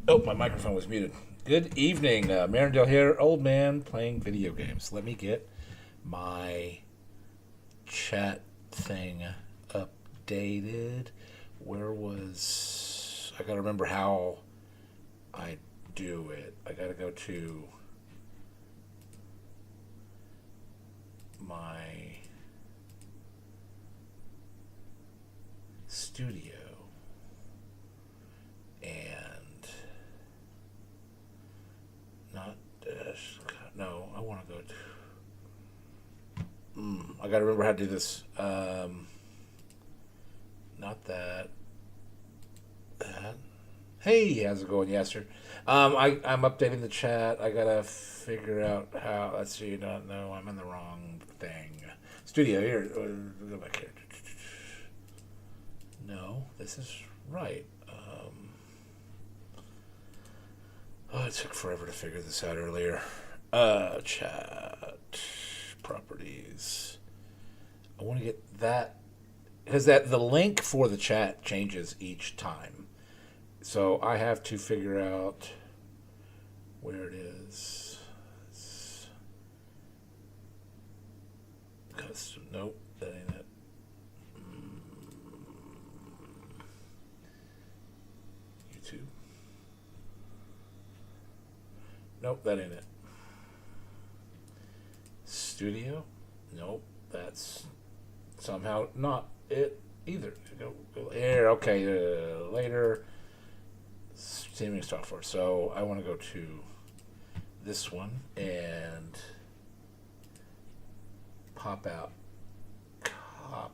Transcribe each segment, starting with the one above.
Oh, my microphone was muted. Good evening, Marindale here, old man playing video games. Let me get my chat thing updated. Where was I? Gotta remember how I do it. I gotta go to my studio and not no, I want to go to. I gotta remember how to do this. Not that. That. Hey, how's it going, Yasser? I'm updating the chat. I gotta figure out how. Let's see. No, I'm in the wrong thing. Studio here. Go back here. No, this is right. Oh, it took forever to figure this out earlier. Chat properties. I want to get that because that the link for the chat changes each time. So I have to figure out where it is. It's custom. Nope, that ain't it. YouTube. Nope, that ain't it. Studio. Nope, that's somehow not it either. Go here. Okay, later. Streaming software. So I want to go to this one and pop out. I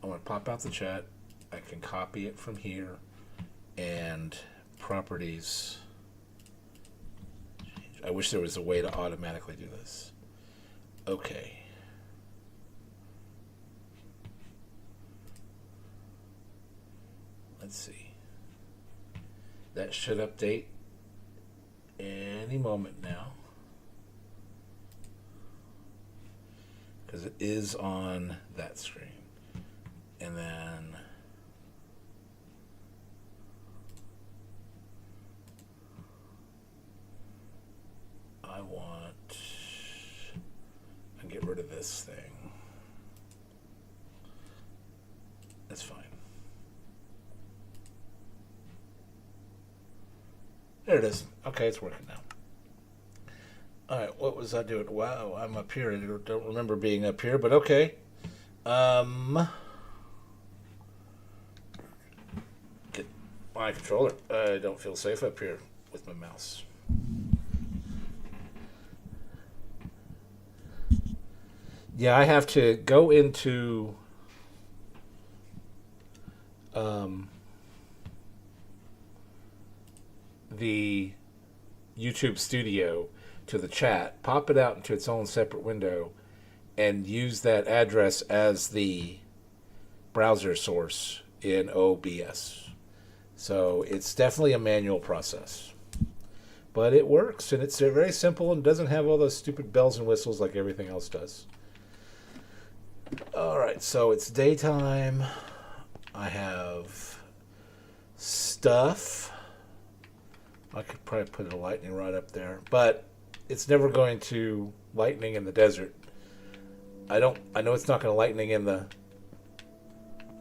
want to pop out the chat. I can copy it from here and properties. I wish there was a way to automatically do this. Okay. Let's see. That should update any moment now. Because it is on that screen. And then I want to get rid of this thing. That's fine. There it is. Okay, it's working now. Alright, what was I doing? Wow, I'm up here. I don't remember being up here, but okay. Get my controller. I don't feel safe up here with my mouse. Yeah, I have to go into the YouTube studio to the chat, pop it out into its own separate window, and use that address as the browser source in OBS. So it's definitely a manual process. But it works, and it's very simple and doesn't have all those stupid bells and whistles like everything else does. Alright, so it's daytime. I have stuff. I could probably put a lightning rod up there, but it's never going to lightning in the desert. I know it's not going to lightning in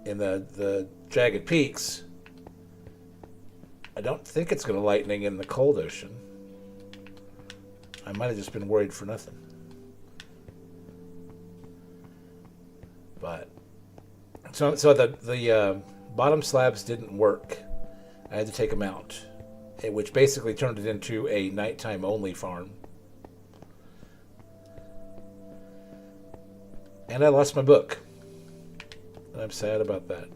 the jagged peaks. I don't think it's going to lightning in the cold ocean. I might have just been worried for nothing. But so the bottom slabs didn't work. I had to take them out, which basically turned it into a nighttime only farm. And I lost my book. And I'm sad about that.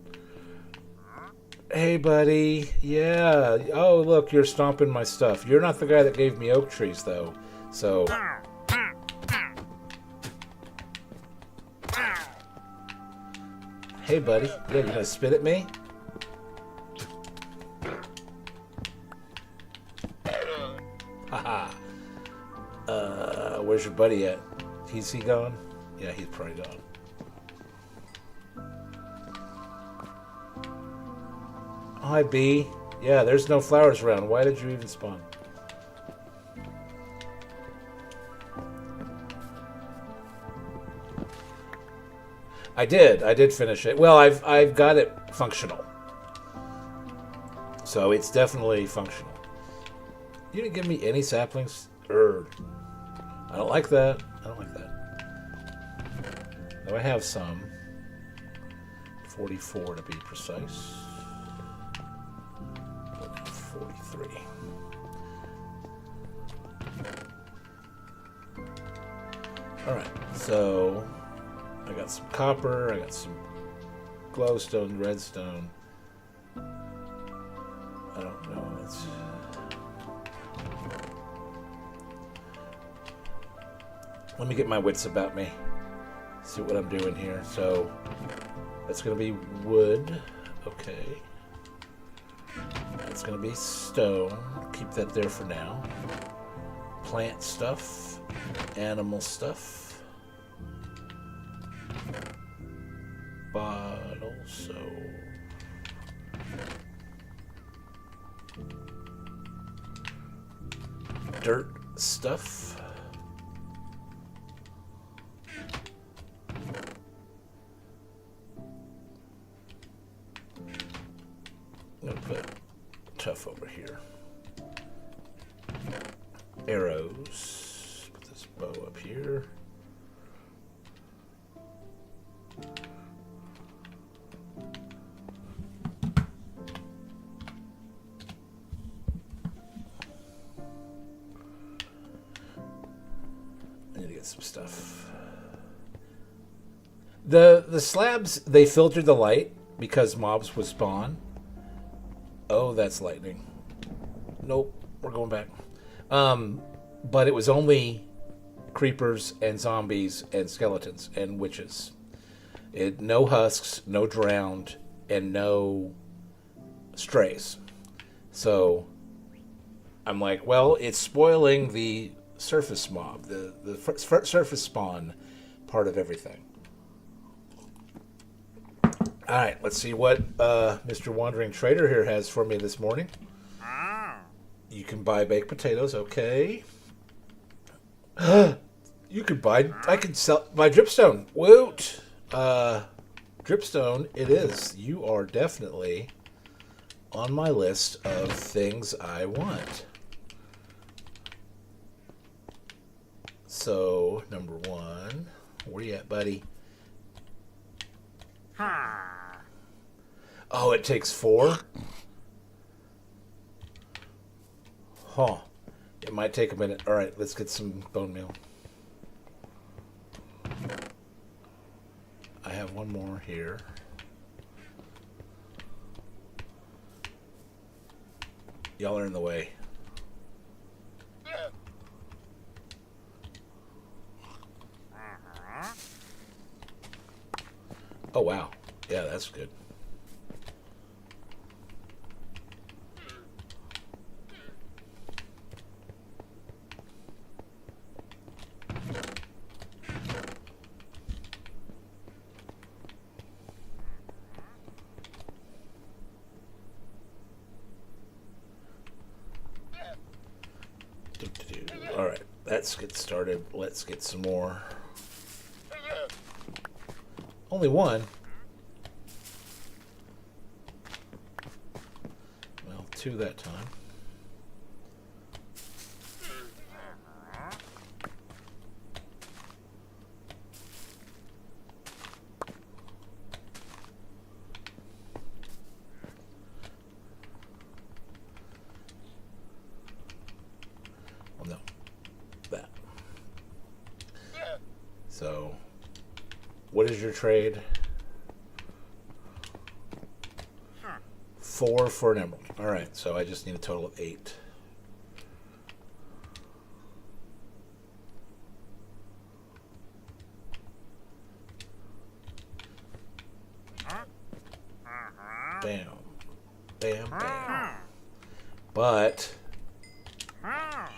Hey, buddy. Yeah. Oh, look, you're stomping my stuff. You're not the guy that gave me oak trees, though. So. Hey, buddy. Yeah, you gonna spit at me? Haha. Where's your buddy at? Is he gone? Yeah, he's probably gone. Hi, B. Yeah, there's no flowers around. Why did you even spawn? I did. I did finish it. Well, I've got it functional. So it's definitely functional. You didn't give me any saplings? I don't like that. I don't like that. Though I have some. 44 to be precise. 43. Alright, so I got some copper, I got some glowstone, redstone. I don't know. Let me get my wits about me. See what I'm doing here. So that's going to be wood. Okay. That's going to be stone. Keep that there for now. Plant stuff. Animal stuff. Bottle. So dirt stuff. I'm going to put tough over here. Arrows. Put this bow up here. I need to get some stuff. The slabs, they filtered the light because mobs would spawn. Oh, that's lightning. Nope, we're going back. But it was only creepers and zombies and skeletons and witches. No husks, no drowned, and no strays. So I'm like, well, it's spoiling the surface mob, the surface spawn part of everything. All right, let's see what Mr. Wandering Trader here has for me this morning. You can buy baked potatoes, okay. You could buy, I could buy dripstone. Woot! Dripstone, it is. You are definitely on my list of things I want. So, number one, where you at, buddy? Oh, it takes 4? Huh. It might take a minute. All right, let's get some bone meal. I have one more here. Y'all are in the way. Oh, wow. Yeah, that's good. All right, let's get started. Let's get some more. Only one. Well, 2 that time. Well, no. That. So, what is your trade? 4 for an emerald. All right, so I just need a total of 8. Bam. Bam, bam. But,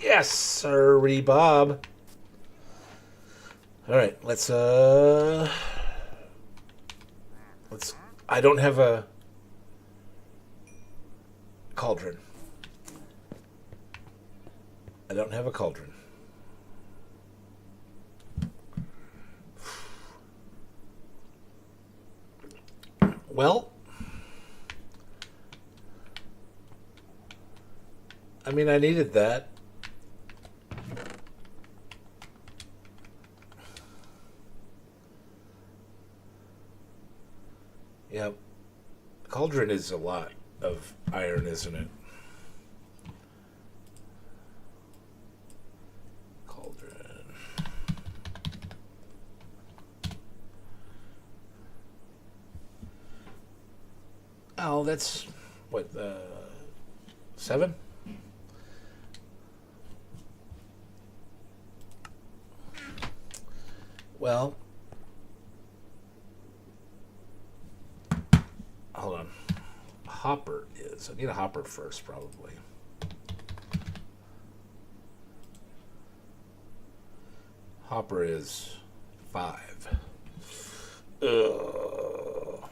yes, sirree Bob. All right, let's, I don't have a Cauldron. I don't have a cauldron. Well, I mean, I needed that. Yep. Cauldron is a lot of iron, isn't it? Cauldron. Oh, that's what, 7? Well, hold on. Hopper is. I need a hopper first, probably. Hopper is 5. Ugh.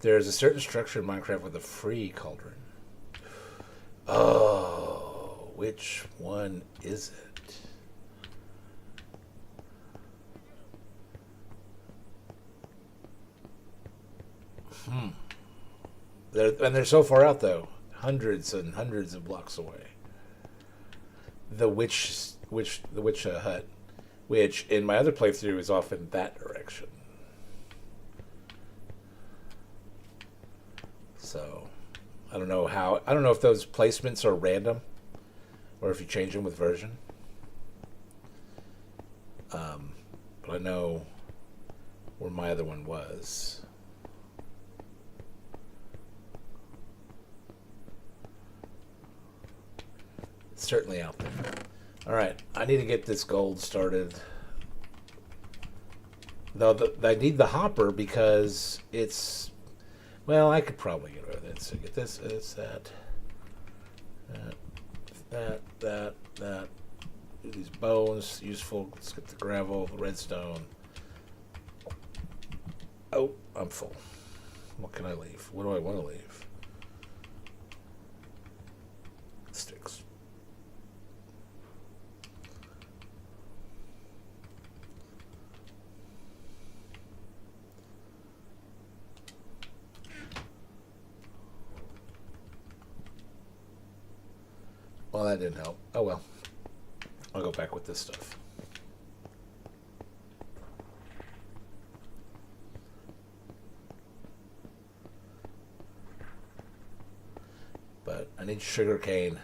There's a certain structure in Minecraft with a free cauldron. Oh, which one is it? They're so far out though, hundreds and hundreds of blocks away. The witch hut, which in my other playthrough is off in that direction. So, I don't know how. I don't know if those placements are random, or if you change them with version. But I know where my other one was. It's certainly out there. All right, I need to get this gold started. Though I need the hopper because it's. Well, I could probably get rid of it. So get this, that. Do these bones, useful. Let's get the gravel, the redstone. Oh, I'm full. What can I leave? What do I want to leave? Sticks. Well, that didn't help. Oh well. I'll go back with this stuff. But I need sugar cane.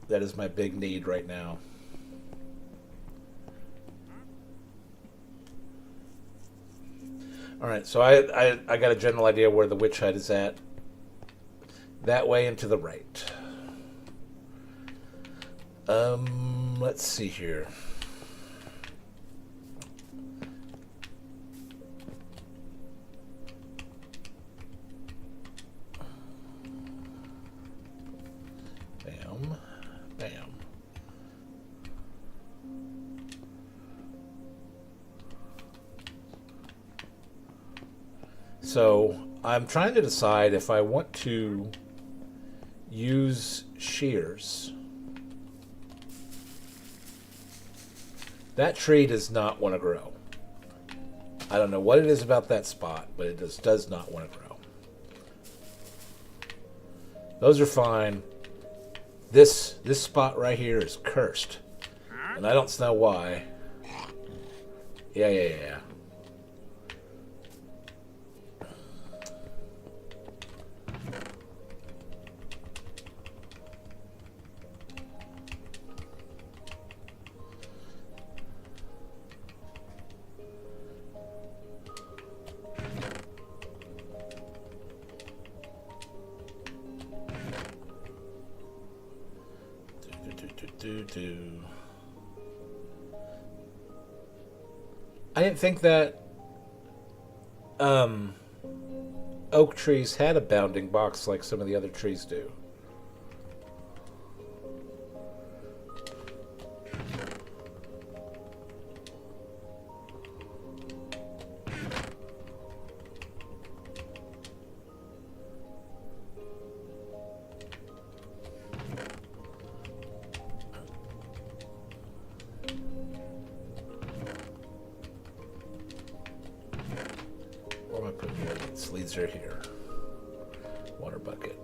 That is my big need right now. Alright, so I got a general idea where the witch hut is at. That way and to the right. Let's see here. Bam. Bam. So, I'm trying to decide if I want to use shears. That tree does not want to grow. I don't know what it is about that spot, but it just does not want to grow. Those are fine. This spot right here is cursed. And I don't know why. Yeah. I didn't think that oak trees had a bounding box like some of the other trees do. needs are here. Water bucket.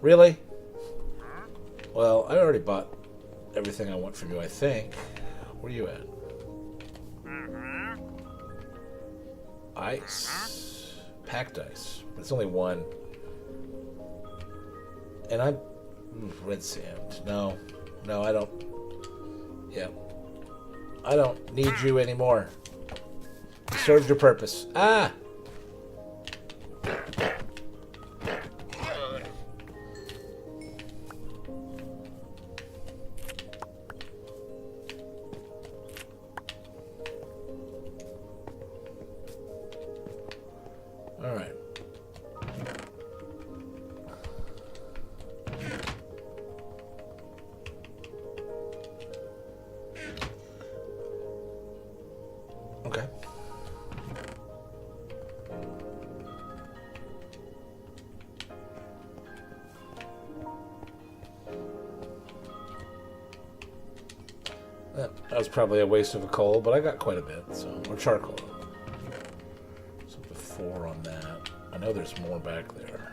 Really? Well, I already bought everything I want from you, I think. Where are you at? Ice. Packed ice. It's only one. And I'm... red sand. No. No, I don't... Yeah. I don't need you anymore. You served your purpose. Ah! Alright. Okay. That was probably a waste of a coal, but I got quite a bit, so... Or charcoal. So the 4 on that. I know there's more back there.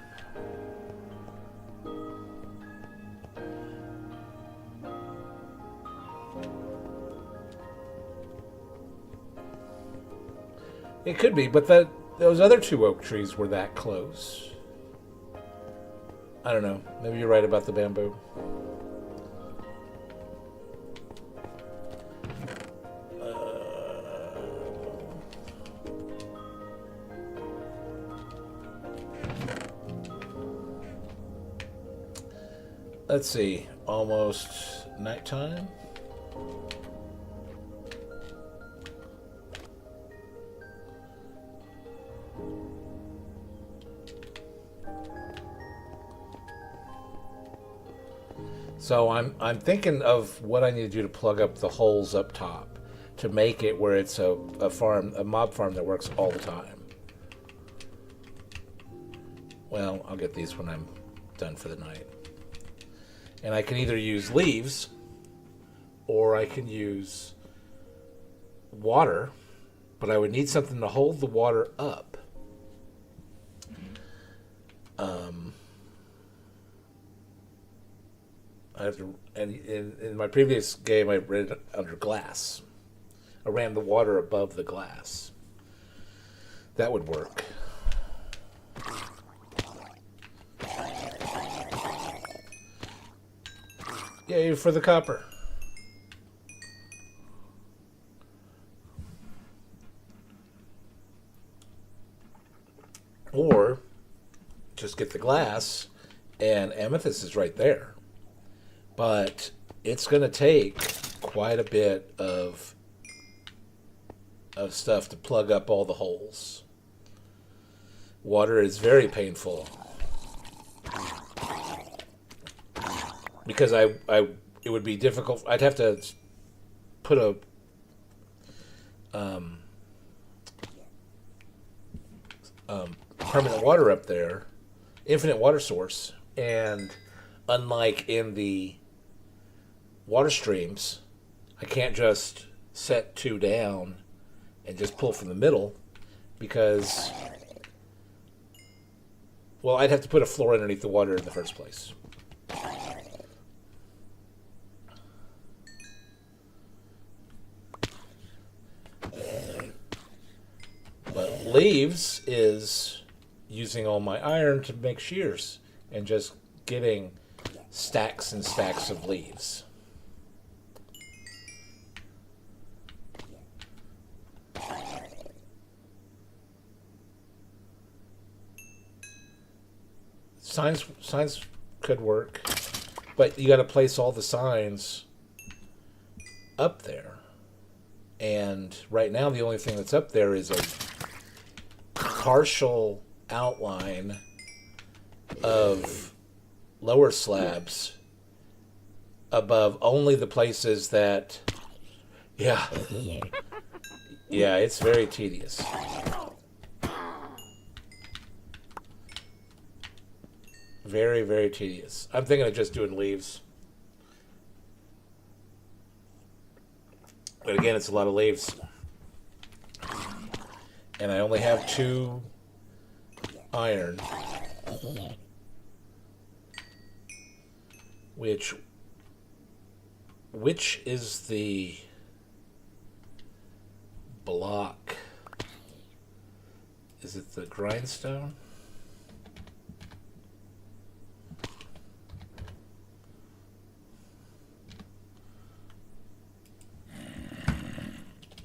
It could be, but those other 2 oak trees were that close. I don't know. Maybe you're right about the bamboo. Let's see. Almost nighttime. So I'm thinking of what I need to do to plug up the holes up top to make it where it's a mob farm that works all the time. Well, I'll get these when I'm done for the night. And I can either use leaves or I can use water, but I would need something to hold the water up. I have to, and in my previous game, I ran it under glass. I ran the water above the glass. That would work. Yay for the copper. Or just get the glass, and amethyst is right there. But it's going to take quite a bit of stuff to plug up all the holes. Water is very painful. Because it would be difficult. I'd have to put a permanent water up there, infinite water source, and unlike in the water streams, I can't just set 2 down and just pull from the middle because, well, I'd have to put a floor underneath the water in the first place. But leaves is using all my iron to make shears and just getting stacks and stacks of leaves. Signs could work, but you got to place all the signs up there. And right now the only thing that's up there is a partial outline of lower slabs above only the places that, yeah, it's very tedious. Very, very tedious. I'm thinking of just doing leaves. But again, it's a lot of leaves. And I only have 2 iron. Which is the block? Is it the grindstone?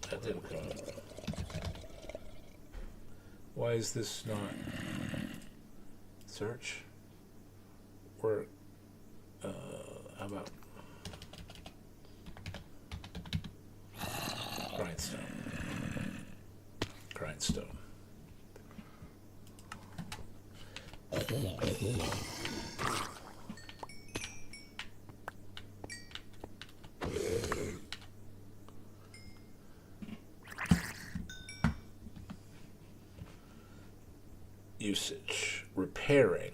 That didn't come up. Why is this not search? Or how about grindstone? Grindstone. Usage. Repairing.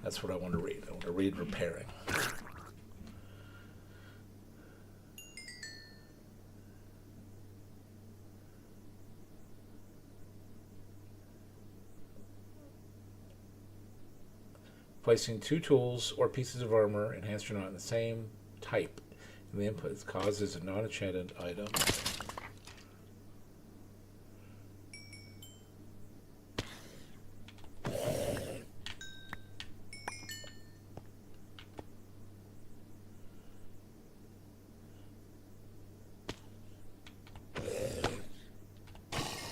That's what I want to read. I want to read repairing. Placing 2 tools or pieces of armor, enhanced or not, in the same type in the inputs causes a non-enchanted item.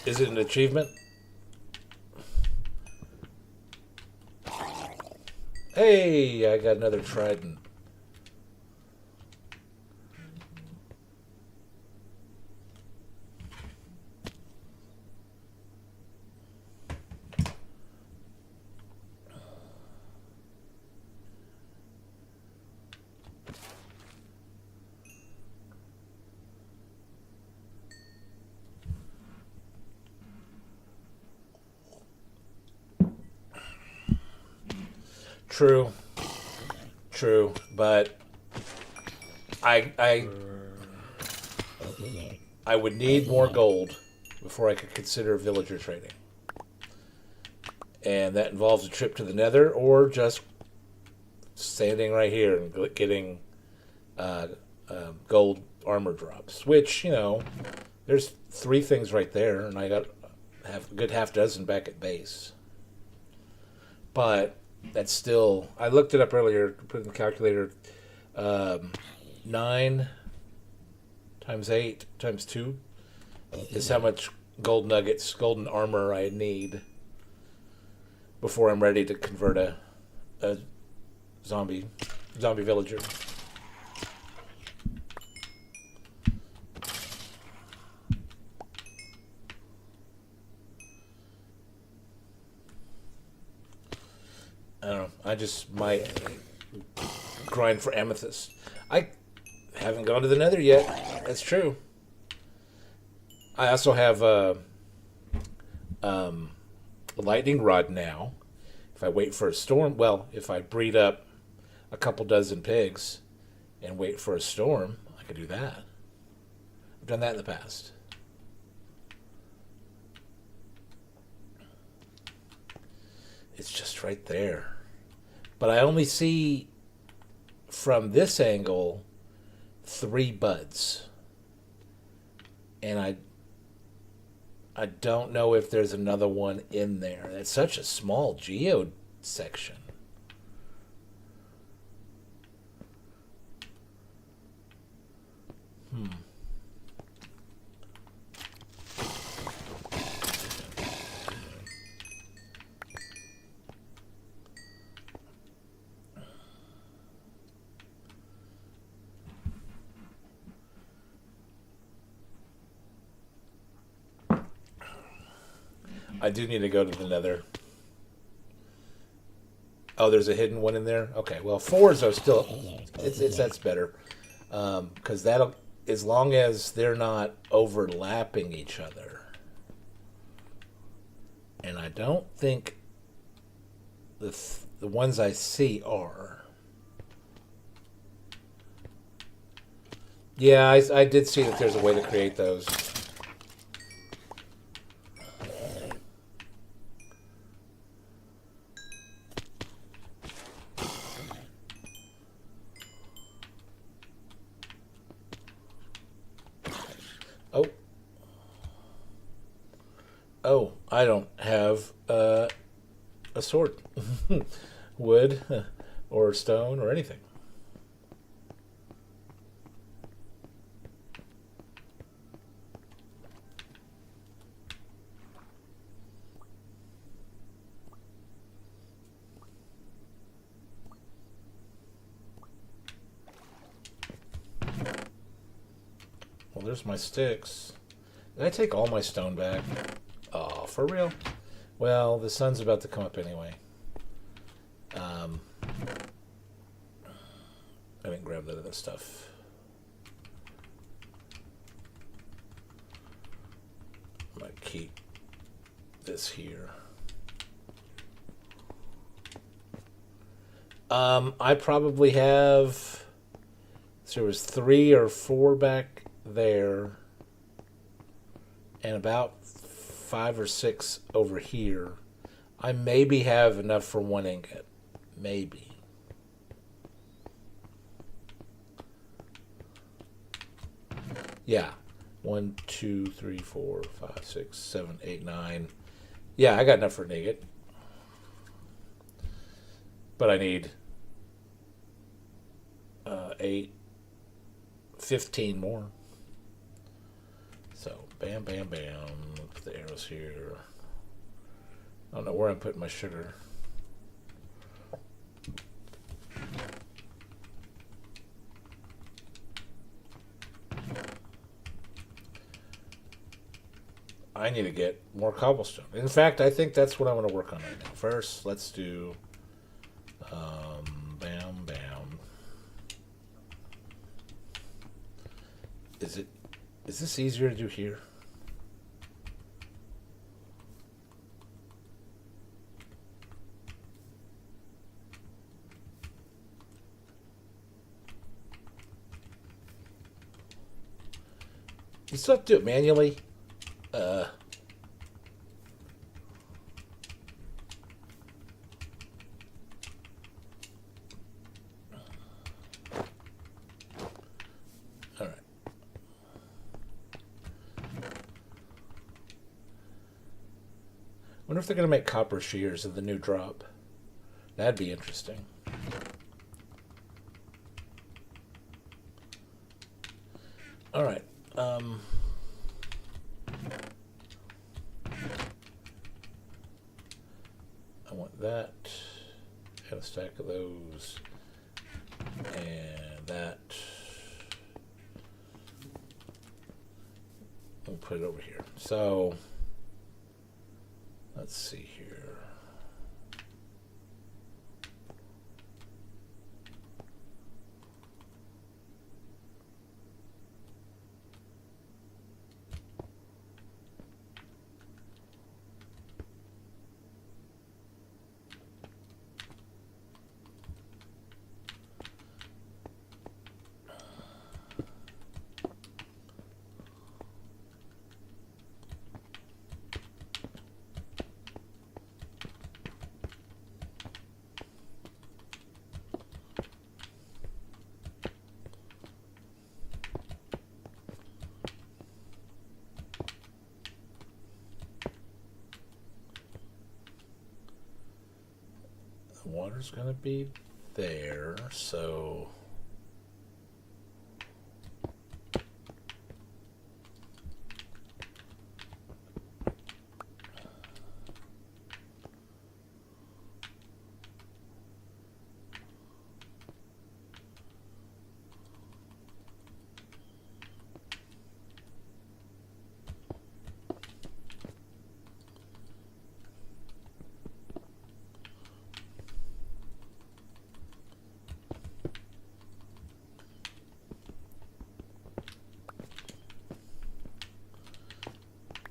Is it an achievement? Hey, I got another trident. True, but I would need more gold before I could consider villager trading, and that involves a trip to the Nether or just standing right here and getting gold armor drops. Which, you know, there's 3 things right there, and I got have a good half dozen back at base, but. That's still... I looked it up earlier, put it in the calculator. 9 times 8 times 2 is how much gold nuggets, golden armor I need before I'm ready to convert a zombie villager. I don't know. I just might grind for amethyst. I haven't gone to the Nether yet. That's true. I also have a lightning rod now. If I wait for a storm, well, if I breed up a couple dozen pigs and wait for a storm, I could do that. I've done that in the past. It's just right there. But I only see, from this angle, 3 buds. And I don't know if there's another one in there. It's such a small geode section. I do need to go to the Nether. Oh, there's a hidden one in there? Okay, well, 4s are still... That's better. Because that'll... As long as they're not overlapping each other. And I don't think the ones I see are. Yeah, I did see that there's a way to create those. Oh. Oh, I don't have a sword. Wood or stone or anything. Well, there's my sticks. Did I take all my stone back? Oh, for real? Well, the sun's about to come up anyway. I didn't grab that other stuff. I might keep this here. I probably have. So there was 3 or 4 back there, and about 5 or 6 over here. I maybe have enough for 1 ingot. Maybe. Yeah. 1, 2, 3, 4, 5, 6, 7, 8, 9. Yeah, I got enough for an ingot. But I need 8, 15 more. So, bam, bam, bam. Put the arrows here. I don't know where I'm putting my sugar. I need to get more cobblestone. In fact, I think that's what I want to work on right now. First, let's do bam, bam. Is this easier to do here? You still have to do it manually. All right. Wonder if they're gonna make copper shears in the new drop. That'd be interesting. All right. I want that, and a stack of those, and that. We'll put it over here. So, let's see here. Water's gonna be there, so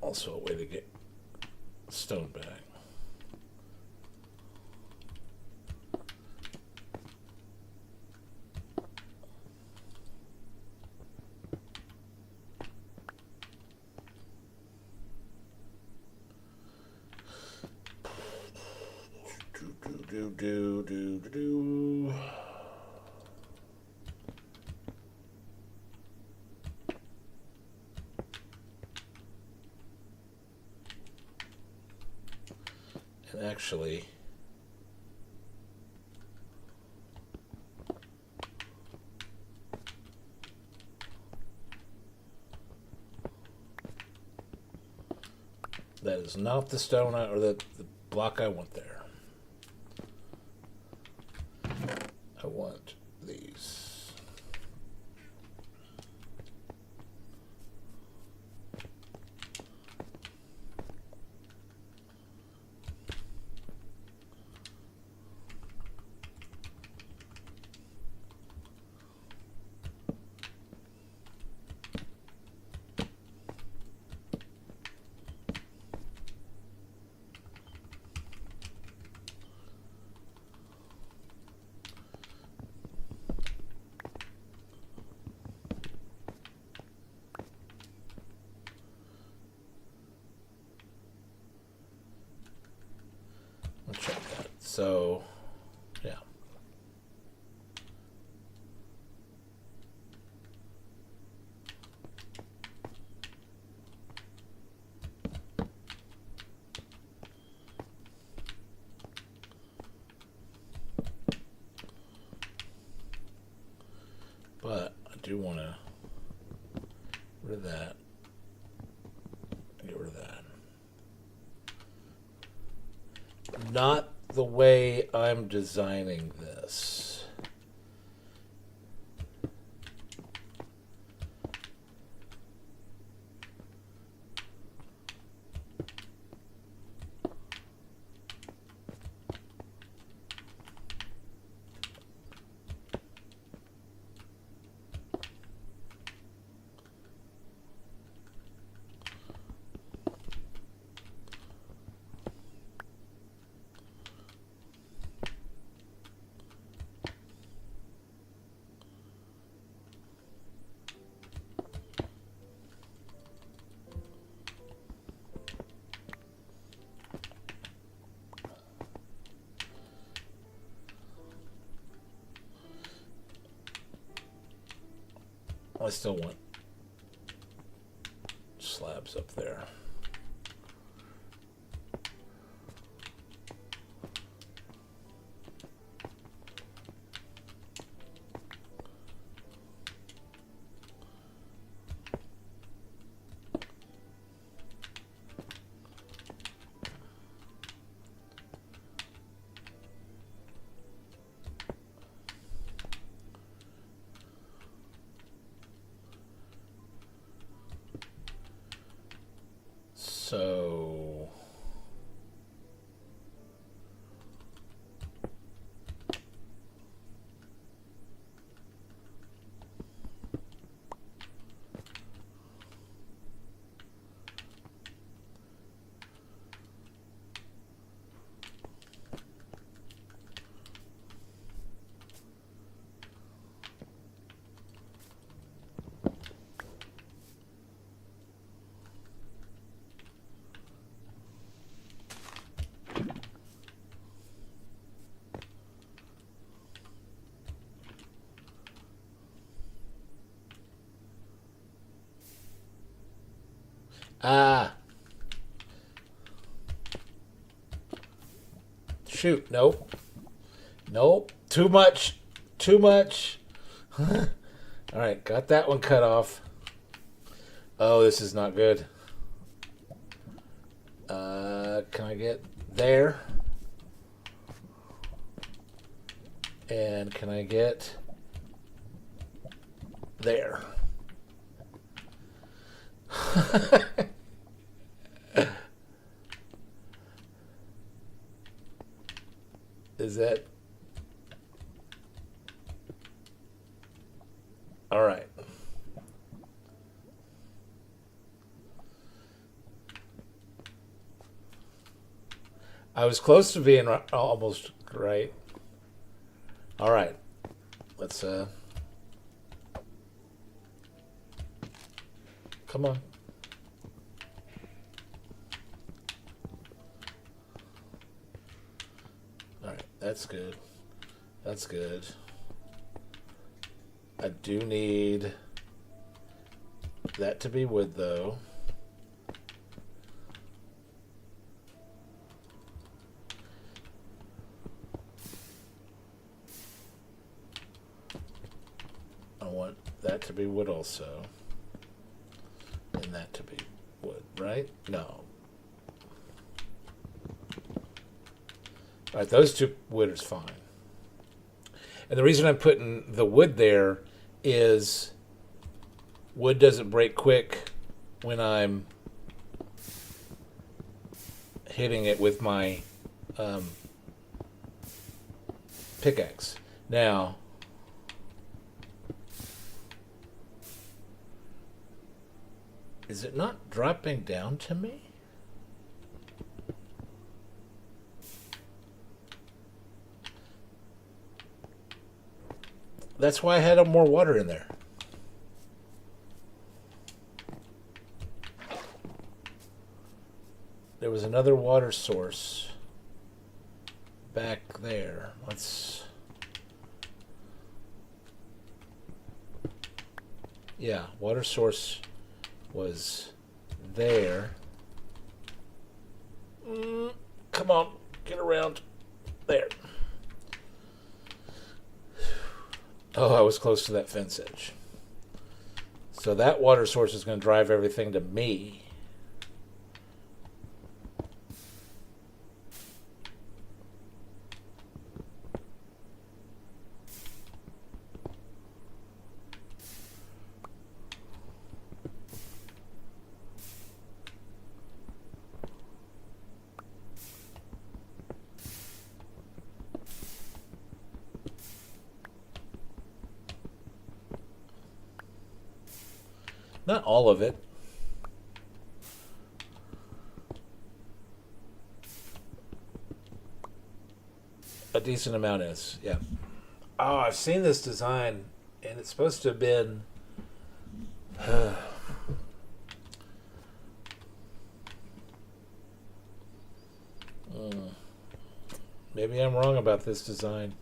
also a way to get stone back. do. And actually, that is not the stone or the block I want there. I want these. Let's check that. So, yeah. But I do want to get rid of that. Get rid of that. Not the way I'm designing this. I still want slabs up there. So shoot, nope. Nope. Too much. Too much. Alright, got that one cut off. Oh, this is not good. Can I get there? And can I get there? Is that all right? I was close to being almost right. All right, let's come on. All right, That's good. That's good. I do need that to be wood, though. I want that to be wood also. And that to be wood, right? No. Alright, those two wood is fine. And the reason I'm putting the wood there is wood doesn't break quick when I'm hitting it with my pickaxe. Now, is it not dropping down to me? That's why I had more water in there. There was another water source back there. Yeah, water source was there. Come on, get around. There. Oh, I was close to that fence edge. So that water source is going to drive everything to me. Not all of it. A decent amount is, yeah. Oh, I've seen this design, and it's supposed to have been... Maybe I'm wrong about this design.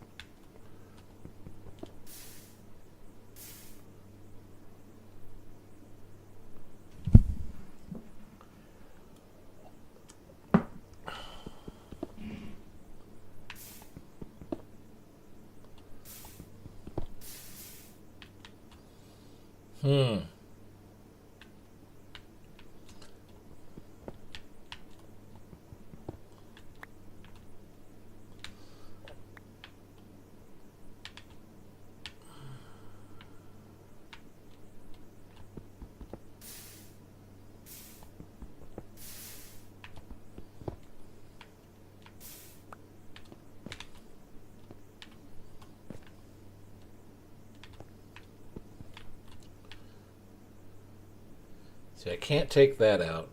See, I can't take that out.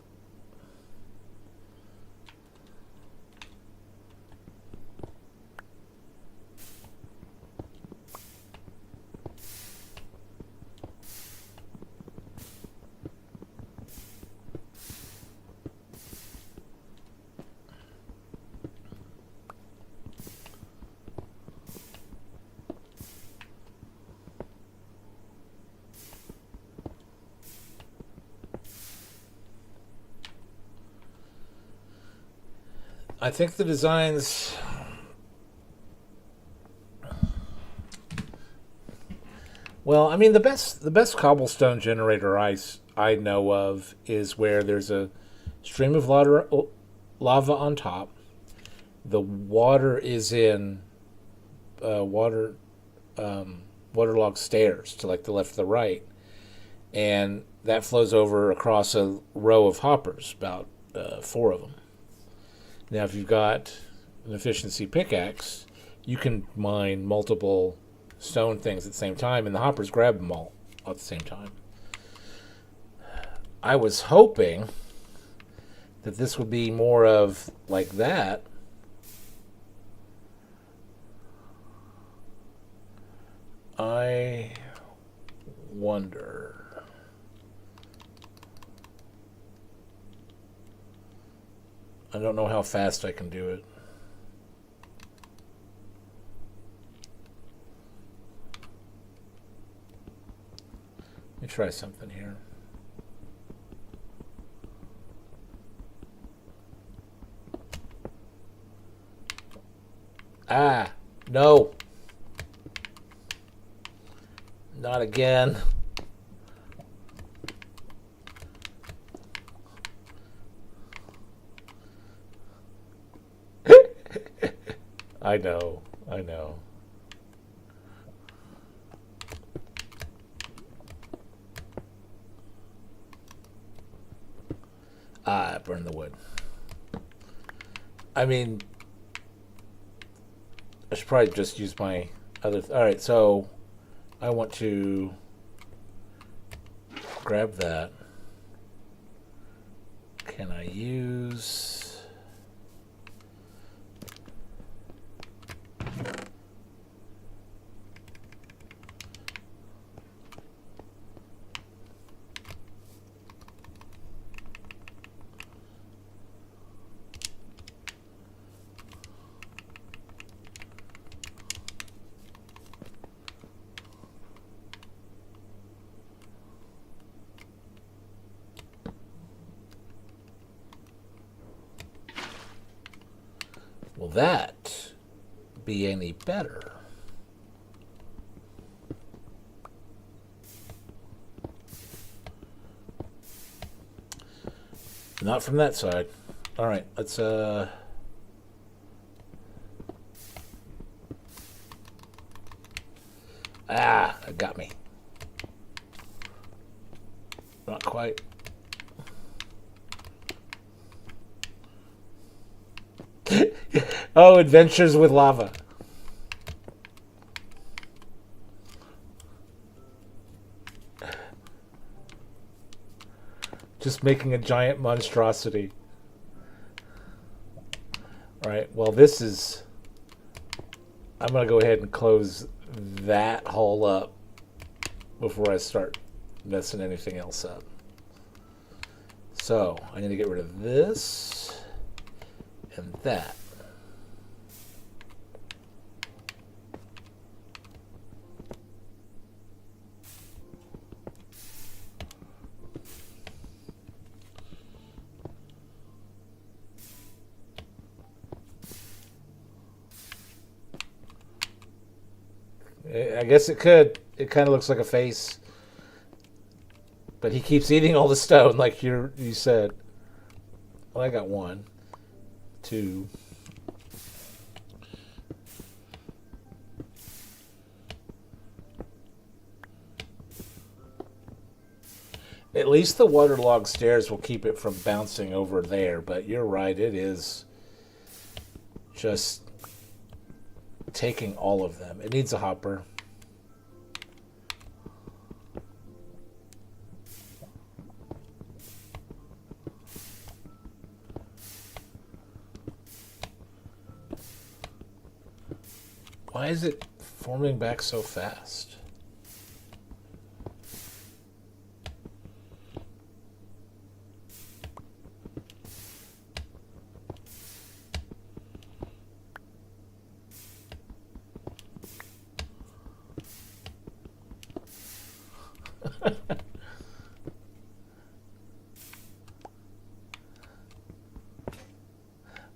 I think the designs... Well, I mean, the best cobblestone generator I know of is where there's a stream of lava on top. The water is in waterlogged stairs to like the left or the right, and that flows over across a row of hoppers, about 4 of them. Now, if you've got an efficiency pickaxe, you can mine multiple stone things at the same time, and the hoppers grab them all at the same time. I was hoping that this would be more of like that. I wonder... I don't know how fast I can do it. me try something here. Ah, no. Not again. I know. Ah, burn the wood. I mean, I should probably just use my other... Alright, so I want to grab that. Can I use... Will that be any better? Not from that side. All right, let's Ah, it got me. Not quite. Oh, adventures with lava. Just making a giant monstrosity. Right, well this is... I'm going to go ahead and close that hole up before I start messing anything else up. So, I need to get rid of this and that. I guess it could. It kind of looks like a face. But he keeps eating all the stone, like you said. Well, I got 1, 2. At least the waterlogged stairs will keep it from bouncing over there. But you're right, it is just taking all of them. It needs a hopper. Why is it forming back so fast?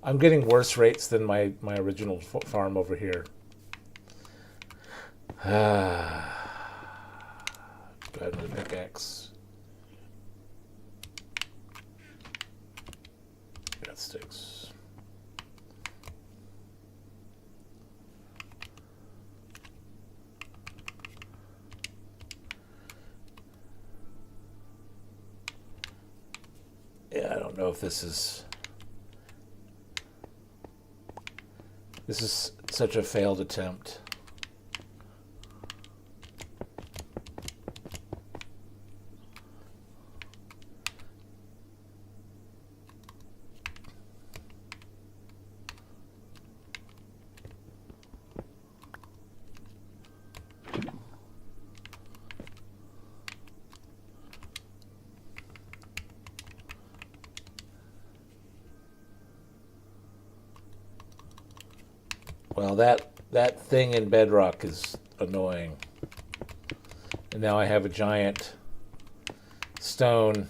I'm getting worse rates than my original farm over here. Do I have another pickaxe? Got sticks. Yeah, I don't know if this is such a failed attempt. Well, that thing in Bedrock is annoying. And now I have a giant stone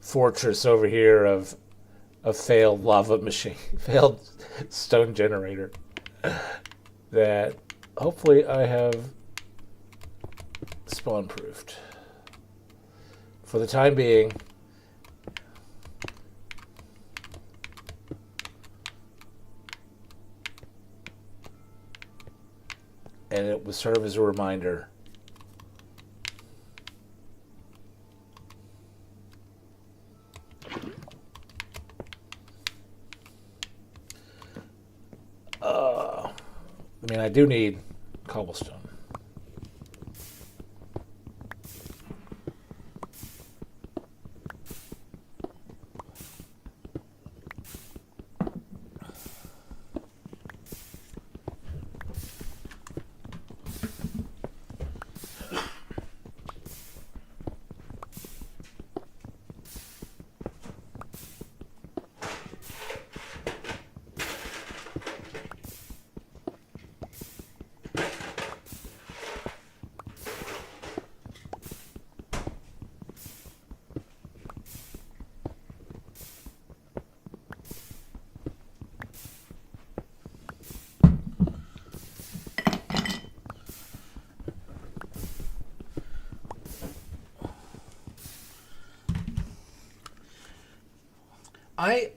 fortress over here of a failed lava machine, failed stone generator that hopefully I have spawn proofed. For the time being, and it will serve as a reminder. I mean, I do need cobblestone.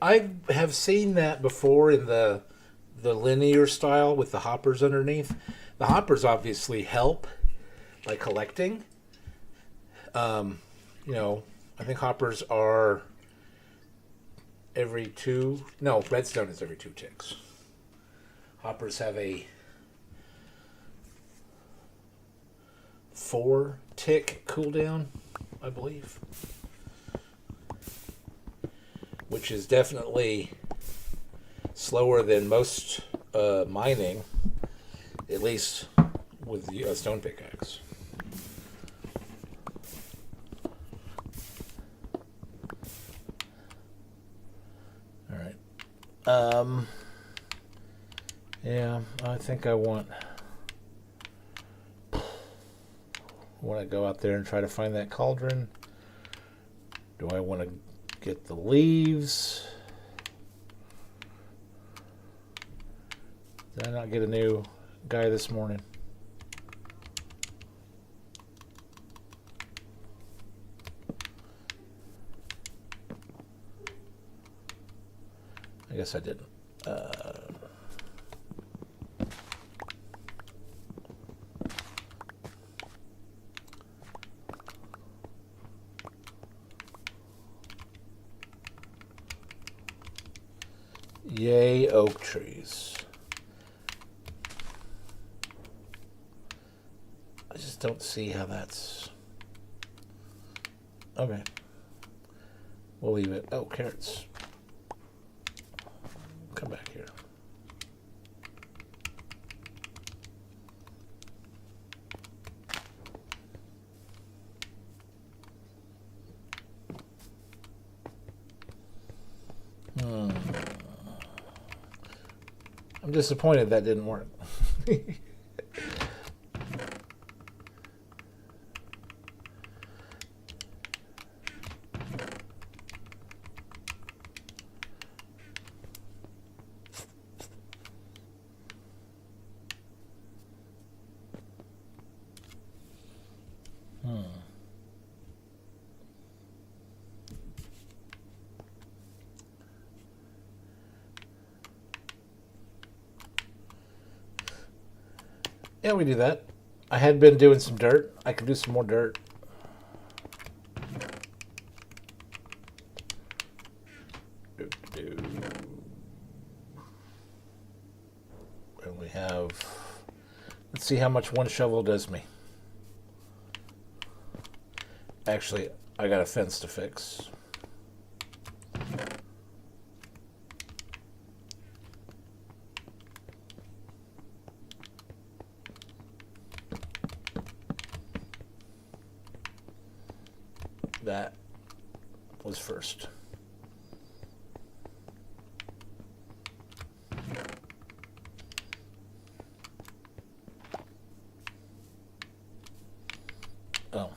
I have seen that before in the linear style with the hoppers underneath. The hoppers obviously help by collecting. I think hoppers are every two. No, redstone is every 2 ticks. Hoppers have a 4-tick cooldown, I believe, which is definitely slower than most mining, at least with the stone pickaxe. All right. Yeah, I think I want to go out there and try to find that cauldron. Do I want to get the leaves? Did I not get a new guy this morning? I guess I didn't. Yay, oak trees. I just don't see how that's... Okay. We'll leave it. Oh, carrots. Come back here. I'm disappointed that didn't work. Yeah, we do that. I had been doing some dirt. I could do some more dirt. And we have... Let's see how much one shovel does me. Actually, I got a fence to fix. That was first. Oh.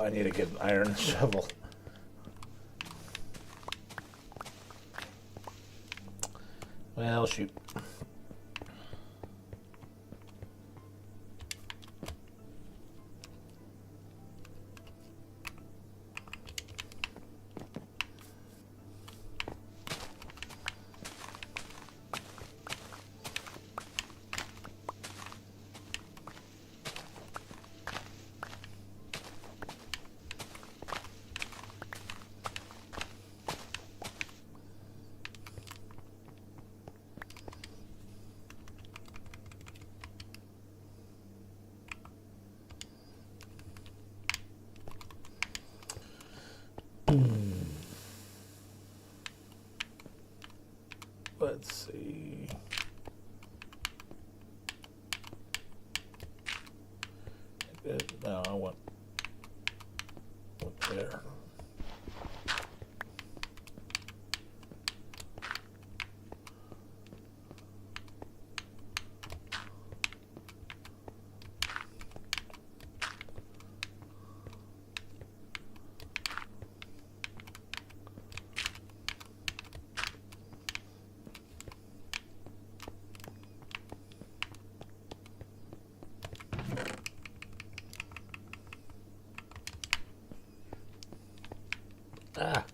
I need to get an iron shovel. Well, shoot. Let's see. No, I want there. Ah.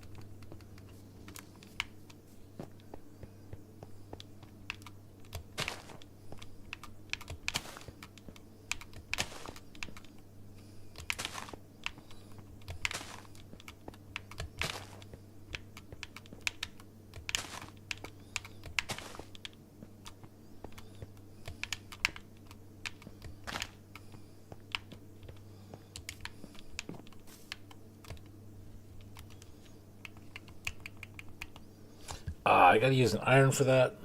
I gotta use an iron for that.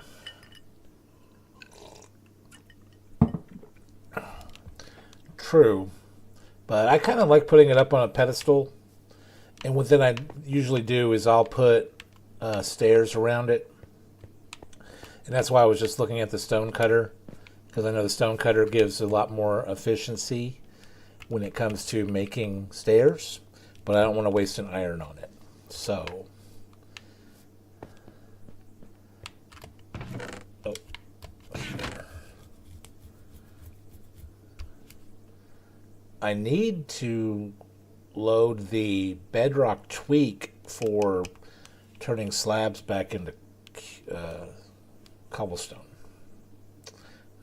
True. But I kind of like putting it up on a pedestal. And what then I usually do is I'll put stairs around it. And that's why I was just looking at the stone cutter. Because I know the stone cutter gives a lot more efficiency when it comes to making stairs. But I don't want to waste an iron on it. So... I need to load the bedrock tweak for turning slabs back into cobblestone.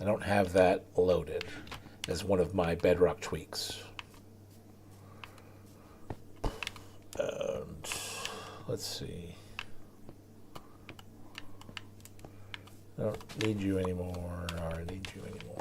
I don't have that loaded as one of my bedrock tweaks. And let's see. I don't need you anymore, or I need you anymore.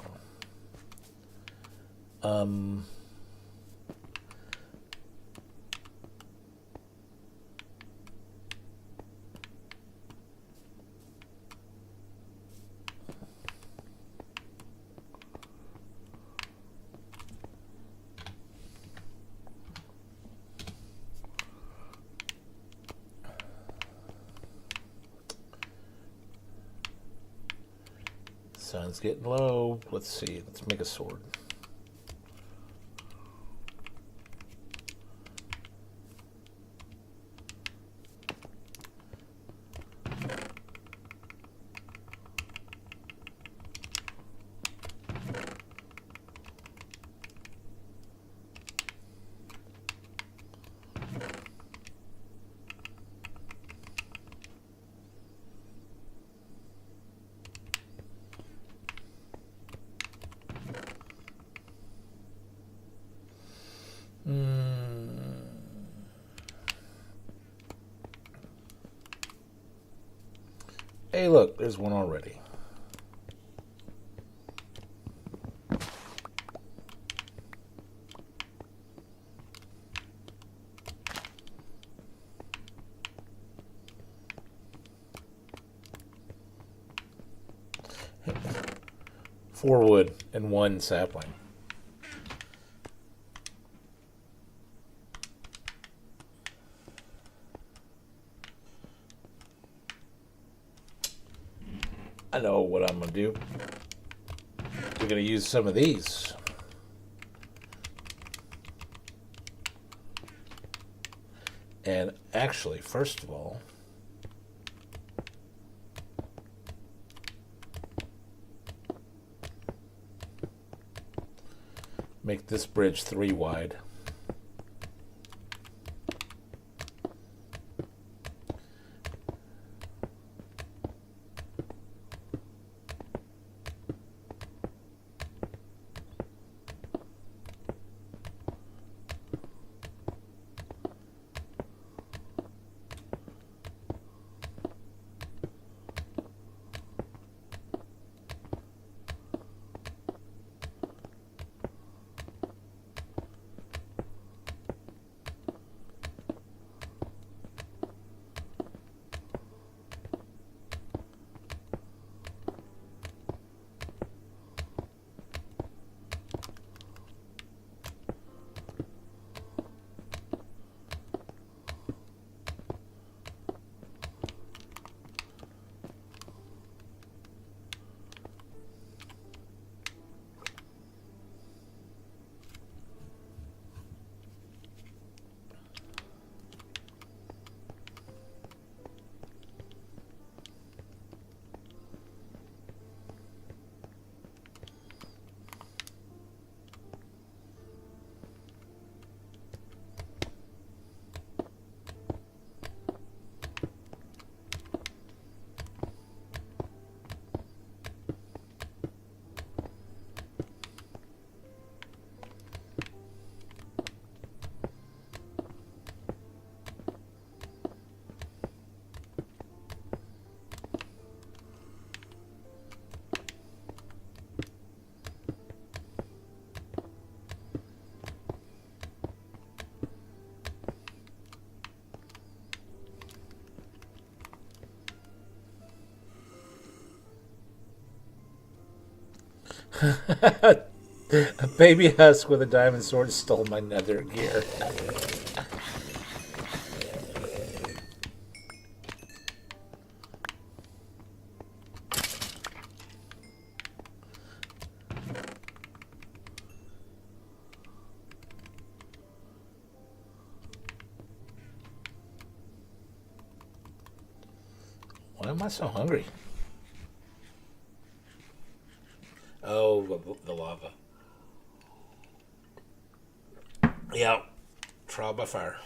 Sun's getting low. Let's see. Let's make a sword. Hey, look, there's one already. Four wood and one sapling. I know what I'm going to do. We're going to use some of these. And actually, first of all, make this bridge 3 wide. A baby husk with a diamond sword stole my nether gear. Why am I so hungry? Oh, the lava. Yeah, trial by fire.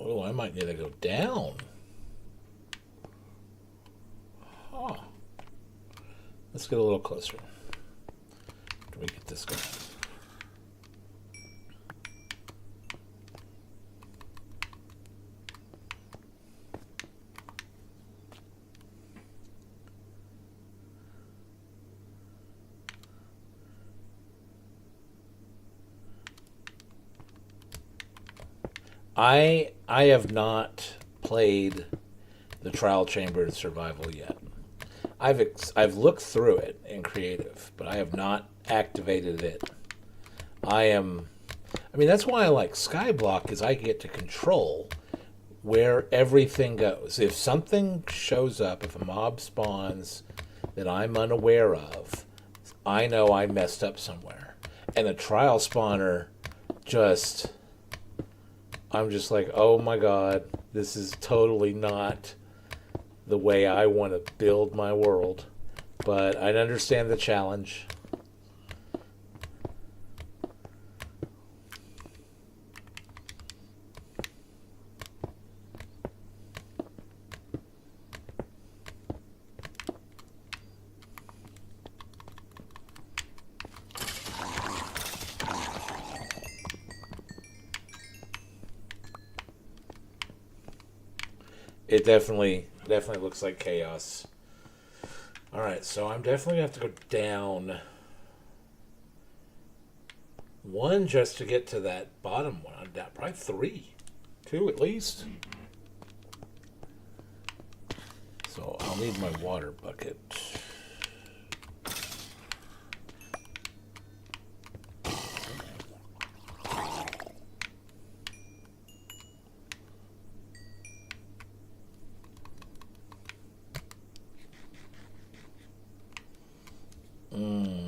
Oh, I might need to go down. Huh. Let's get a little closer. Do we get this guy? I have not played the Trial Chamber Survival yet. I've looked through it in creative, but I have not activated it. I mean that's why I like Skyblock is I get to control where everything goes. If something shows up, if a mob spawns that I'm unaware of, I know I messed up somewhere. And a trial spawner just I'm just like, oh my god, this is totally not the way I want to build my world. But I understand the challenge. It definitely looks like chaos. All right, so I'm definitely gonna have to go down one just to get to that bottom one. I'm down probably 3, 2 at least. So I'll need my water bucket.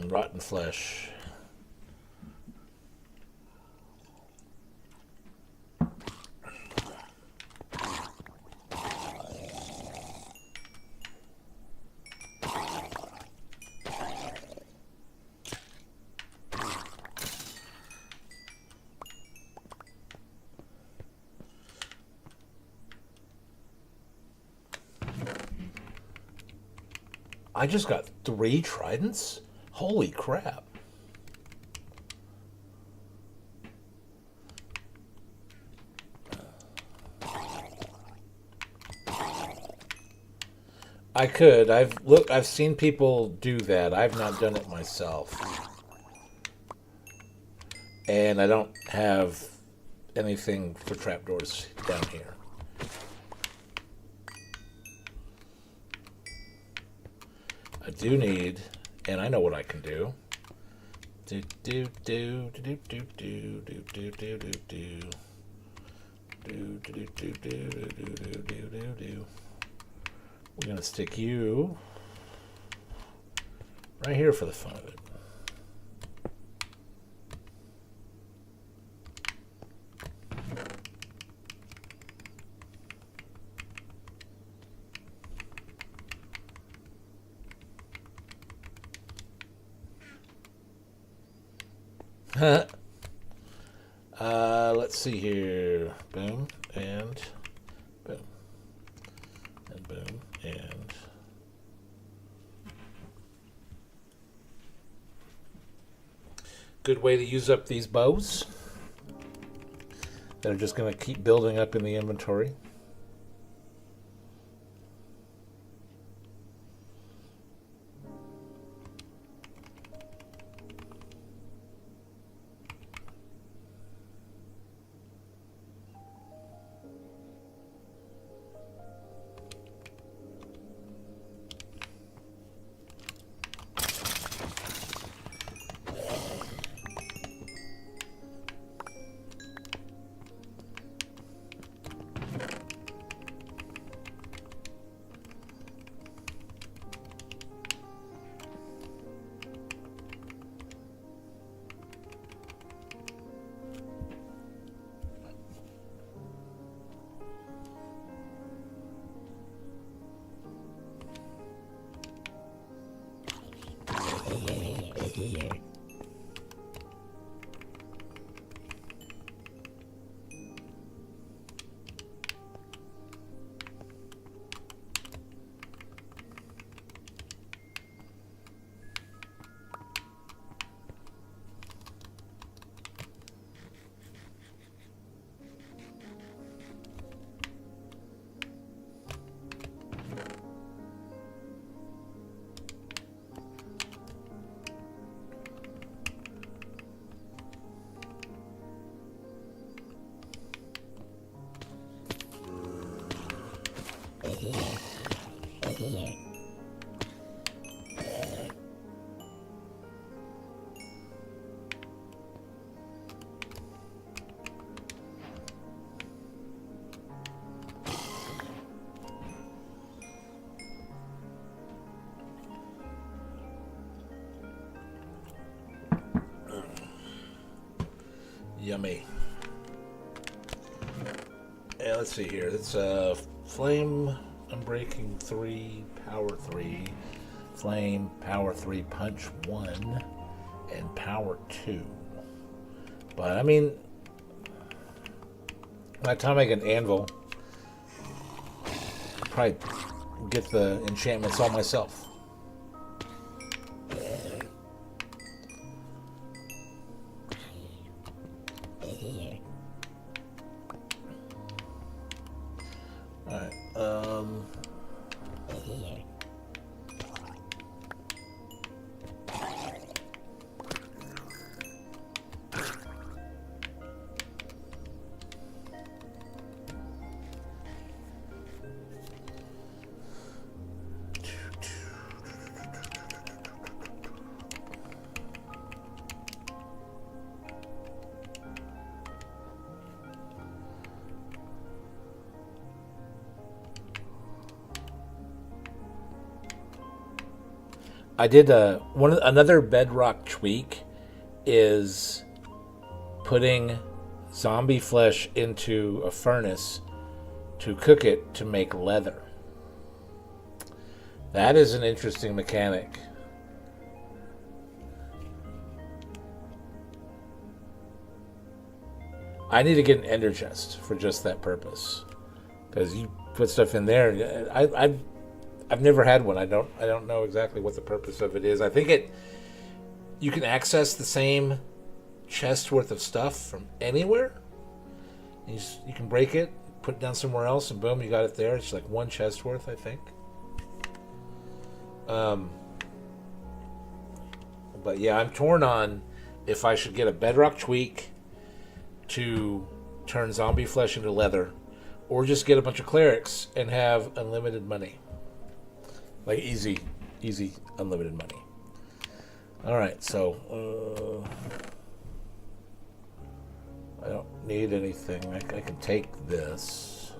Rotten flesh. I just got 3 tridents? Holy crap. I could. I've seen people do that. I've not done it myself. And I don't have anything for trapdoors down here. I do need, and I know what I can do. Do do do do do do do do do do do do do do do do do do. We're gonna stick you right here for the fun of it. Let's see here. Boom and boom and boom and good way to use up these bows that are just going to keep building up in the inventory. Yummy. Yeah, let's see here. It's Flame Unbreaking 3, Power 3, Flame, Power 3, Punch 1, and Power 2. But, I mean, by the time I get an anvil, I'll probably get the enchantments all myself. Alright, I did another bedrock tweak is putting zombie flesh into a furnace to cook it to make leather. That is an interesting mechanic. I need to get an ender chest for just that purpose, because you put stuff in there. I've never had one. I don't know exactly what the purpose of it is. I think you can access the same chest worth of stuff from anywhere. You can break it, put it down somewhere else, and boom, you got it there. It's like one chest worth, I think. But yeah, I'm torn on if I should get a bedrock tweak to turn zombie flesh into leather, or just get a bunch of clerics and have unlimited money. Like easy unlimited money. Alright, so I don't need anything. I can take this.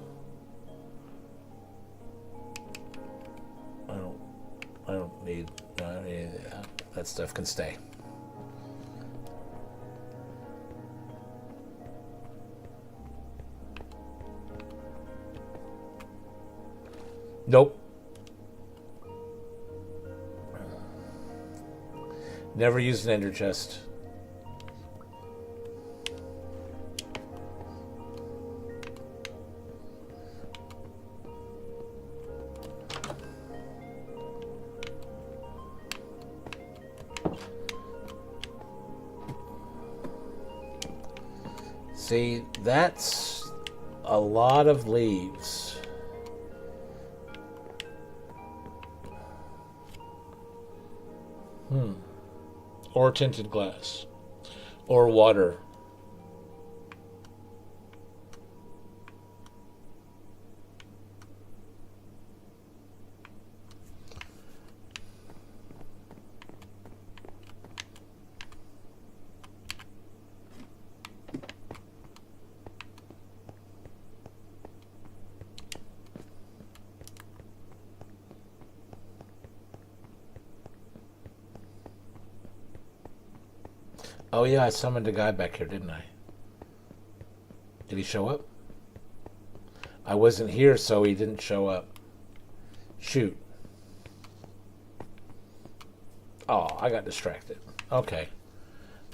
I don't need that. That stuff can stay. Nope. Never used an ender chest. See, that's a lot of leaves. Or tinted glass. Or water. Oh yeah, I summoned a guy back here, didn't I? Did he show up? I wasn't here, so he didn't show up. Shoot. Oh, I got distracted. Okay.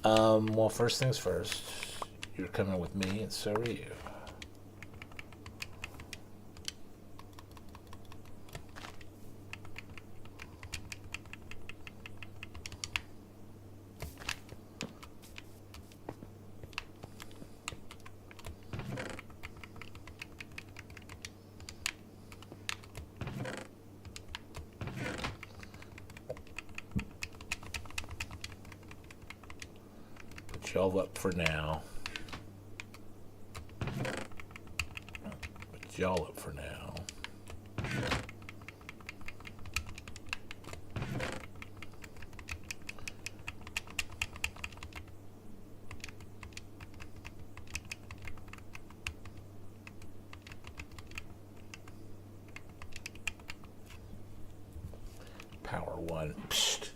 Well, first things first. You're coming with me, and so are you. Y'all up for now. Put y'all up for now. Power 1. Psst.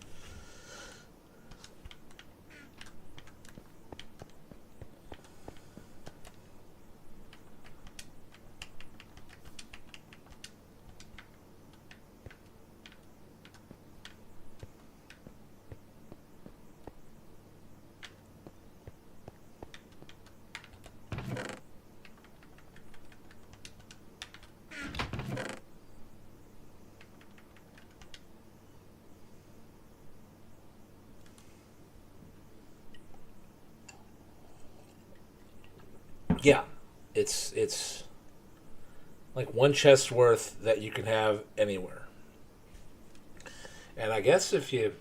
Yeah, it's like one chest worth that you can have anywhere. And I guess if you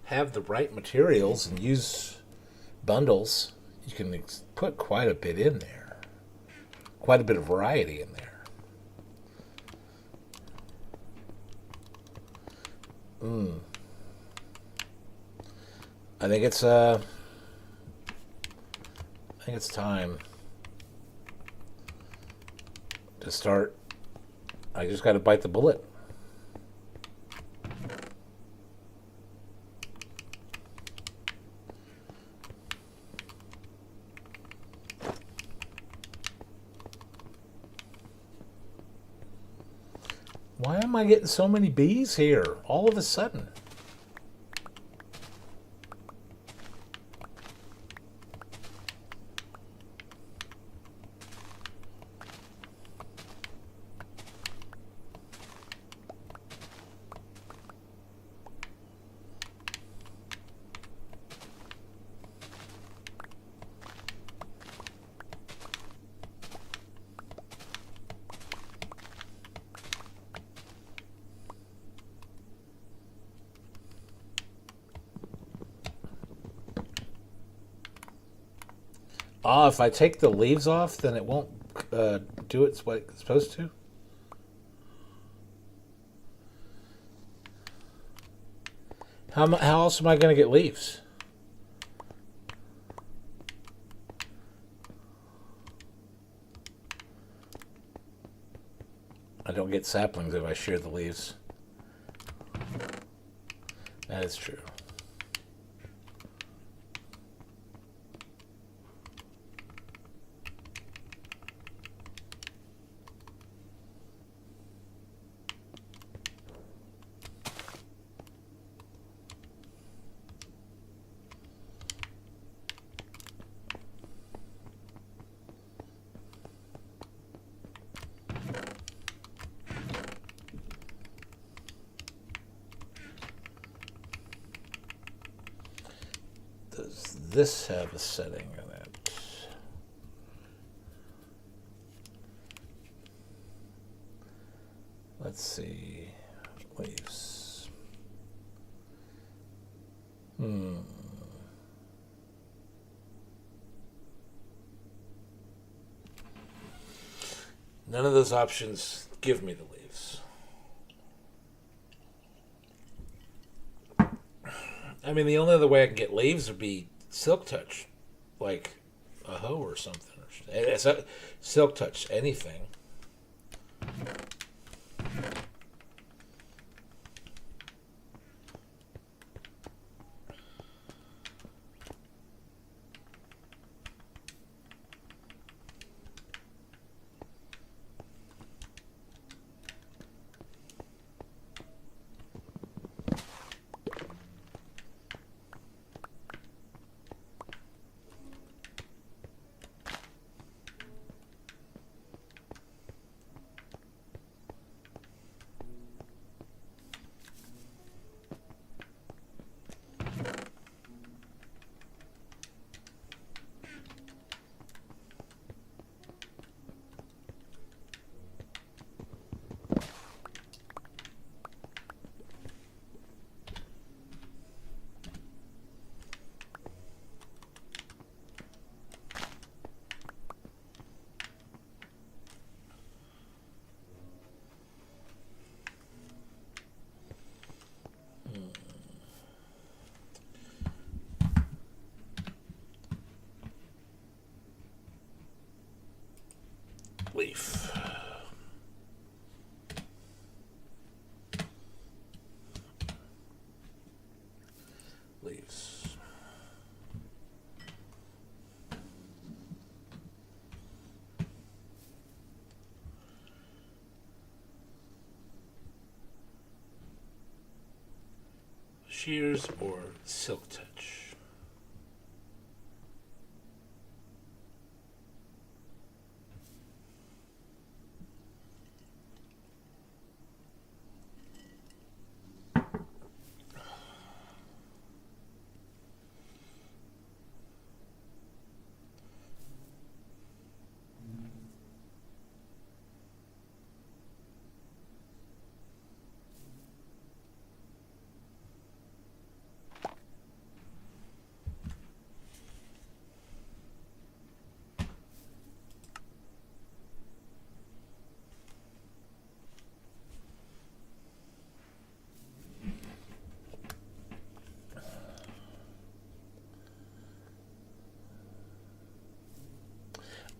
have the right materials and use bundles, you can put quite a bit in there. Quite a bit of variety in there. I think it's time to start. I just got to bite the bullet. I getting so many bees here all of a sudden? Ah, if I take the leaves off, then it won't do what it's supposed to? How else am I going to get leaves? I don't get saplings if I shear the leaves. That is true. Does this have a setting in it? Let's see. Leaves. None of those options give me the leaves. I mean, the only other way I can get leaves would be Silk Touch, like a hoe or something. It's a Silk Touch, anything. Leaf. Leaves. Shears or Silk Touch.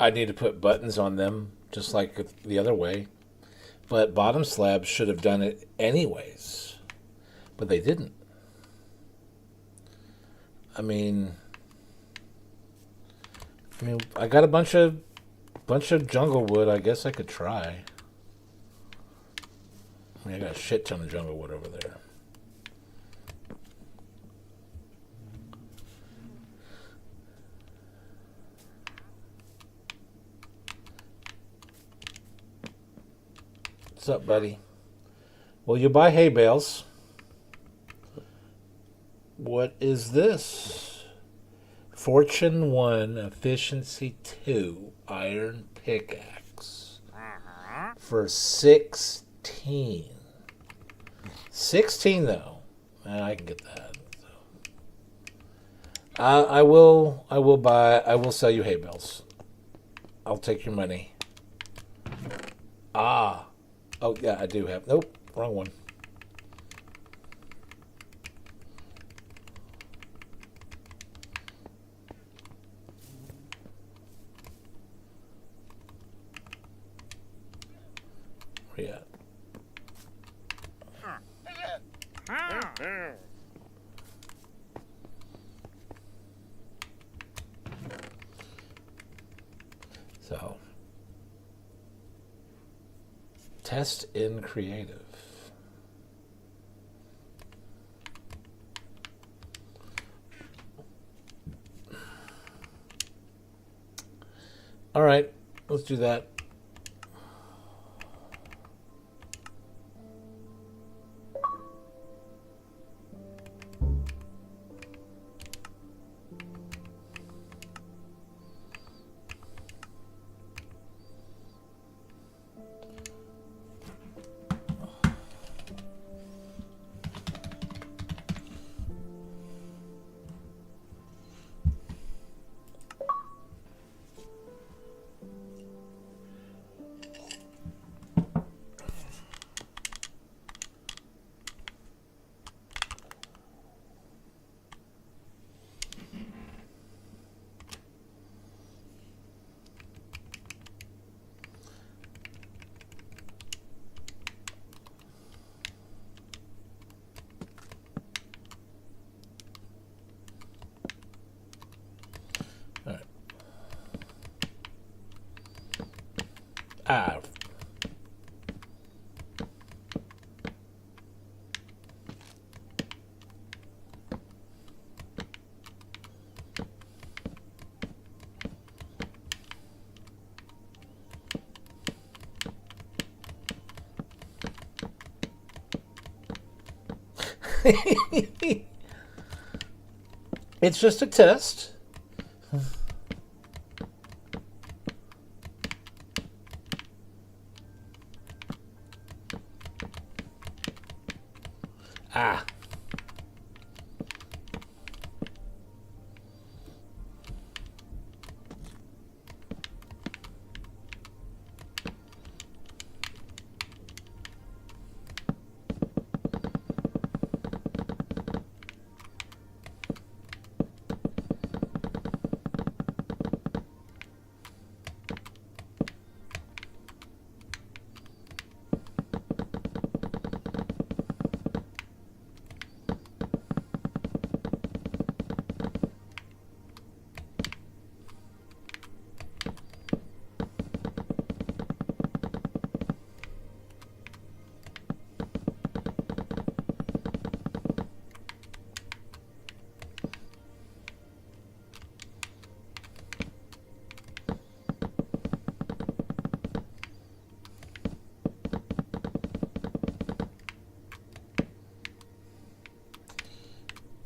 I need to put buttons on them, just like the other way. But bottom slabs should have done it anyways. But they didn't. I mean, I got a bunch of jungle wood. I guess I could try. I mean, I got a shit ton of jungle wood over there. What's up, buddy? Well, you buy hay bales. What is this? Fortune 1, Efficiency 2, Iron Pickaxe. For 16. 16, though. I can get that. I will sell you hay bales. I'll take your money. Ah. Oh, yeah, I do have. Nope, wrong one. Where you at? So, test in creative. All right, let's do that. Ah. It's just a test. Ah.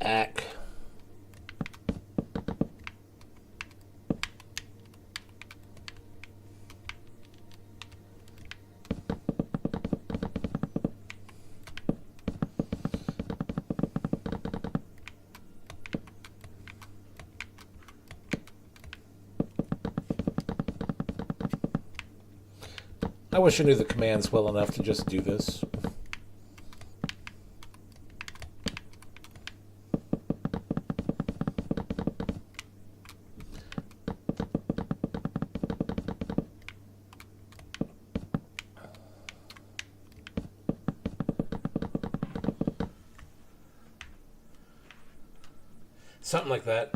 Ack. I wish I knew the commands well enough to just do this. Something like that.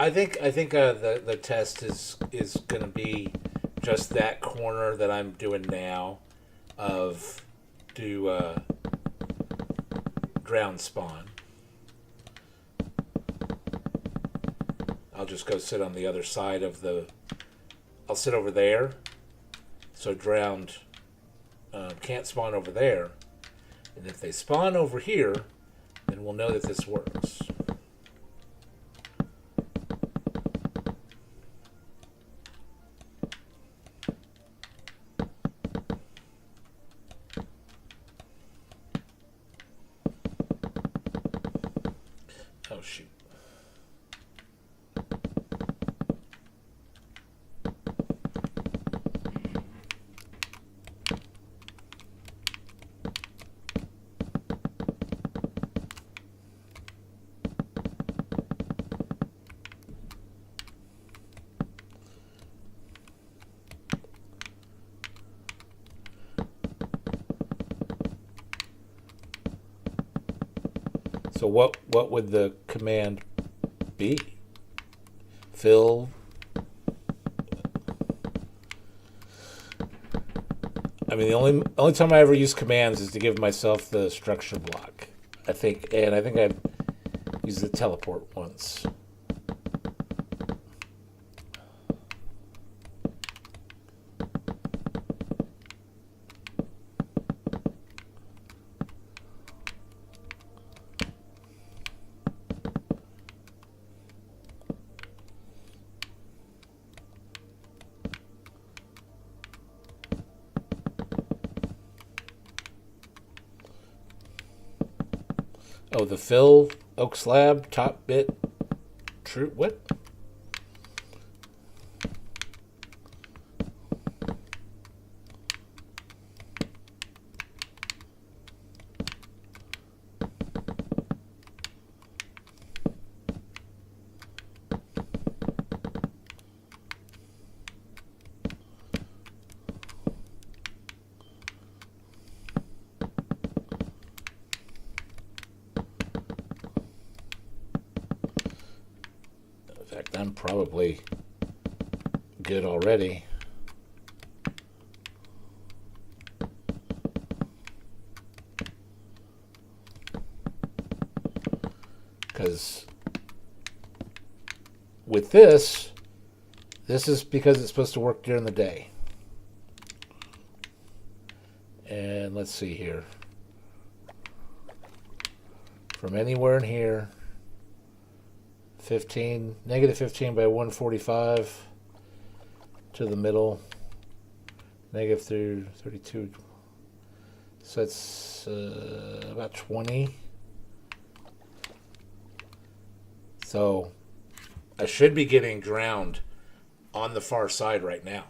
I think the test is going to be just that corner that I'm doing now of do drown spawn. I'll just go sit on the other side of the. I'll sit over there, so drowned can't spawn over there, and if they spawn over here, then we'll know that this works. Oh shoot. So what would the command be? Fill. I mean, the only time I ever use commands is to give myself the structure block. I think I've used the teleport once. Oh, the fill oak slab top bit. True. What? In fact, I'm probably good already. Because with this is because it's supposed to work during the day. And let's see here. From anywhere in here, negative 15 by 145 to the middle, negative through 32. So that's about 20. So I should be getting drowned on the far side right now.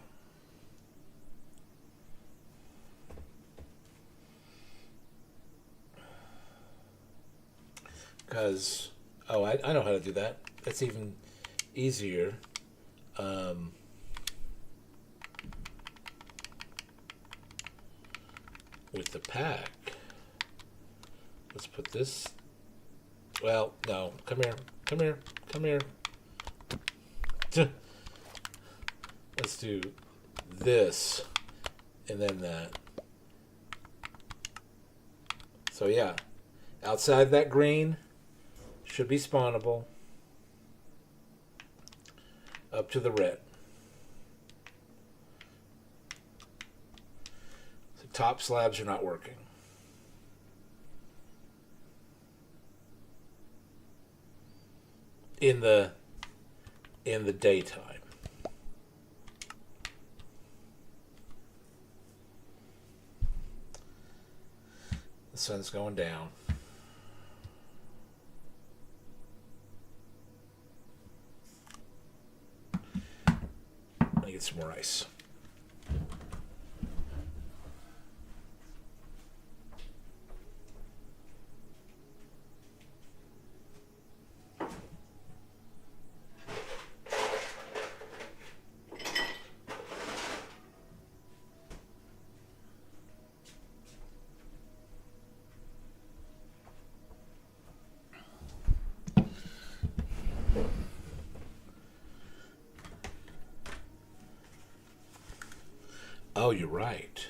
Because, I know how to do that. That's even easier. With the pack. Let's put this. Well, no. Come here. Let's do this and then that. So yeah, outside that green should be spawnable. Up to the red. The top slabs are not working. In the daytime. The sun's going down. Let me get some more ice. Oh, you're right.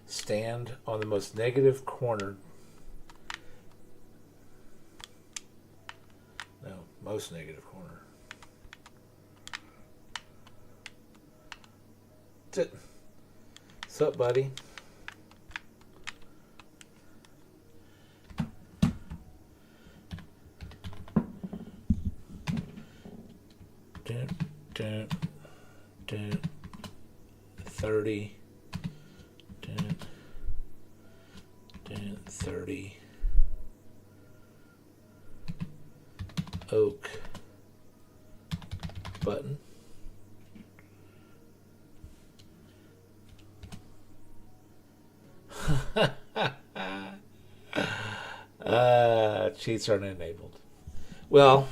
Stand on the most negative corner. No, most negative corner. What's up, buddy? Dun, dun, dun, 30. Dun, dun, 30. Oak. Button. Cheats aren't enabled. Well,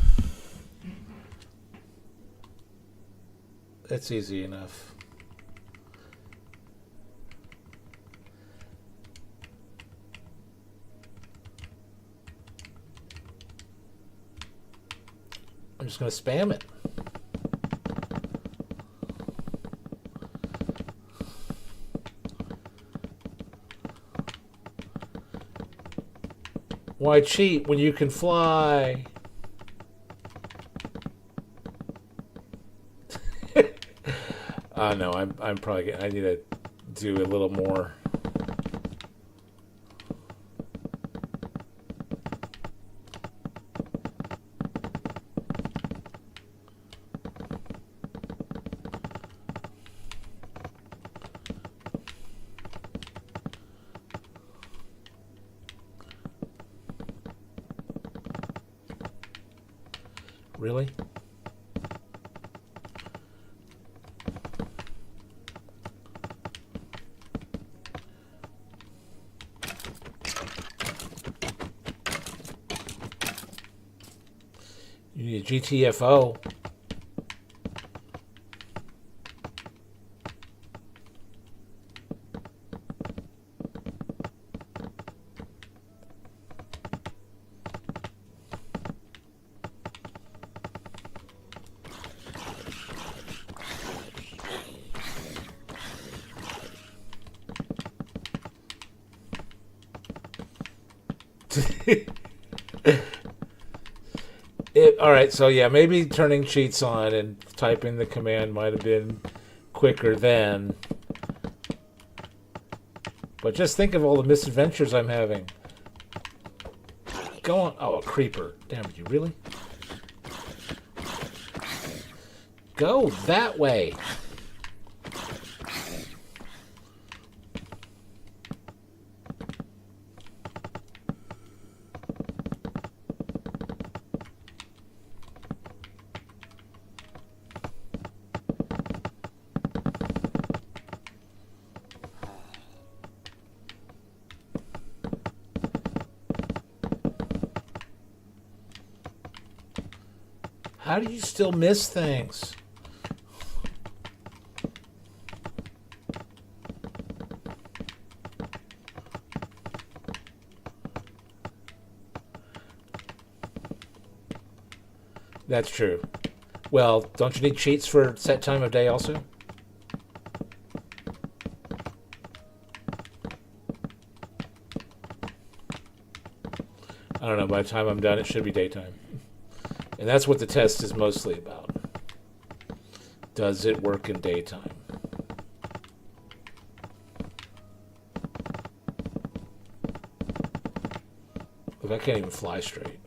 that's easy enough. I'm just going to spam it. Why cheat when you can fly? No, I'm probably I need to do a little more. Really? You need a GTFO. All right, so yeah, maybe turning cheats on and typing the command might have been quicker then. But just think of all the misadventures I'm having. Go on. Oh, a creeper. Damn it, you really? Go that way. How do you still miss things? That's true. Well, don't you need cheats for set time of day also? I don't know. By the time I'm done, it should be daytime. And that's what the test is mostly about. Does it work in daytime? Look, I can't even fly straight.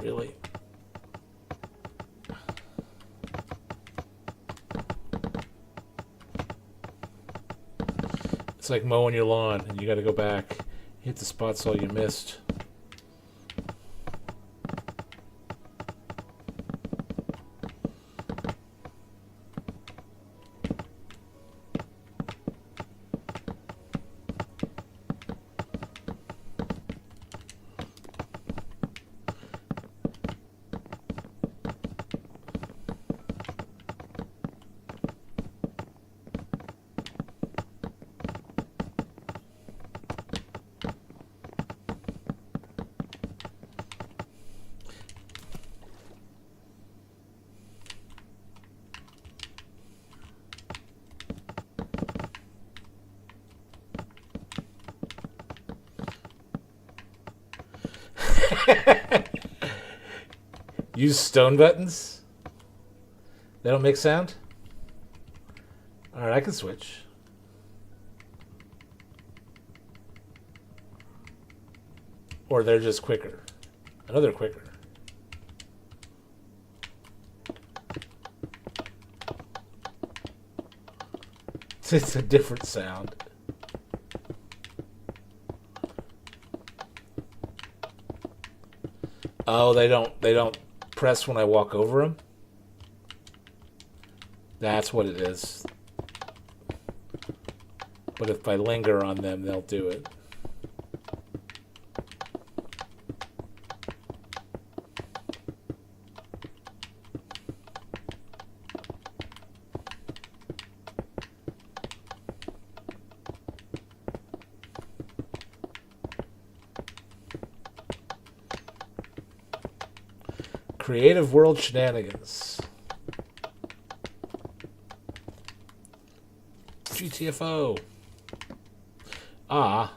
Really? It's like mowing your lawn and you got to go back, hit the spots all you missed. Use stone buttons? They don't make sound? Alright, I can switch. Or they're just quicker. I know they're quicker. It's a different sound. Oh, they don't press when I walk over them? That's what it is. But if I linger on them, they'll do it. Creative World Shenanigans. GTFO. Ah.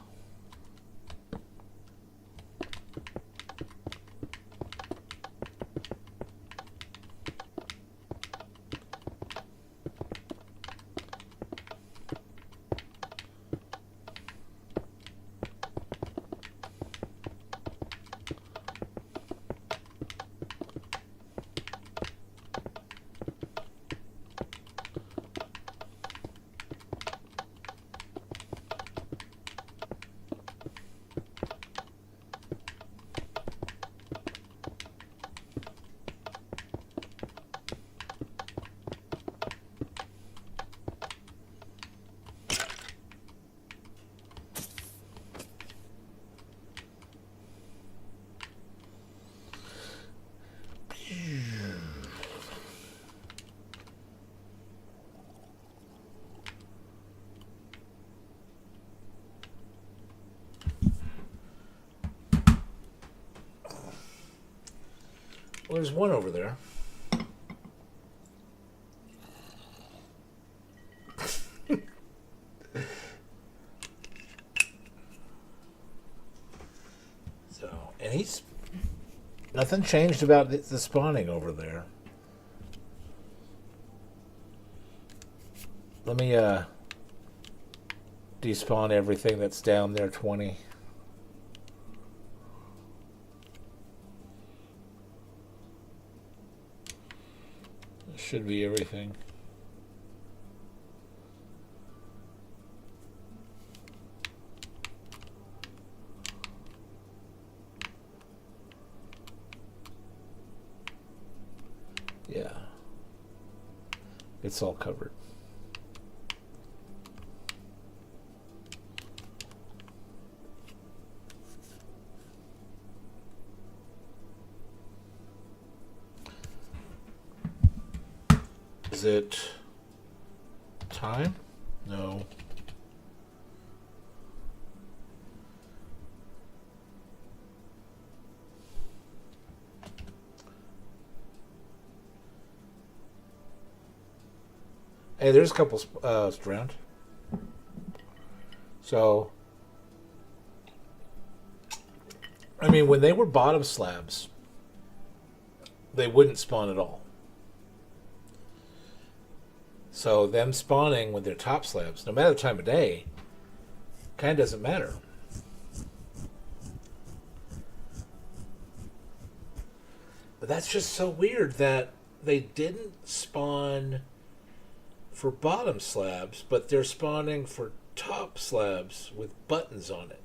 Well, there's one over there. And he's... Nothing changed about the spawning over there. Let me despawn everything that's down there 20. Should be everything. Yeah. It's all covered. Is it time? No. Hey, there's a couple around. So, I mean, when they were bottom slabs, they wouldn't spawn at all. So them spawning when they're top slabs, no matter the time of day, kind of doesn't matter. But that's just so weird that they didn't spawn for bottom slabs, but they're spawning for top slabs with buttons on it.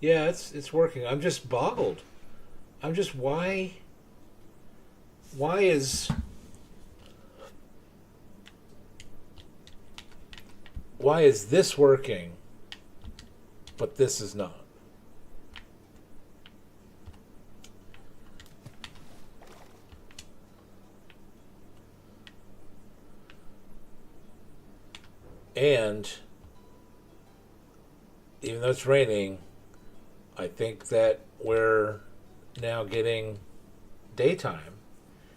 Yeah, it's working. I'm just boggled. I'm just why is this working but this is not? And even though it's raining, I think that we're now getting daytime.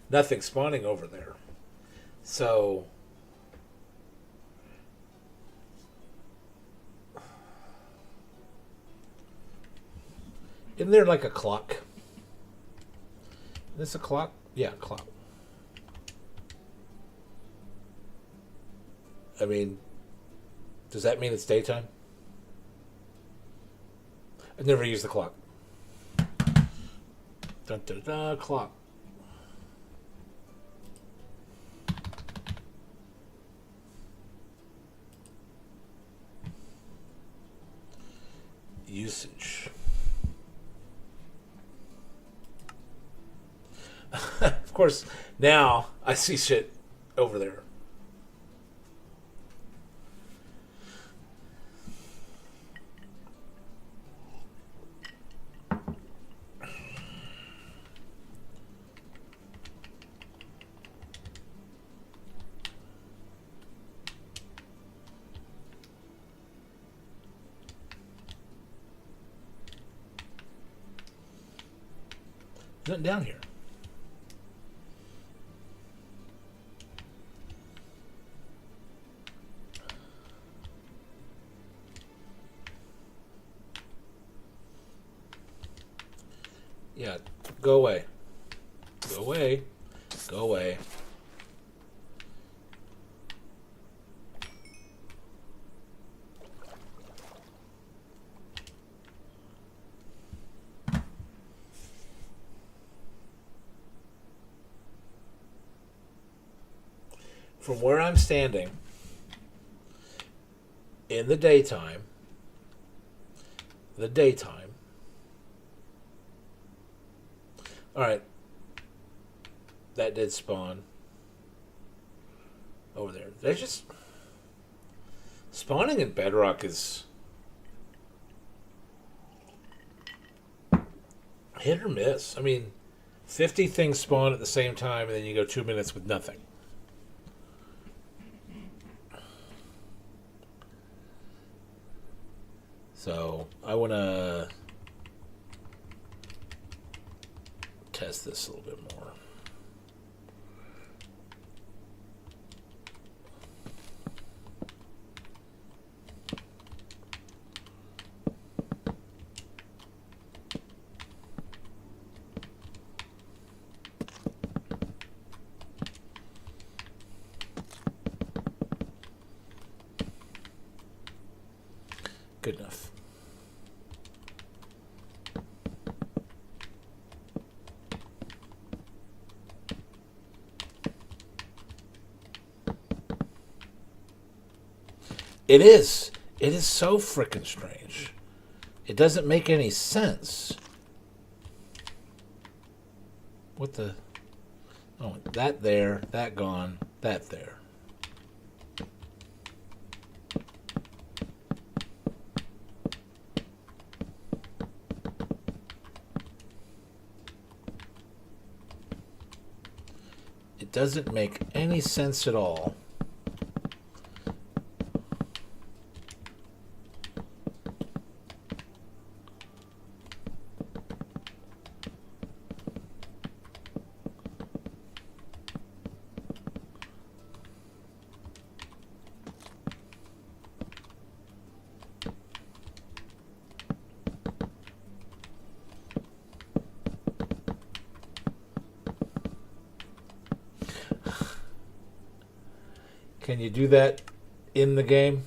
Nothing spawning over there. So isn't there like a clock? Is this a clock? Yeah, clock. I mean, does that mean it's daytime? I've never used the clock. Dun, dun, dun, clock. Usage. Of course, now I see shit over there. Nothing down here. Yeah, go away. Go away. Go away. From where I'm standing in the daytime, all right, that did spawn over there. They just spawning in Bedrock is hit or miss. I mean, 50 things spawn at the same time, and then you go 2 minutes with nothing. So I want to test this a little bit more. Good enough. It is. It is so frickin' strange. It doesn't make any sense. What the? Oh, that there, that gone, that there. It doesn't make any sense at all. Can you do that in the game?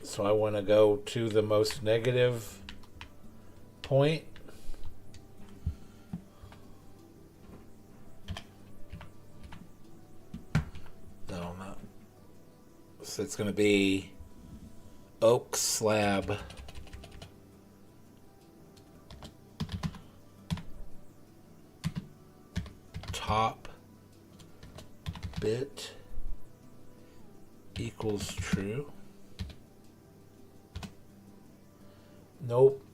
So I want to go to the most negative point. So it's going to be oak slab, top bit equals true. Nope.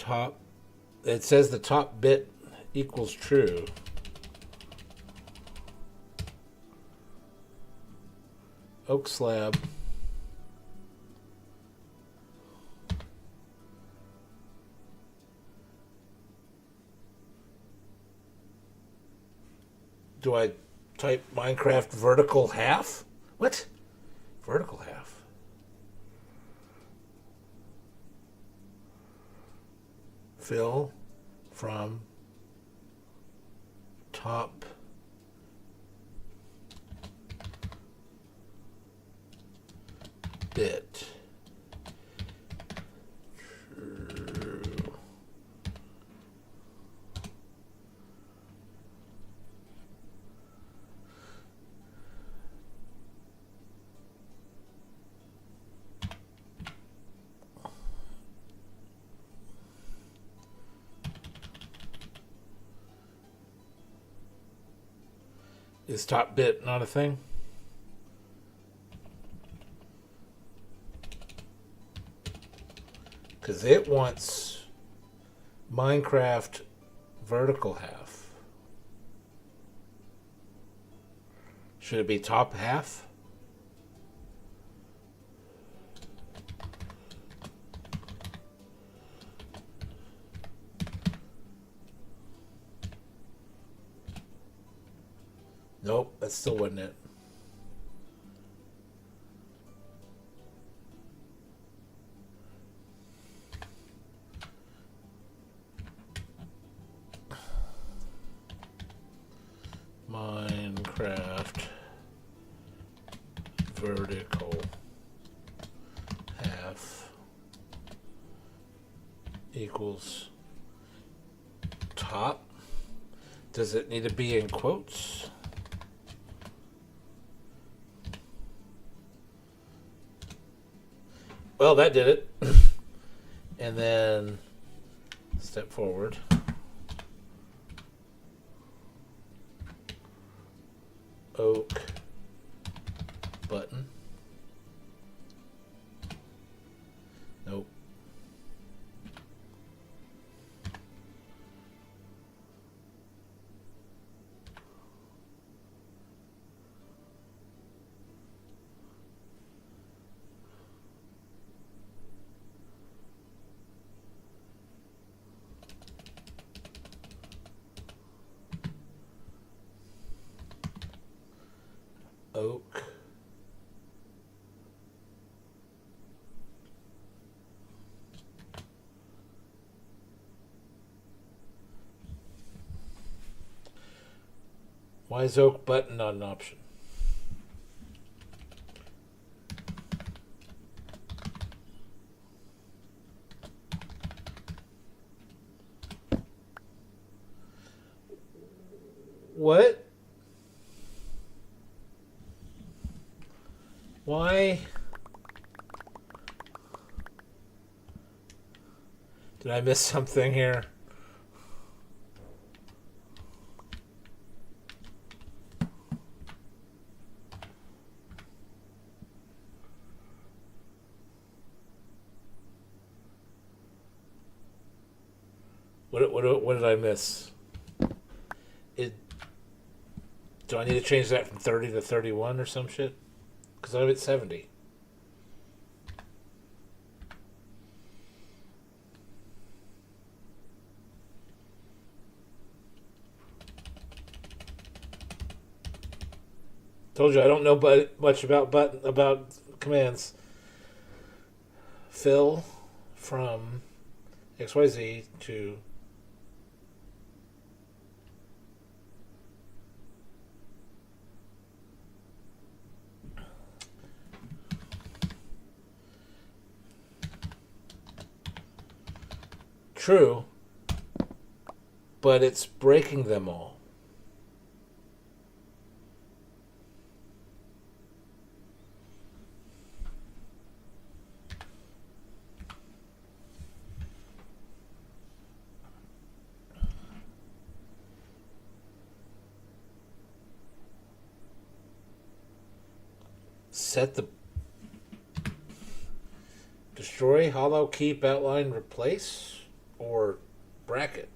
top. It says the top bit equals true. Oak slab. Do I type Minecraft vertical half? What? Vertical half. Fill from top bit. True. Is top bit not a thing? Because it wants Minecraft vertical half. Should it be top half? Nope, that still wasn't it. Minecraft vertical half equals top. Does it need to be in quotes? Well, that did it. And then step forward. Oak button. Nope. Oak Why is oak button not an option? What? Why? Did I miss something here? What did I miss? Do I need to change that from 30 to 31 or some shit? Because I'm at 70. Told you I don't know much about commands. Fill from XYZ to true, but it's breaking them all. Set the destroy, hollow, keep, outline, replace. or bracket.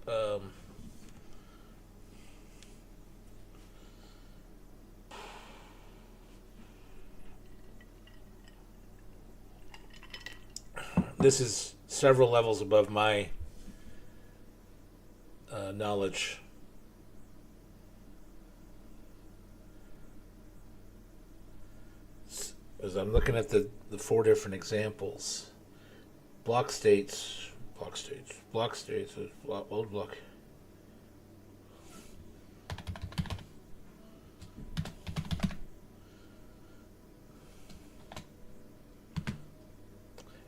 This is several levels above my knowledge. As I'm looking at the four different examples, block states, old block.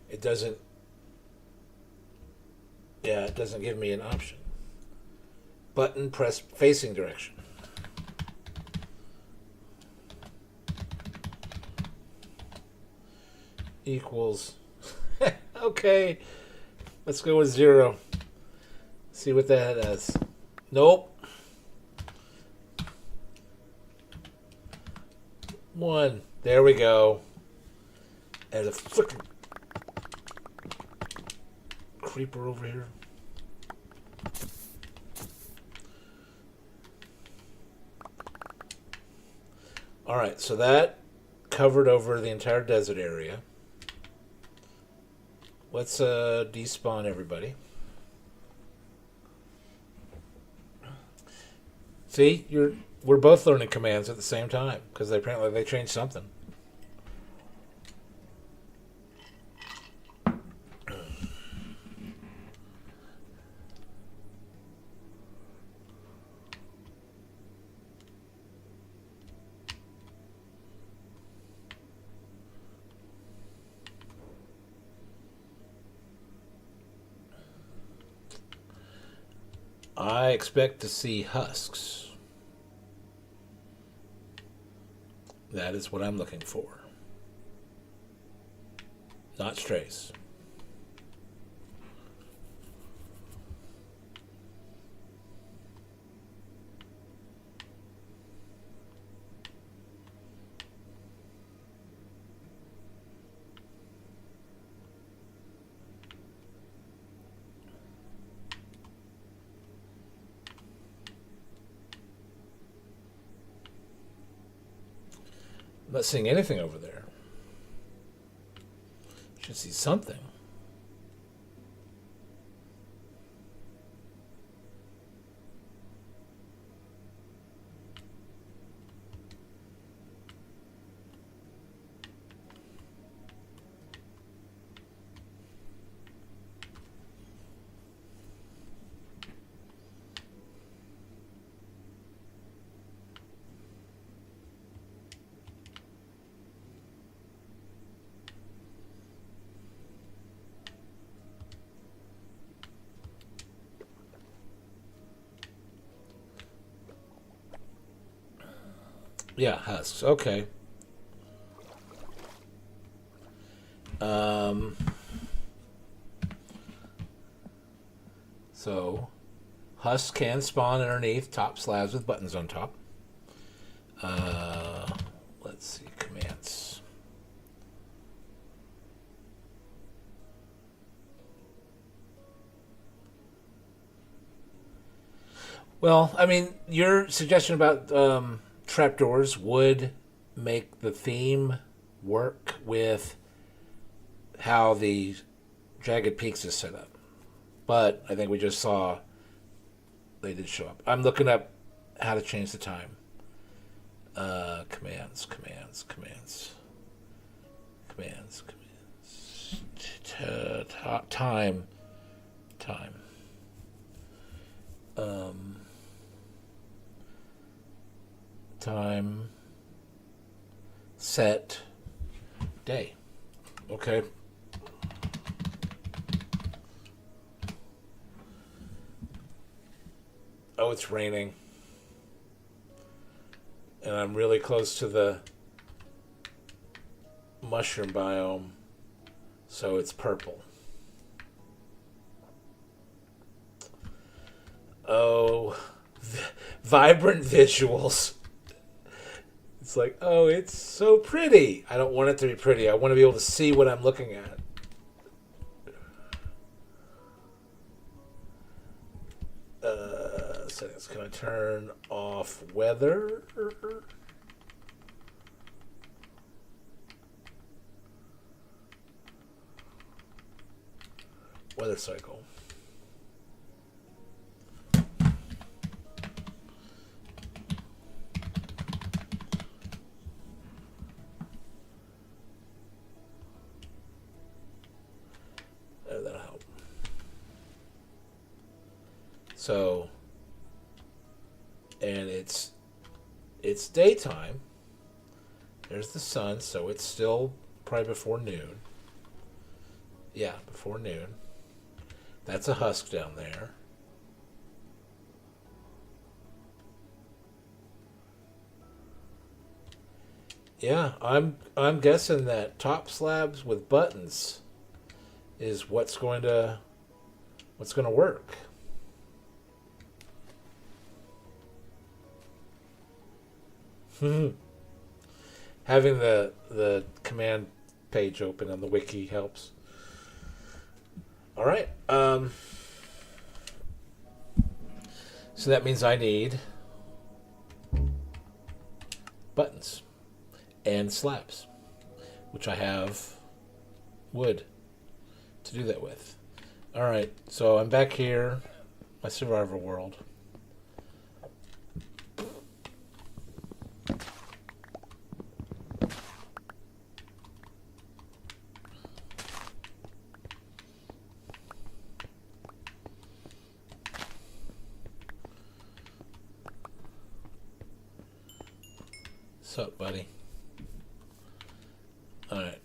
It doesn't. Yeah, it doesn't give me an option. Button press facing direction. Equals. Okay, let's go with 0. See what that is. Nope. 1. There we go. There's a freaking creeper over here. Alright, so that covered over the entire desert area. Let's despawn everybody. See, we're both learning commands at the same time because apparently they changed something. I expect to see husks. That is what I'm looking for. Not strays. I'm not seeing anything over there. Should see something. Yeah, husks. Okay. So, husks can spawn underneath top slabs with buttons on top. Let's see, commands. Well, I mean, your suggestion about trapdoors would make the theme work with how the Jagged Peaks is set up. But I think we just saw they did show up. I'm looking up how to change the time. Commands. Time. Time. Set. Day. Okay. Oh, it's raining. And I'm really close to the mushroom biome, so it's purple. Oh, vibrant visuals. It's like, oh, it's so pretty. I don't want it to be pretty. I want to be able to see what I'm looking at. settings. Can I turn off weather? Weather cycle. That'll help. So, and it's daytime. There's the sun, so it's still probably before noon. Yeah, before noon. That's a husk down there. Yeah, I'm guessing that top slabs with buttons is what's going to work. Having the command page open on the wiki helps. All right. So that means I need buttons and slabs, which I have wood to do that with. All right. So I'm back here, my survivor world. What's up, buddy? All right.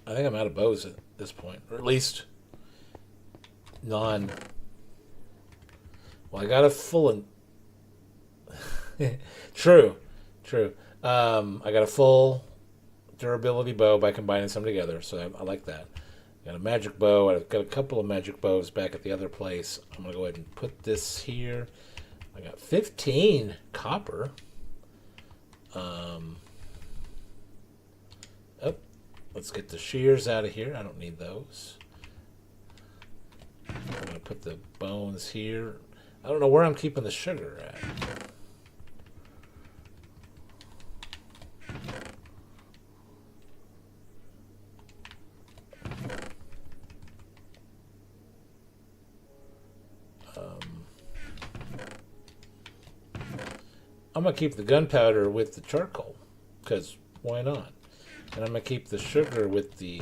I think I'm out of bows at this point, or at least non. Well, I got a full and true. I got a full durability bow by combining some together, so I like that. I got a magic bow. I've got a couple of magic bows back at the other place. I'm going to go ahead and put this here. I got 15 copper. Let's get the shears out of here. I don't need those. I'm going to put the bones here. I don't know where I'm keeping the sugar at. I'm going to keep the gunpowder with the charcoal, because why not? And I'm going to keep the sugar with the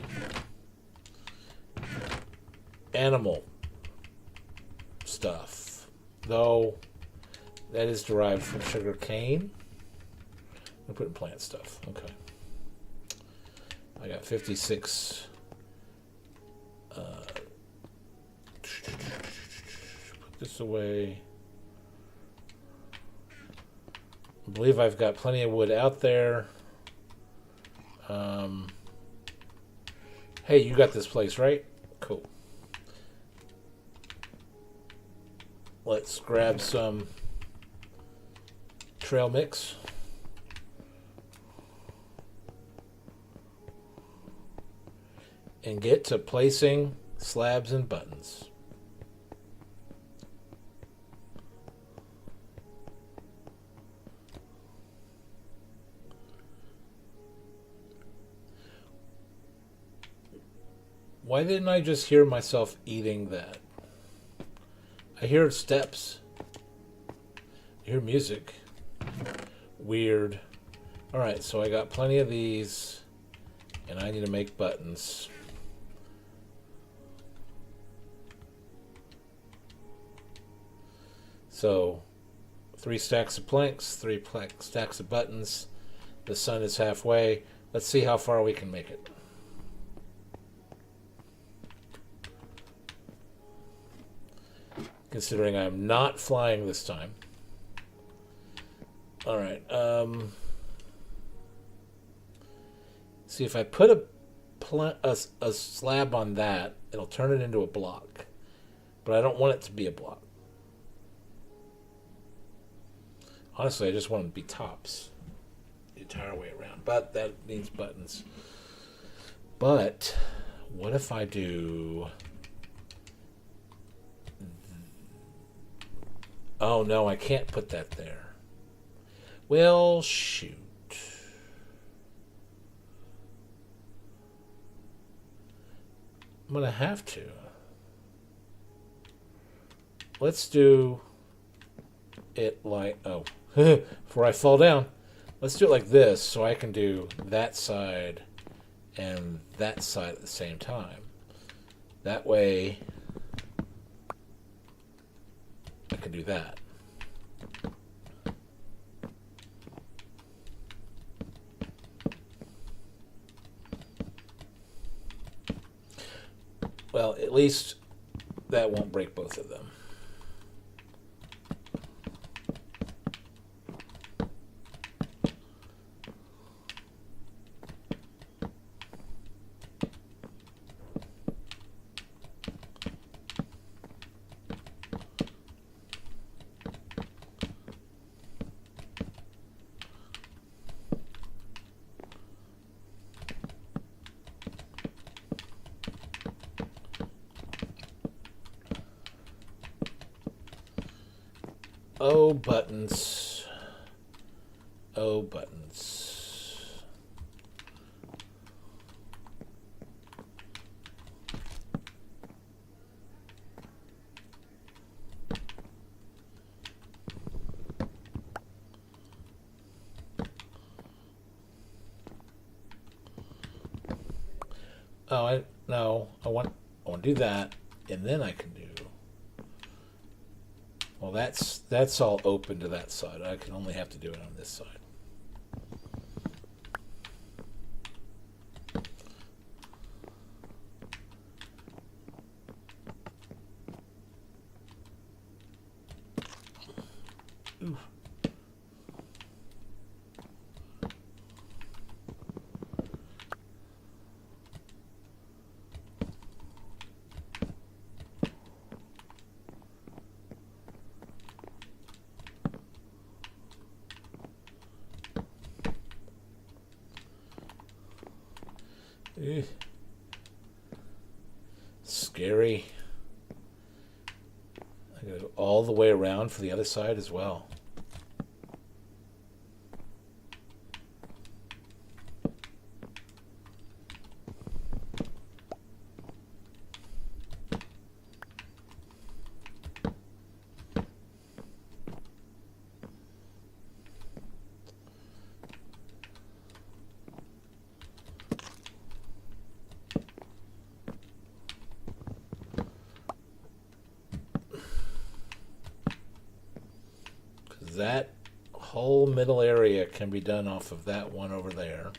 animal stuff, though that is derived from sugar cane. I'm putting plant stuff. Okay. I got 56. Put this away. I believe I've got plenty of wood out there. Hey, you got this place, right? Cool. Let's grab some trail mix. And get to placing slabs and buttons. Why didn't I just hear myself eating that? I hear steps. I hear music. Weird. Alright, so I got plenty of these, and I need to make buttons. So, 3 stacks of planks, 3 stacks of buttons. The sun is halfway. Let's see how far we can make it. Considering I'm not flying this time. Alright, see, if I put a slab on that, it'll turn it into a block. But I don't want it to be a block. Honestly, I just want them to be tops the entire way around. But that needs buttons. But what if I do... Oh, no, I can't put that there. Well, shoot. I'm going to have to. Let's do it like... Oh, before I fall down. Let's do it like this so I can do that side and that side at the same time. That way I can do that. Well, at least that won't break both of them. Oh, buttons. Oh, buttons. Oh, no. I want to do that, and then I can do... Well, that's all open to that side. I can only have to do it on this side. Ooh. Scary. I gotta go all the way around for the other side as well. That whole middle area can be done off of that one over there.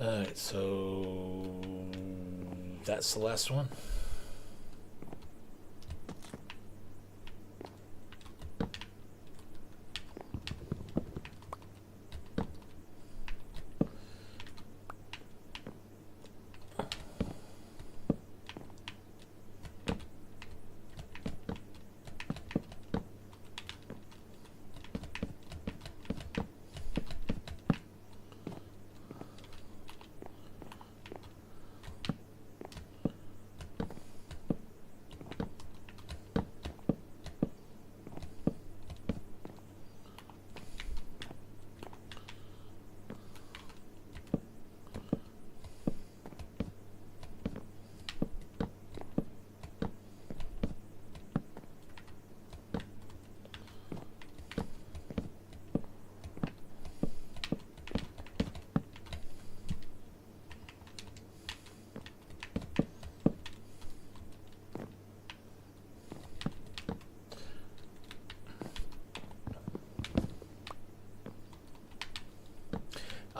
Alright, so that's the last one.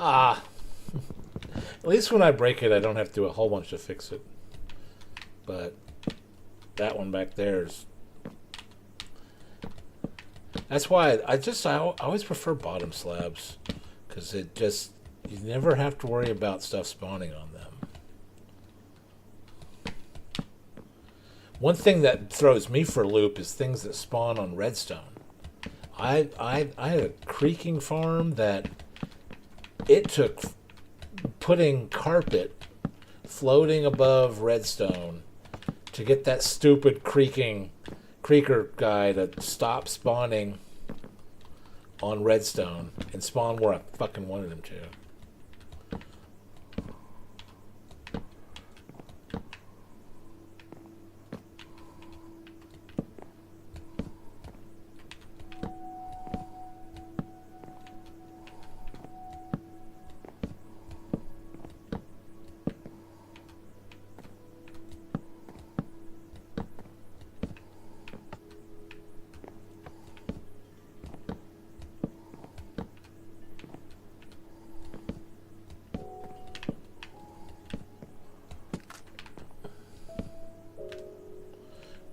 Ah, at least when I break it, I don't have to do a whole bunch to fix it. But that one back there is. That's why I always prefer bottom slabs because it just you never have to worry about stuff spawning on them. One thing that throws me for a loop is things that spawn on redstone. I had a creaking farm that it took putting carpet floating above redstone to get that stupid creaker guy to stop spawning on redstone and spawn where I fucking wanted him to.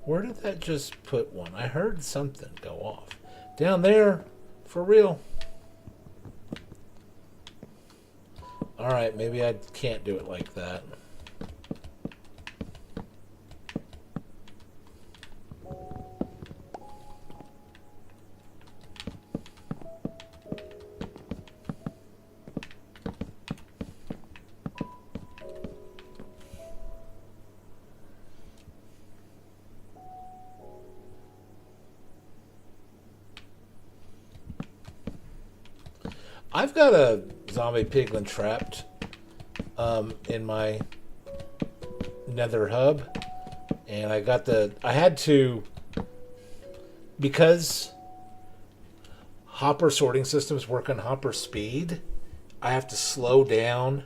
Where did that just put one? I heard something go off. Down there, for real. Alright, maybe I can't do it like that. I've got a zombie piglin trapped in my nether hub, and I had to, because hopper sorting systems work on hopper speed, I have to slow down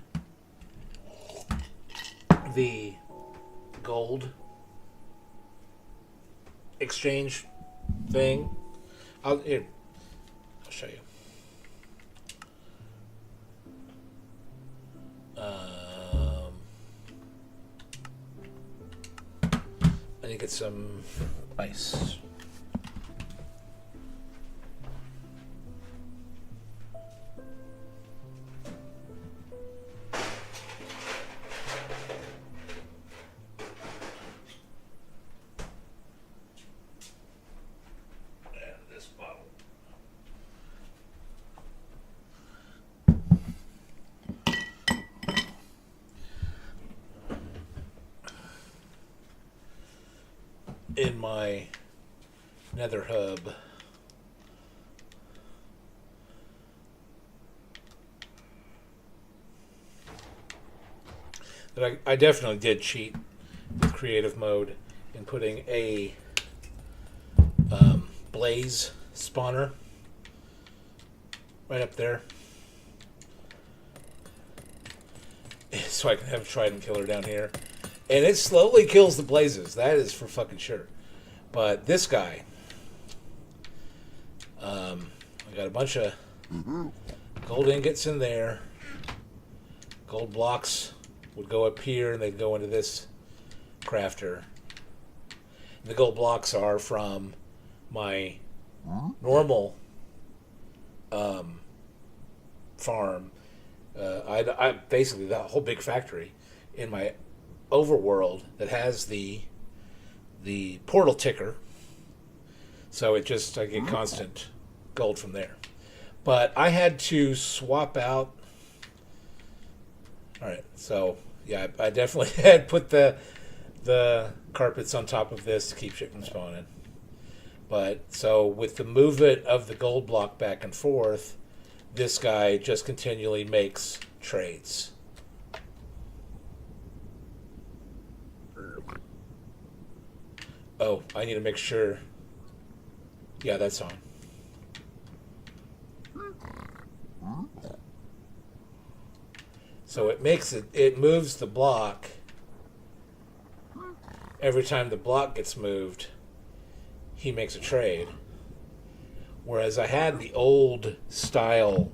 the gold exchange thing. I'll show you. I need to get some ice. In my nether hub, that I definitely did cheat with creative mode in putting a blaze spawner right up there, so I can have a trident killer down here. And it slowly kills the blazes. That is for fucking sure. But this guy, I got a bunch of gold ingots in there. Gold blocks would go up here, and they'd go into this crafter. The gold blocks are from my normal farm. I basically the whole big factory in my overworld that has the portal ticker, so I get constant gold from there. But I had to swap out. All right, so yeah, I definitely had put the carpets on top of this to keep shit from spawning. But so with the movement of the gold block back and forth, this guy just continually makes trades. Oh, I need to make sure. Yeah, that's on. So it moves the block every time the block gets moved. He makes a trade. Whereas I had the old style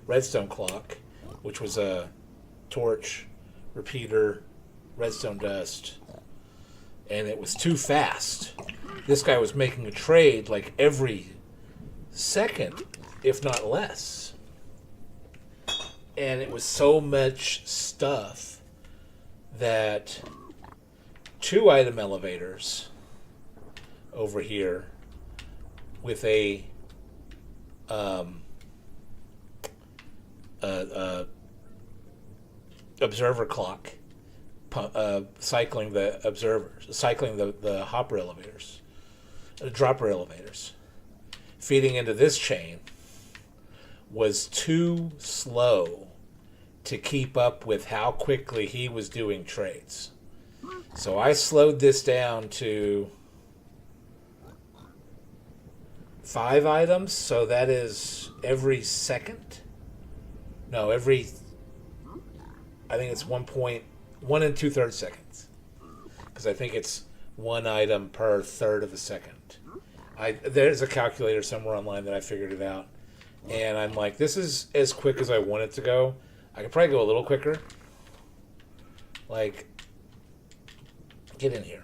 redstone clock, which was a torch, repeater, redstone dust, and it was too fast. This guy was making a trade like every second, if not less. And it was so much stuff that 2 item elevators over here with a observer clock cycling the hopper elevators, dropper elevators, feeding into this chain was too slow to keep up with how quickly he was doing trades. So I slowed this down to 5 items, so that is every second. No, I think it's 1 2/3 seconds, because I think it's 1 item per third of a second. There's a calculator somewhere online that I figured it out, and I'm like, this is as quick as I want it to go. I could probably go a little quicker. Like, get in here.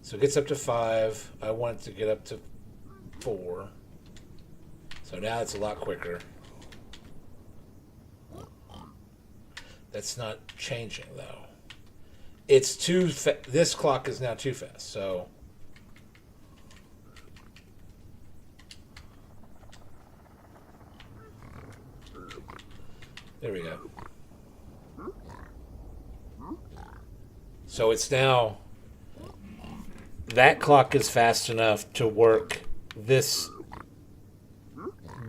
So it gets up to 5. I want it to get up to 4. So now it's a lot quicker. That's not changing, though. It's this clock is now too fast, so... There we go. So it's now... That clock is fast enough to work this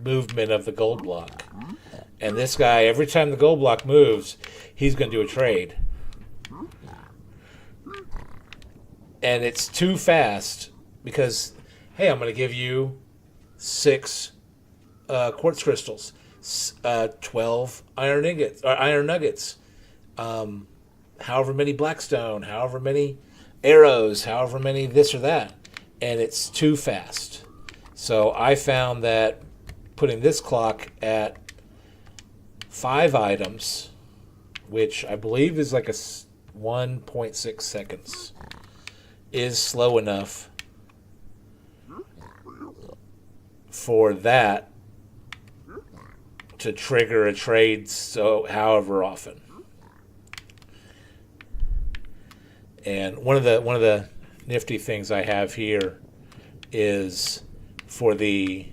movement of the gold block. And this guy, every time the gold block moves, he's going to do a trade. And it's too fast because, hey, I'm going to give you 6 quartz crystals, 12 iron nuggets, however many blackstone, however many arrows, however many this or that. And it's too fast. So I found that putting this clock at 5 items, which I believe is like 1.6 seconds, is slow enough for that to trigger a trade so however often. And one of the nifty things I have here is for the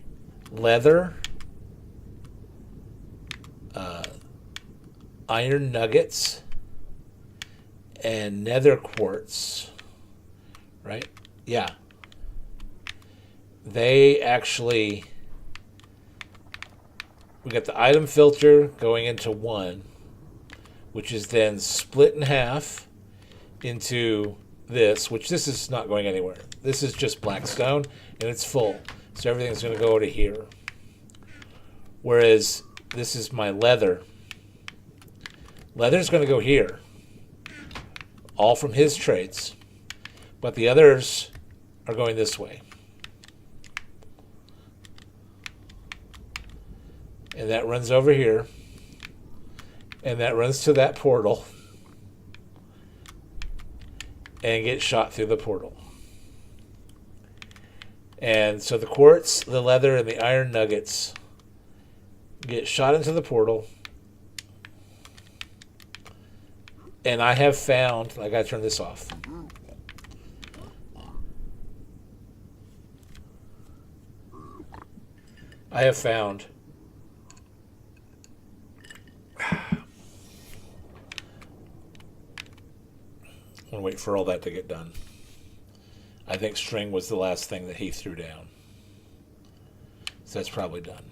leather, iron nuggets, and nether quartz, right? Yeah. They actually... We got the item filter going into 1, which is then split in half into this, which this is not going anywhere. This is just blackstone, and it's full. So everything's going to go to here. Whereas this is my leather. Leather's going to go here. All from his trades. But the others are going this way. And that runs over here. And that runs to that portal. And gets shot through the portal. And so the quartz, the leather, and the iron nuggets get shot into the portal. And I have found... I gotta turn this off. I have found... I'm going to wait for all that to get done. I think string was the last thing that he threw down. So that's probably done.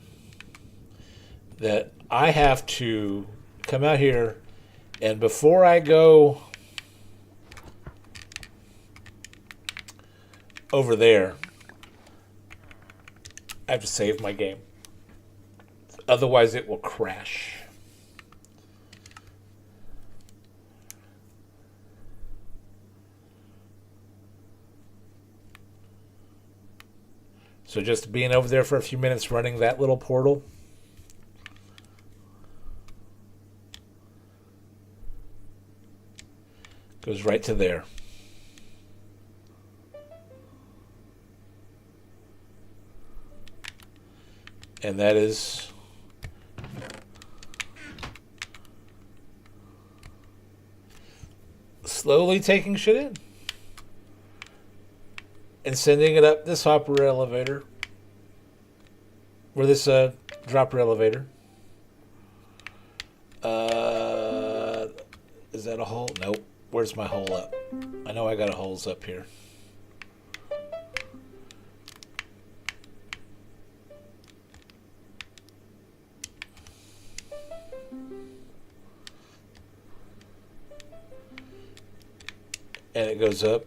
That I have to come out here, and before I go over there, I have to save my game. Otherwise it will crash. So So just being over there for a few minutes running that little portal. Goes right to there. And that is slowly taking shit in. And sending it up this hopper elevator. Or this dropper elevator. Is that a hole? Nope. Where's my hole up? I know I got a holes up here. And it goes up.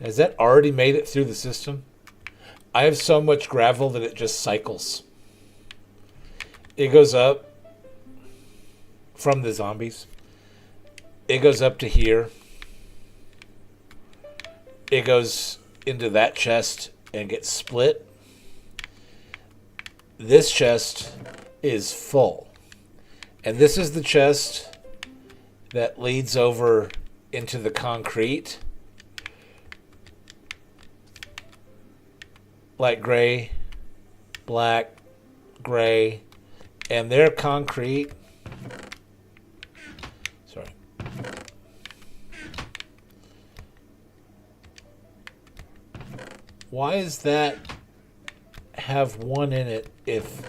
Has that already made it through the system? I have so much gravel that it just cycles. It goes up from the zombies. It goes up to here. It goes into that chest and gets split. This chest is full. And this is the chest that leads over into the concrete. Light gray, black, gray, and their concrete. Sorry. Why does that have one in it if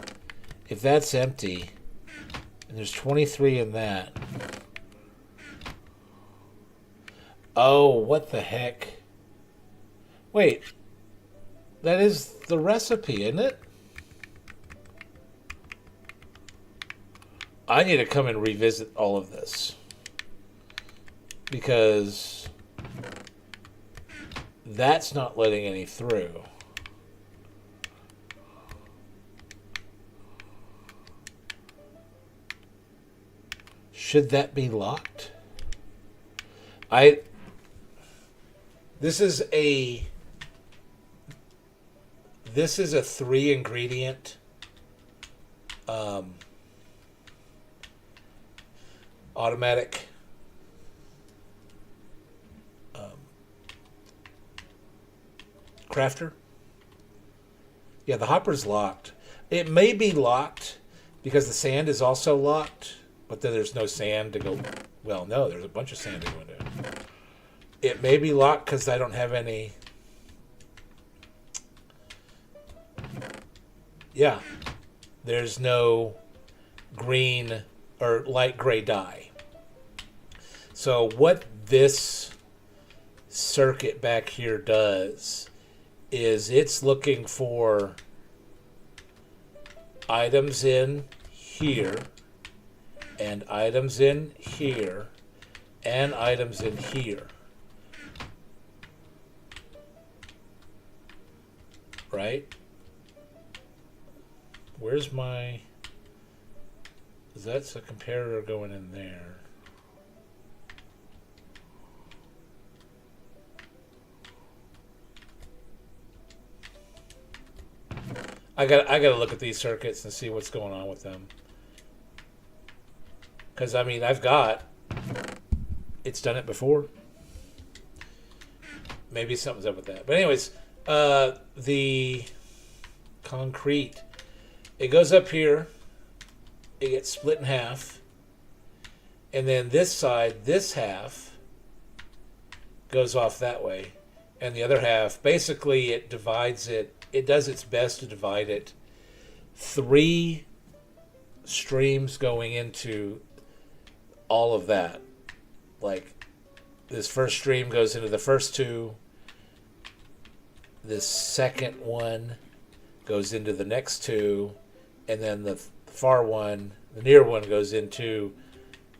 that's empty? And there's 23 in that. Oh, what the heck? Wait. That is the recipe, isn't it? I need to come and revisit all of this. Because that's not letting any through. Should that be locked? This is a 3-ingredient automatic crafter. Yeah, the hopper's locked. It may be locked because the sand is also locked, but then there's no sand to go. Well, no, there's a bunch of sand to go into. It may be locked because I don't have any. Yeah, there's no green or light gray dye. So what this circuit back here does is it's looking for items in here and items in here and items in here. Right? Where's my... That's a comparator going in there. I gotta look at these circuits and see what's going on with them. Because, I mean, it's done it before. Maybe something's up with that. But anyways, the concrete, it goes up here. It gets split in half. And then this side, this half, goes off that way. And the other half, basically it divides it. It does its best to divide it. 3 streams going into all of that. Like, this first stream goes into the first 2. This second one goes into the next 2. And then the far one, the near one, goes into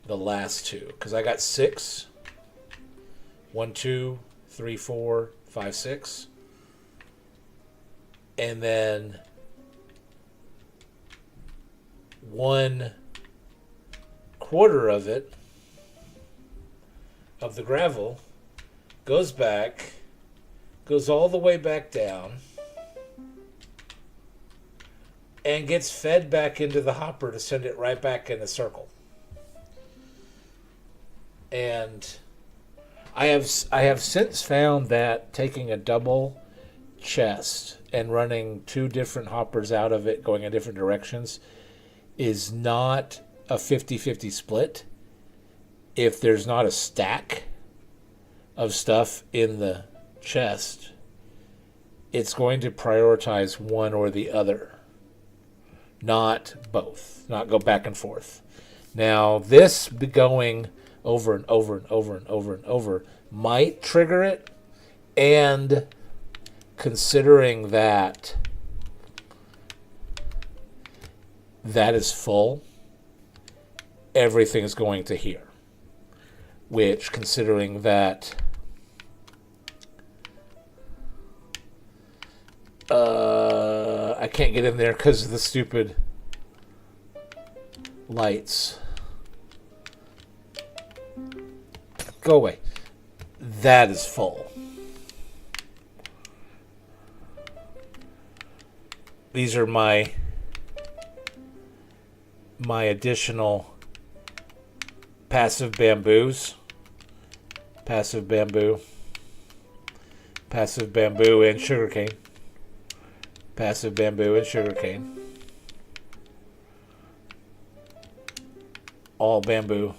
the last 2. Because I got 6. 1, 2, 3, 4, 5, 6. And then 1 quarter of it, of the gravel, goes back, goes all the way back down, and gets fed back into the hopper to send it right back in the circle. And I have since found that taking a double chest and running two different hoppers out of it going in different directions is not a 50-50 split if there's not a stack of stuff in the chest. It's going to prioritize one or the other, not both, not go back and forth. Now, this going over and over and over and over and over might trigger it, and considering that that is full, everything is going to here. Which, considering that I can't get in there because of the stupid lights. Go away. That is full. These are my additional passive bamboos. Passive bamboo, and sugarcane. Passive bamboo and sugarcane. All bamboo.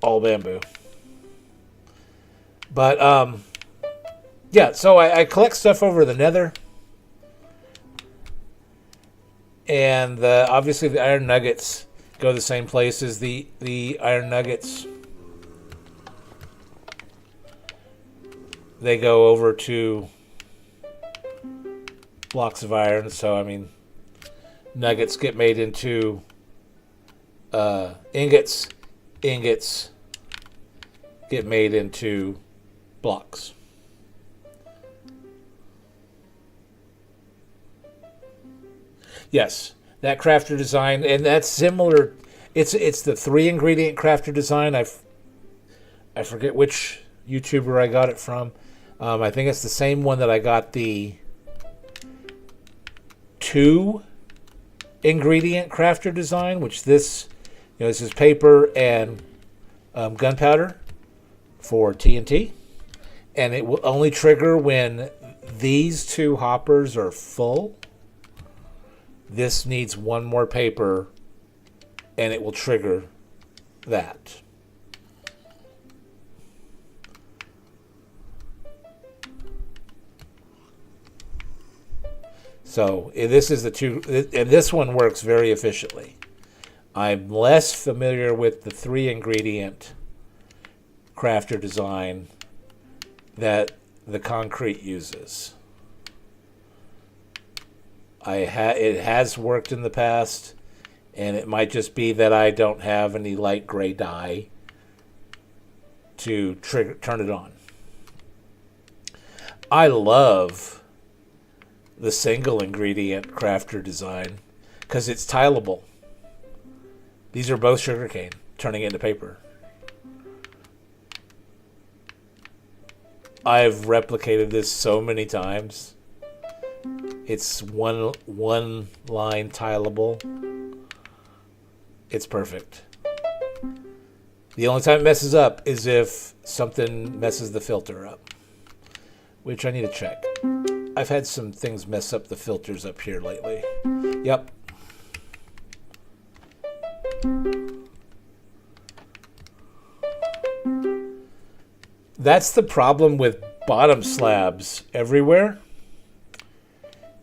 All bamboo. But, yeah, so I collect stuff over the nether. And obviously the iron nuggets go the same place as the iron nuggets. They go over to blocks of iron. So, I mean, nuggets get made into ingots. Ingots get made into blocks. Yes, that crafter design, and that's similar. It's the 3-ingredient crafter design. I forget which YouTuber I got it from. I think it's the same one that I got the 2-ingredient crafter design, which this is paper and gunpowder for TNT, and it will only trigger when these two hoppers are full. This needs one more paper, and it will trigger that. So this is the two, and this one works very efficiently. I'm less familiar with the 3-ingredient crafter design that the concrete uses. It has worked in the past, and it might just be that I don't have any light gray dye to turn it on. I love the 1-ingredient crafter design because it's tileable. These are both sugarcane, turning into paper. I've replicated this so many times. It's one line tileable. It's perfect. The only time it messes up is if something messes the filter up, which I need to check. I've had some things mess up the filters up here lately. Yep. That's the problem with bottom slabs everywhere.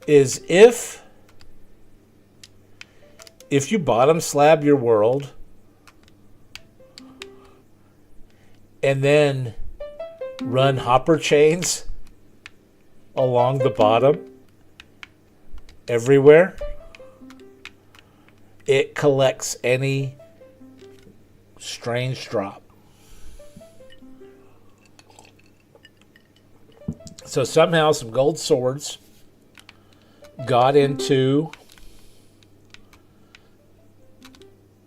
Is if you bottom slab your world and then run hopper chains along the bottom everywhere, it collects any strange drop. So somehow some gold swords got into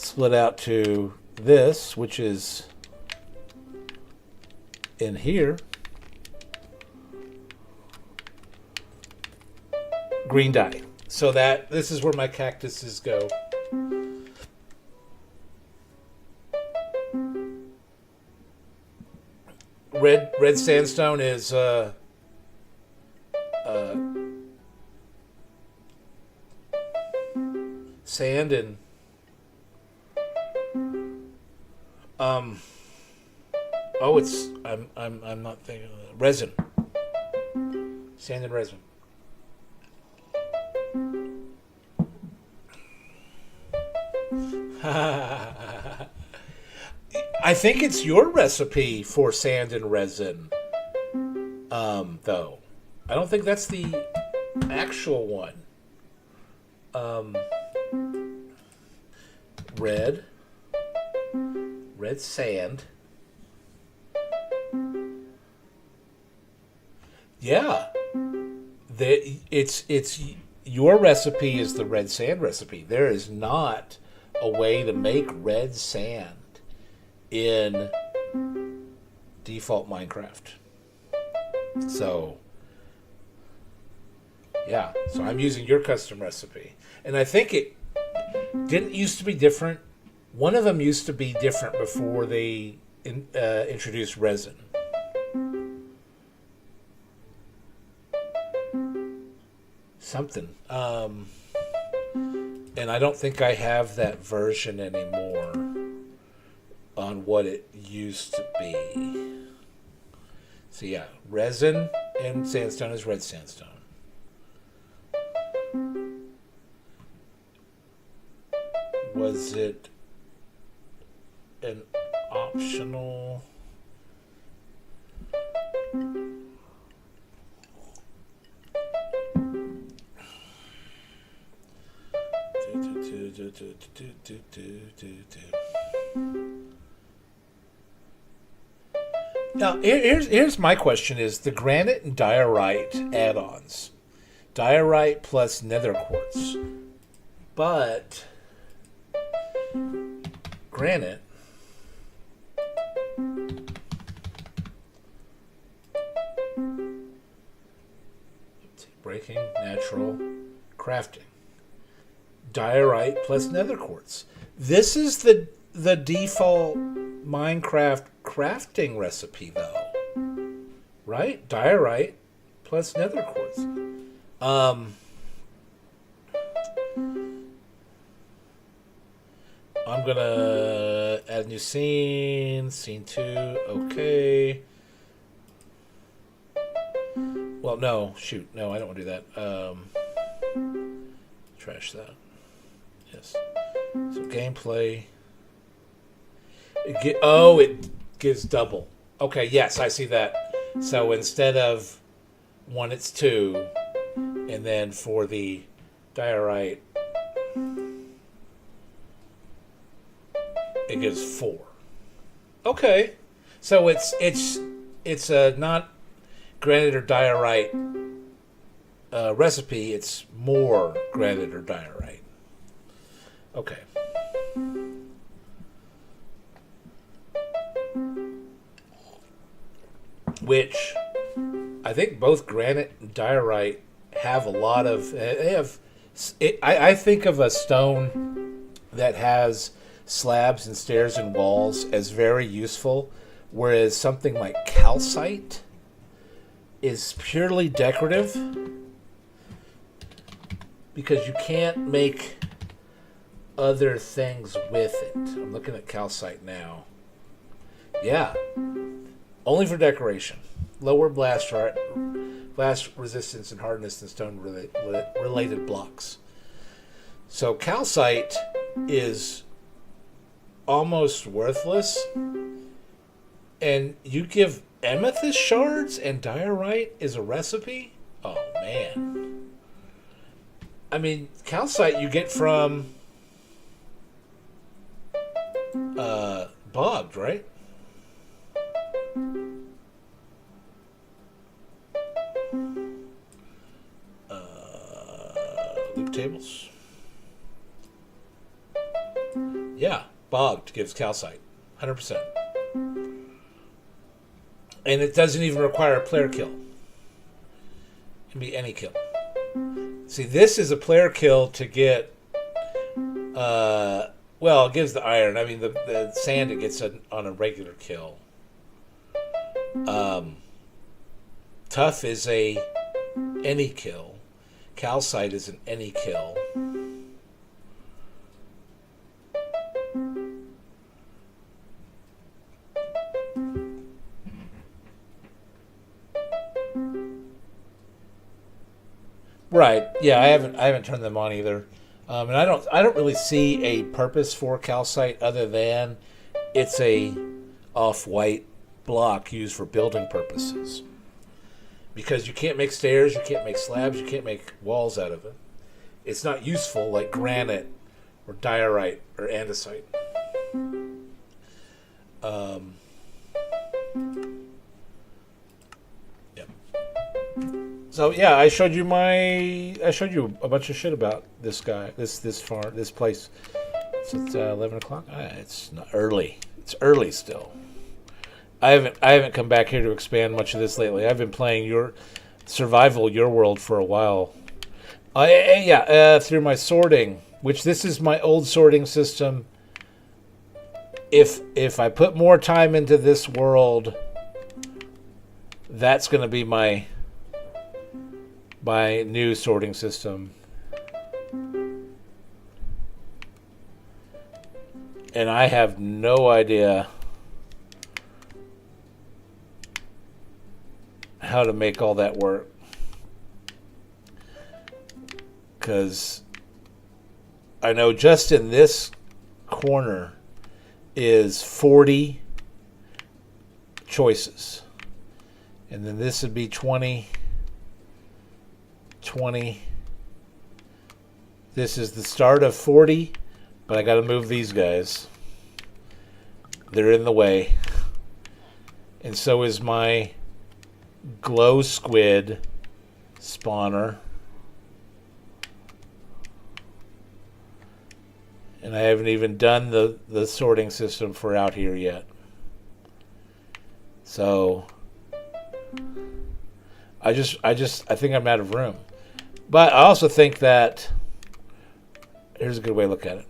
split out to this, which is in here. Green dye. So that this is where my cactuses go. Red sandstone is sand and it's I'm not thinking of that. Resin. Sand and resin. I think it's your recipe for sand and resin. Though. I don't think that's the actual one. Red sand. Yeah. It's your recipe is the red sand recipe. There is not a way to make red sand in default Minecraft. So, yeah. So I'm using your custom recipe. And I think it didn't used to be different. One of them used to be different before they introduced resin. Something. And I don't think I have that version anymore on what it used to be. So yeah, resin and sandstone is red sandstone. Was it an optional? Now, here's my question: is the granite and diorite add-ons, diorite plus nether quartz, but granite breaking, natural, crafting, diorite plus nether quartz. This is the default Minecraft crafting recipe, though, right? Diorite plus nether quartz. I'm gonna add new scene 2, okay. Well, no, shoot, no, I don't want to do that. Trash that. Yes. So gameplay. It gives double. Okay, yes, I see that. So instead of 1, it's 2, and then for the diorite, it gives 4. Okay, so it's not granite or diorite recipe. It's more granite or diorite. Okay. Which I think both granite and diorite have a lot of. They have. I think of a stone that has slabs and stairs and walls as very useful, whereas something like calcite is purely decorative because you can't make other things with it. I'm looking at calcite now. Yeah. Only for decoration. Lower blast resistance and hardness than stone related blocks. So calcite is almost worthless. And you give amethyst shards and diorite as a recipe? Oh, man. I mean, calcite you get from bogged, right? Loop tables. Yeah, bogged gives calcite, 100%. And it doesn't even require a player kill. It can be any kill. See, this is a player kill to get. Well, it gives the iron. I mean, the sand it gets on a regular kill. Tough is a any kill. Calcite is an any kill. Right. Yeah, I haven't turned them on either. And I don't really see a purpose for calcite other than it's a off-white block used for building purposes. Because you can't make stairs, you can't make slabs, you can't make walls out of it. It's not useful like granite or diorite or andesite. Yep. So yeah, I showed you a bunch of shit about this guy, this farm, this place. So it's 11 o'clock. It's not early. It's early still. I haven't come back here to expand much of this lately. I've been playing your world for a while. Through my sorting, which this is my old sorting system. If I put more time into this world, that's going to be my new sorting system. And I have no idea how to make all that work. Because I know just in this corner is 40 choices. And then this would be 20. This is the start of 40, but I got to move these guys. They're in the way. And so is my glow squid spawner. And I haven't even done the sorting system for out here yet. So I think I'm out of room. But I also think that here's a good way to look at it.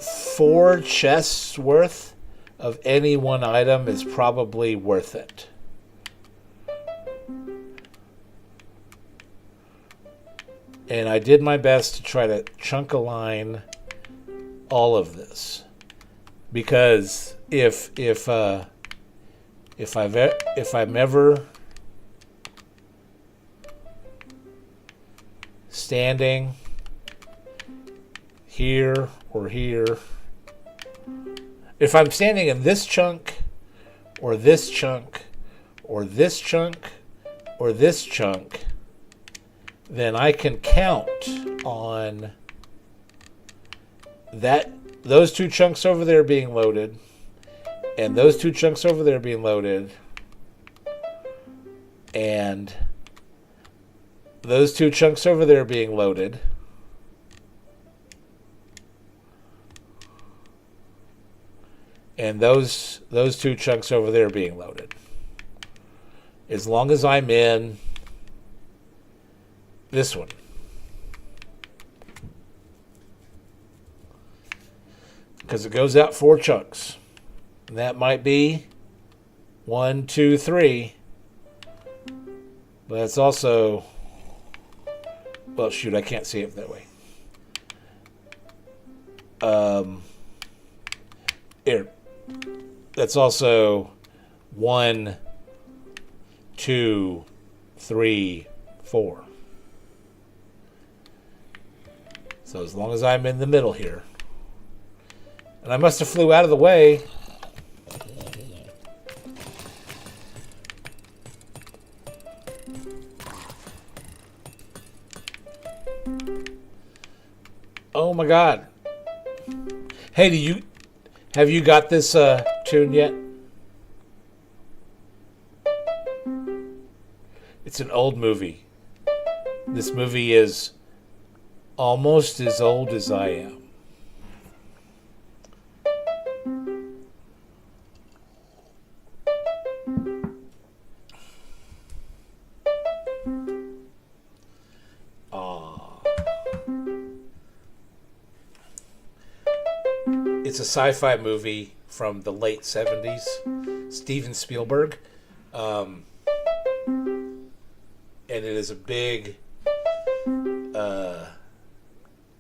4 chests worth of any one item is probably worth it. And I did my best to try to chunk align all of this, because if I'm ever standing here or here, if I'm standing in this chunk or this chunk or this chunk or this chunk, then I can count on those 2 chunks over there being loaded and those 2 chunks over there being loaded and those 2 chunks over there being loaded and those 2 chunks over there being loaded. As long as I'm in this one. Because it goes out 4 chunks. And that might be 1, 2, 3. But it's also, well, shoot, I can't see it that way. Here. That's also 1, 2, 3, 4. So as long as I'm in the middle here. And I must have flew out of the way. Oh my God. Hey, have you got this tune yet? It's an old movie. This movie is almost as old as I am. It's a sci-fi movie from the late '70s. Steven Spielberg, um, and it is a big.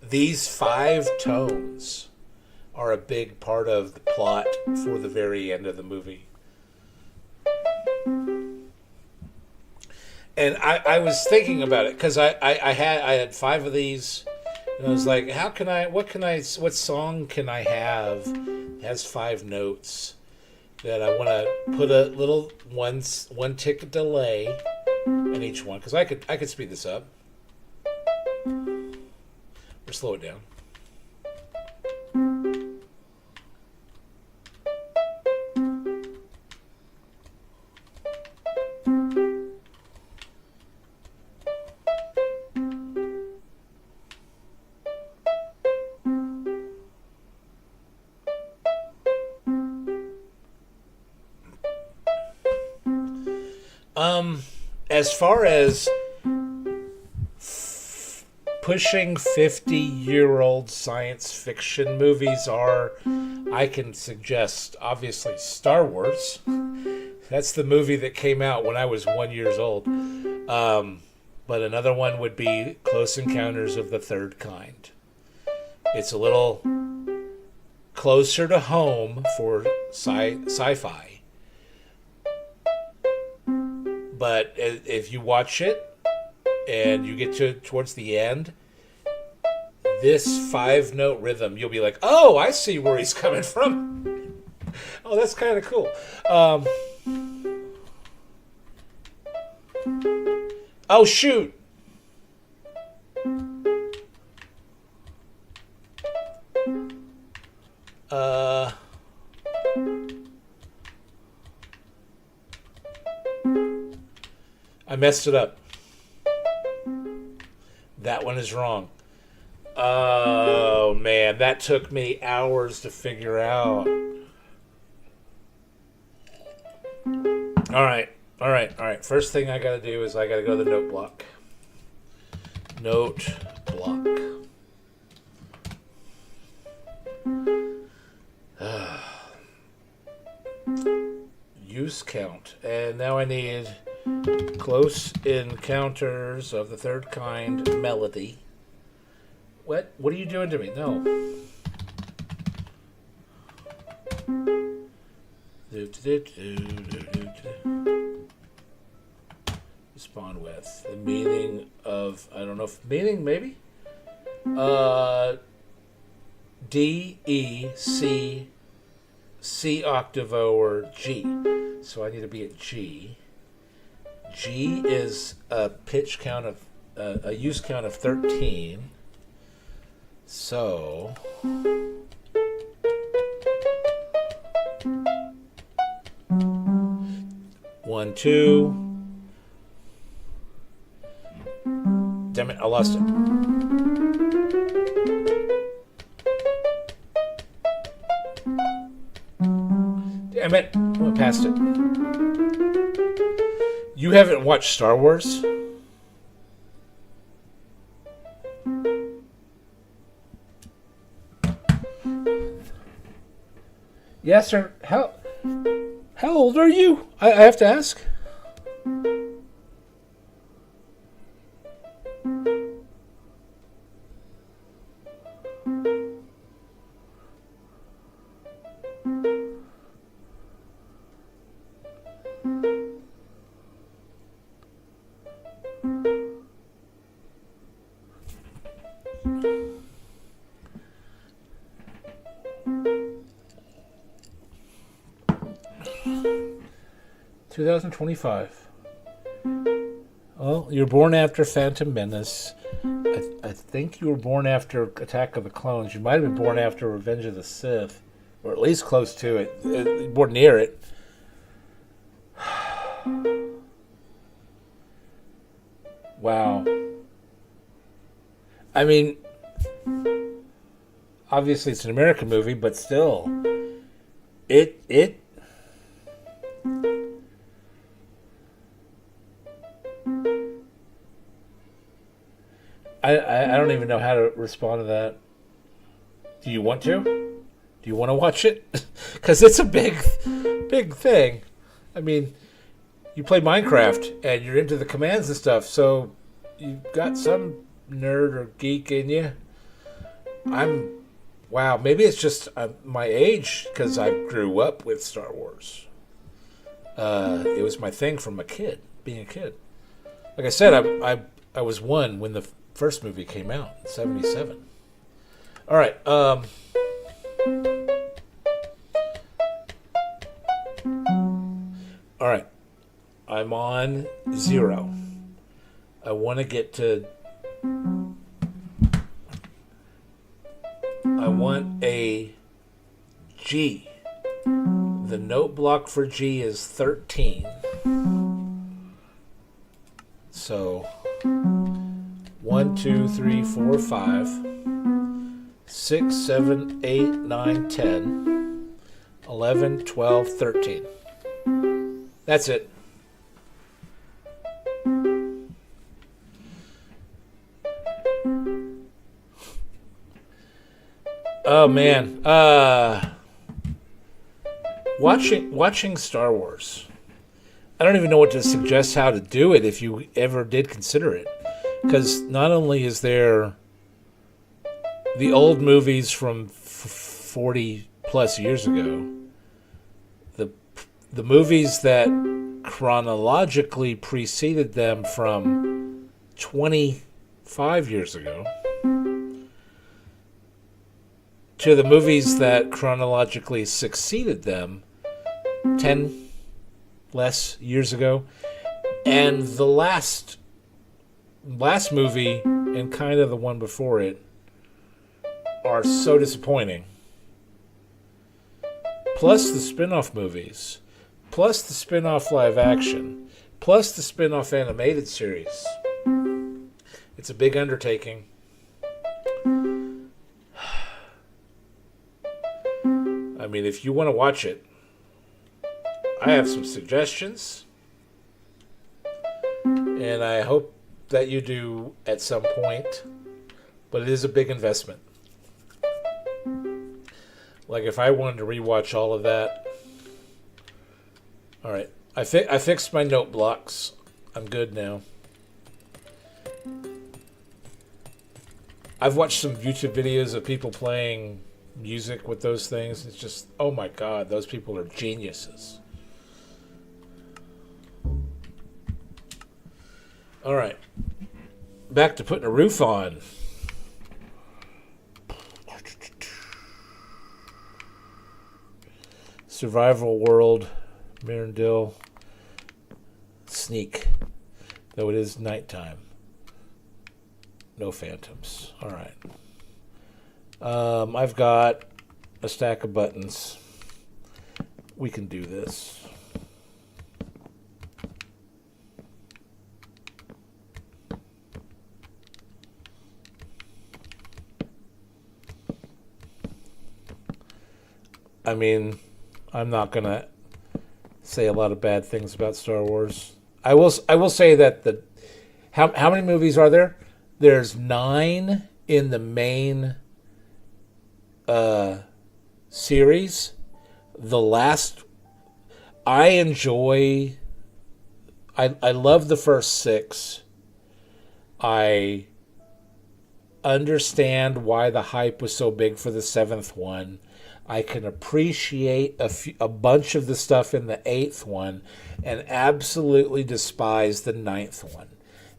These 5 tones are a big part of the plot for the very end of the movie. And I was thinking about it because I had 5 of these, and I was like, what song can I have that has 5 notes that I want to put a little one tick delay in each one, because I could speed this up or slow it down. As far as pushing 50-year-old science fiction movies are, I can suggest, obviously, Star Wars. That's the movie that came out when I was 1 year old. But another one would be Close Encounters of the Third Kind. It's a little closer to home for sci-fi. But if you watch it and you get towards the end, this 5-note rhythm, you'll be like, oh, I see where he's coming from. Oh, that's kind of cool. Oh, shoot. I messed it up. That one is wrong. Oh, man. That took me hours to figure out. All right. First thing I got to do is I got to go to the note block. Note block. Use count. And now I need Close Encounters of the Third Kind melody. What are you doing to me? No. Respond with the meaning of, I don't know if meaning, maybe? D, E, C, C octavo, or G. So I need to be at G. G is a pitch count of, a use count of 13. So 1, 2. Damn it, I lost it. Damn it, I went past it. You haven't watched Star Wars? Yes, sir. How old are you? I have to ask. 2025. Well, you're born after Phantom Menace. I think you were born after Attack of the Clones. You might have been born after Revenge of the Sith, or at least close to it, born near it. Wow. I mean, obviously it's an American movie, but still, it. I don't even know how to respond to that. Do you want to? Do you want to watch it? Because it's a big thing. I mean, you play Minecraft and you're into the commands and stuff, so you've got some nerd or geek in you. Wow, maybe it's just my age, because I grew up with Star Wars. It was my thing from being a kid. Like I said, I was one when the first movie came out in '77. All right. All right. I'm on 0. I want to get to... I want a G. The note block for G is 13. So 1, 2, 3, 4, 5, 6, 7, 8, 9, 10, 11, 12, 13. That's it. Oh man, watching Star Wars. I don't even know what to suggest how to do it if you ever did consider it, because not only is there the old movies from 40 plus years ago, the movies that chronologically preceded them from 25 years ago, to the movies that chronologically succeeded them 10 less years ago, and the last movie and kind of the one before it are so disappointing. Plus the spin-off movies, plus the spin-off live action, plus the spin-off animated series. It's a big undertaking. I mean, if you want to watch it, I have some suggestions, and I hope that you do at some point, but it is a big investment. Like, if I wanted to rewatch all of that... Alright, I fixed my note blocks. I'm good now. I've watched some YouTube videos of people playing music with those things. It's just, oh my god, those people are geniuses. Alright, back to putting a roof on. Survival World, Mirandil, Sneak, though it is nighttime. No phantoms. Alright. I've got a stack of buttons. We can do this. I mean, I'm not going to say a lot of bad things about Star Wars. I will say that how many movies are there? There's 9 in the main series. The last, I love the first 6. I understand why the hype was so big for the 7th one. I can appreciate a bunch of the stuff in the 8th one, and absolutely despise the 9th one.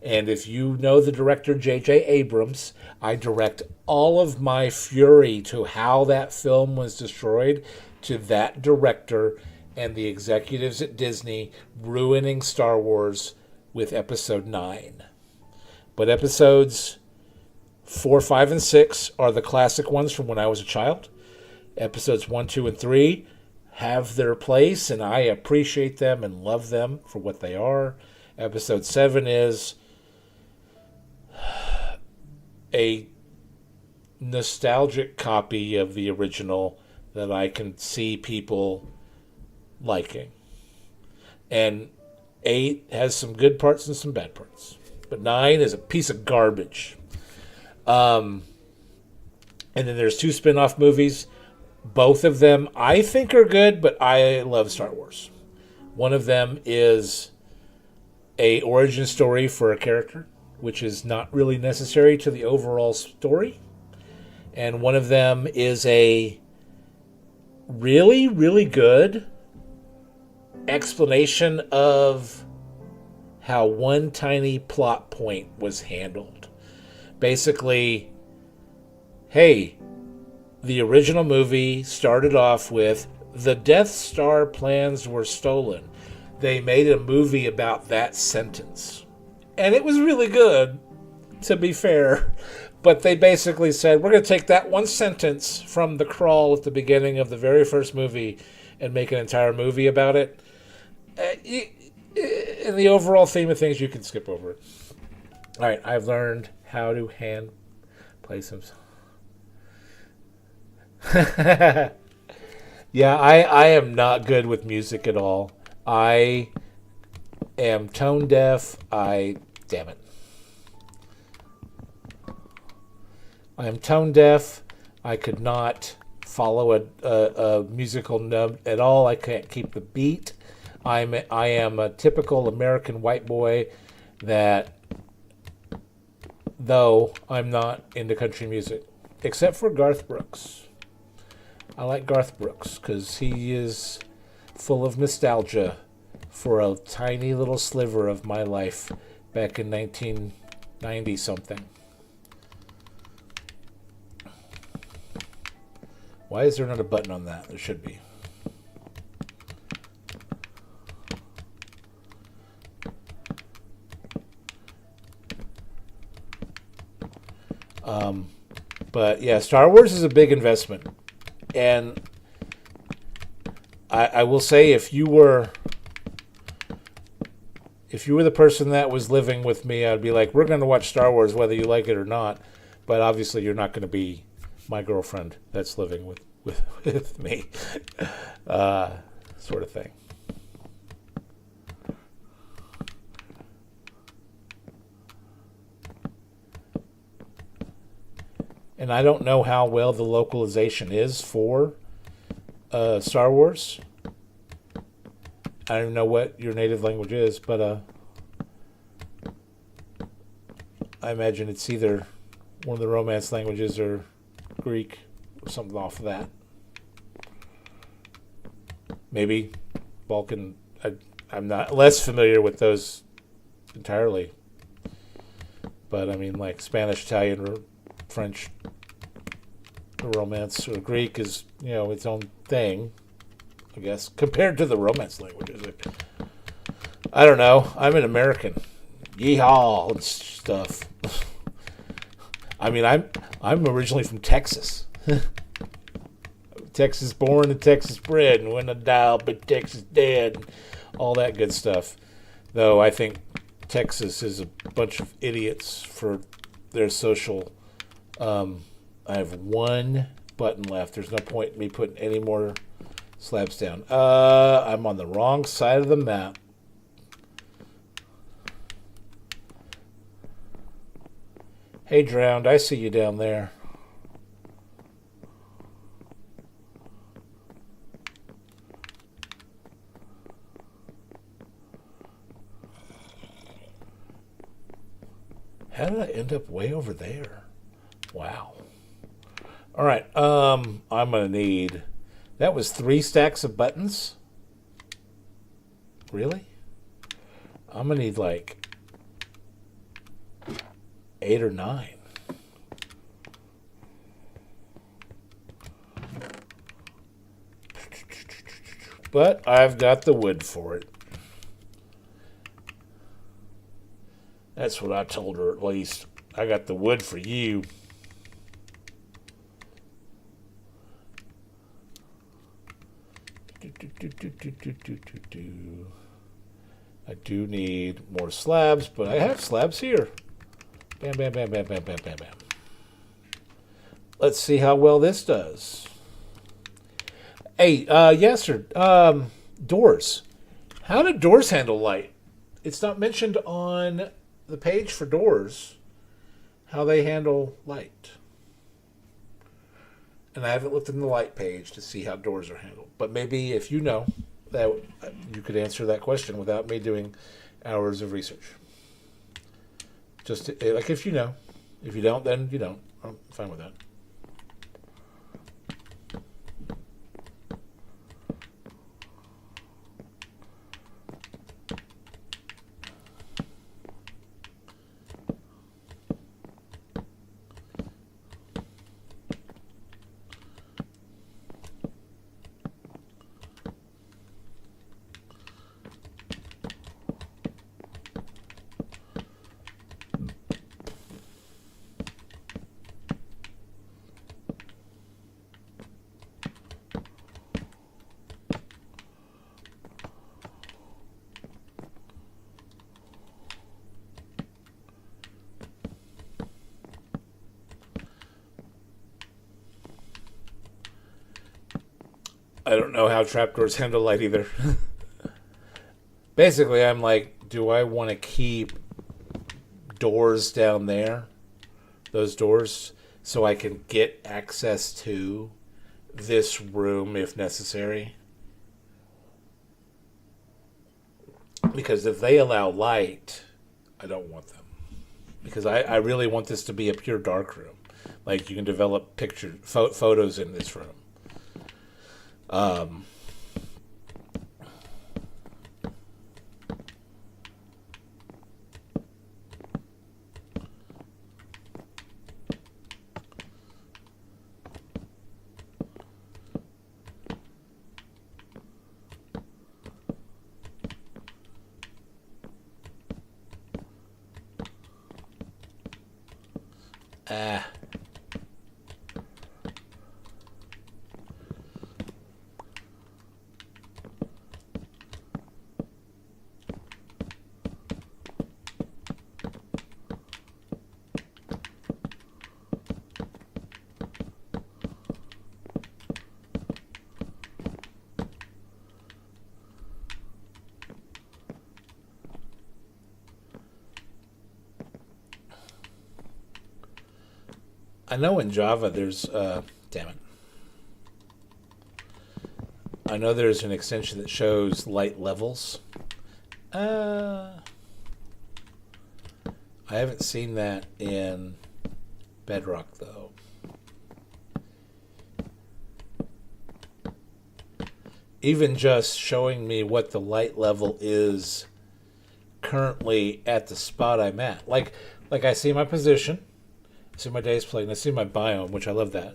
And if you know the director J.J. Abrams, I direct all of my fury to how that film was destroyed to that director and the executives at Disney ruining Star Wars with Episode 9. But Episodes 4, 5, and 6 are the classic ones from when I was a child. Episodes 1, 2, and 3 have their place, and I appreciate them and love them for what they are. Episode 7 is a nostalgic copy of the original that I can see people liking. And 8 has some good parts and some bad parts. But 9 is a piece of garbage. And then there's 2 spin-off movies. Both of them I think are good, but I love Star Wars. One of them is a origin story for a character, which is not really necessary to the overall story. And one of them is a really, really good explanation of how one tiny plot point was handled. Basically, hey, the original movie started off with the Death Star plans were stolen. They made a movie about that sentence. And it was really good, to be fair. But they basically said, we're going to take that one sentence from the crawl at the beginning of the very first movie and make an entire movie about it. In the overall theme of things, you can skip over it. All right, I've learned how to hand play some. Yeah, I am not good with music at all. I am tone deaf. Damn it. I am tone deaf. I could not follow a musical note at all. I can't keep the beat. I am a typical American white boy that, though I'm not into country music, except for Garth Brooks. I like Garth Brooks because he is full of nostalgia for a tiny little sliver of my life back in 1990 something. Why is there not a button on that? There should be. But yeah, Star Wars is a big investment. And I will say, if you were the person that was living with me, I'd be like, we're going to watch Star Wars whether you like it or not. But obviously you're not going to be my girlfriend that's living with me, sort of thing. And I don't know how well the localization is for Star Wars. I don't know what your native language is, but I imagine it's either one of the Romance languages or Greek or something off of that. Maybe Balkan. I'm not less familiar with those entirely. But I mean, like Spanish, Italian, or French, or Romance, or Greek is, its own thing, I guess, compared to the Romance languages. I don't know. I'm an American. Yeehaw and stuff. I mean, I'm originally from Texas. Texas born and Texas bred, and when I die, I'll be Texas dead. All that good stuff. Though I think Texas is a bunch of idiots for their social. I have one button left. There's no point in me putting any more slabs down. I'm on the wrong side of the map. Hey, Drowned, I see you down there. How did I end up way over there? Wow. All right, I'm going to need... That was 3 stacks of buttons? Really? I'm going to need like 8 or 9. But I've got the wood for it. That's what I told her, at least. I got the wood for you. I do need more slabs, but I have slabs here. Bam, bam, bam, bam, bam, bam, bam, bam. Let's see how well this does. Hey, yes, sir. Doors. How do doors handle light? It's not mentioned on the page for doors how they handle light. and I haven't looked in the light page to see how doors are handled. But maybe if you know, that you could answer that question without me doing hours of research. Just like if you know. If you don't, then you don't. I'm fine with that. I don't know how trapdoors handle light either. Basically, I'm like, do I want to keep doors down there, those doors, so I can get access to this room if necessary? Because if they allow light, I don't want them. Because I really want this to be a pure dark room. Like, you can develop photos in this room. Um, ah. I know in Java there's, damn it. I know there's an extension that shows light levels. I haven't seen that in Bedrock, though. Even just showing me what the light level is currently at the spot I'm at. Like I see my position, I see my days played, and I see my biome, which I love that.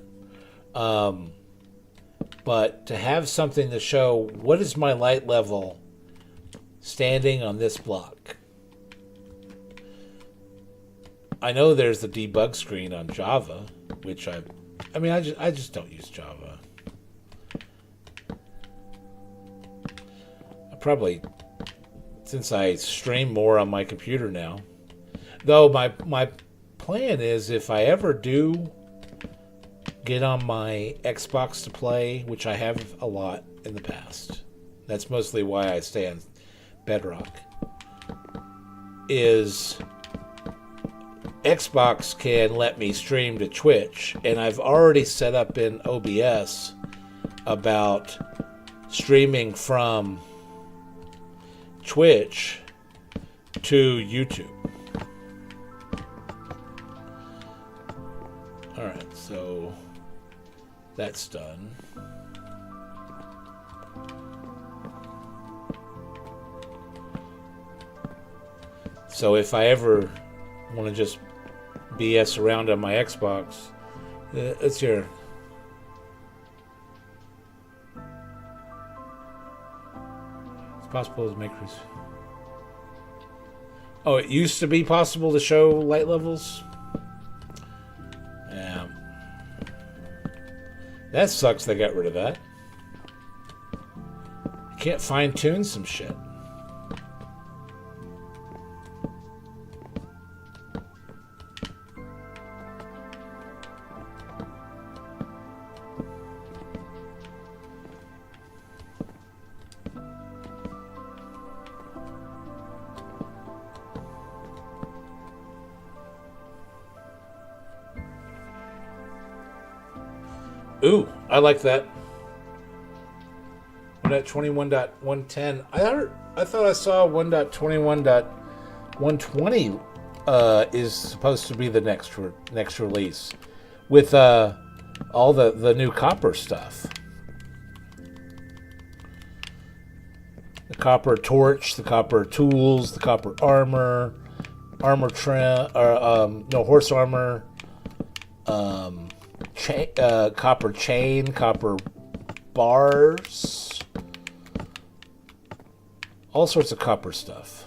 But to have something to show what is my light level standing on this block. I know there's the debug screen on Java, which I just don't use Java. I probably, since I stream more on my computer now, though my plan is if I ever do get on my Xbox to play, which I have a lot in the past. That's mostly why I stay on Bedrock. Is Xbox can let me stream to Twitch, and I've already set up in OBS about streaming from Twitch to YouTube. Alright, so that's done. So if I ever want to just BS around on my Xbox, it's here. It's possible to make this. Oh, it used to be possible to show light levels? Yeah. That sucks they got rid of that. You can't fine-tune some shit. Ooh, I like that. One at 21.110. I thought I saw 1.21.120 is supposed to be the next release with all the new copper stuff. The copper torch, the copper tools, the copper armor trim, or no horse armor, copper chain, copper bars, all sorts of copper stuff.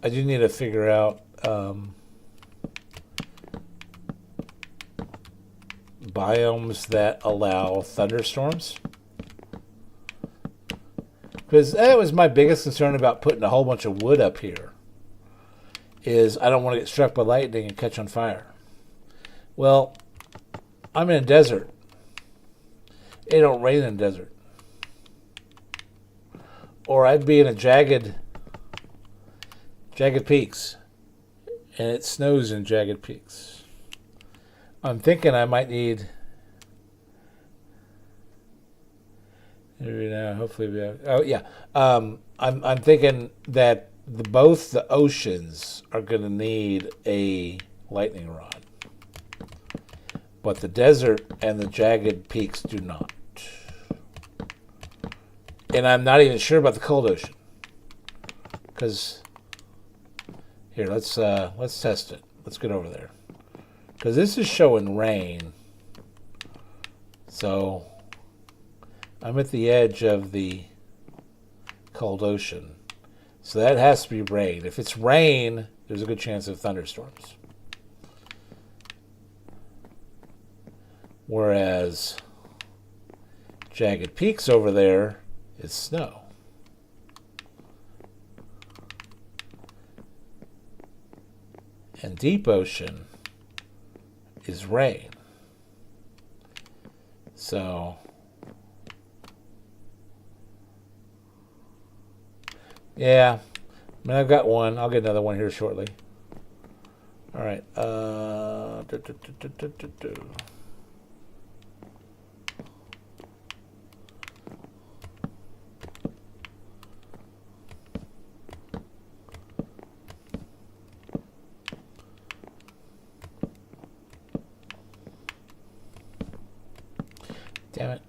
I do need to figure out biomes that allow thunderstorms. Because that was my biggest concern about putting a whole bunch of wood up here. Is I don't want to get struck by lightning and catch on fire. Well, I'm in a desert. It don't rain in a desert. Or I'd be in a jagged peaks, and it snows in jagged peaks. I'm thinking I might need. Maybe now, hopefully we have. Oh yeah, I'm thinking that both the oceans are going to need a lightning rod, but the desert and the jagged peaks do not. And I'm not even sure about the cold ocean, because. Here, let's test it. Let's get over there. Because this is showing rain. So I'm at the edge of the cold ocean. So that has to be rain. If it's rain, there's a good chance of thunderstorms. Whereas jagged peaks over there is snow. And deep ocean is rain. So, yeah. I mean, I've got one. I'll get another one here shortly. All right. Damn it.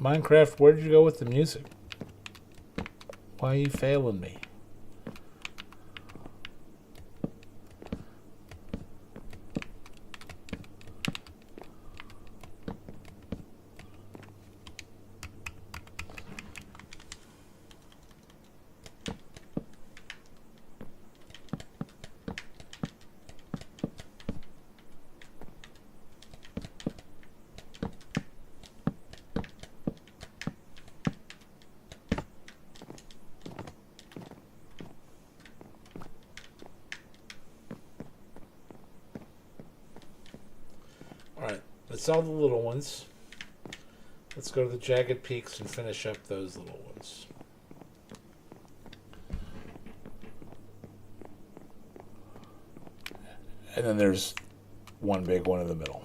Minecraft, where did you go with the music? Why are you failing me? It's all the little ones. Let's go to the jagged peaks and finish up those little ones. And then there's one big one in the middle.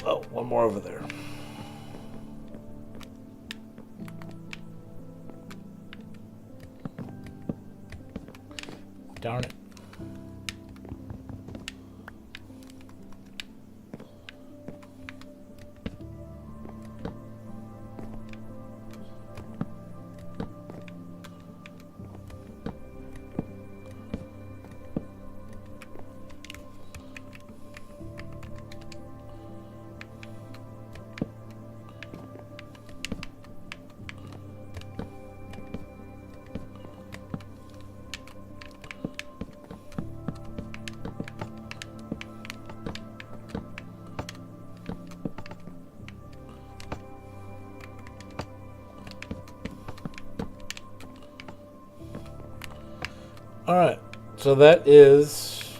Oh, one more over there. Darn it. All right, so that is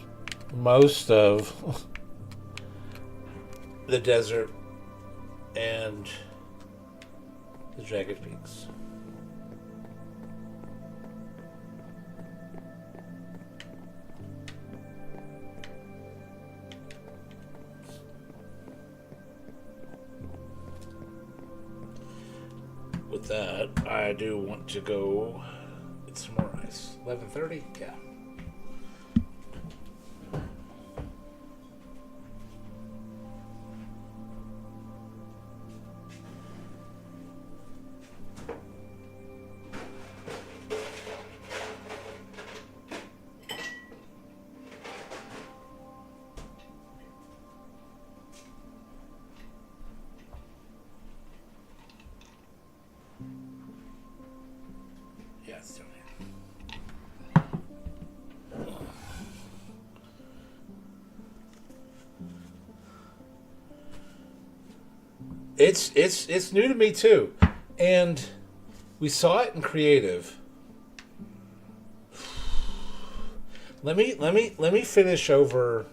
most of the desert and the jagged peaks. With that, I do want to go get some more ice. 11:30? Yeah. Yeah, it's still here. It's new to me too, and we saw it in creative. Let me finish over,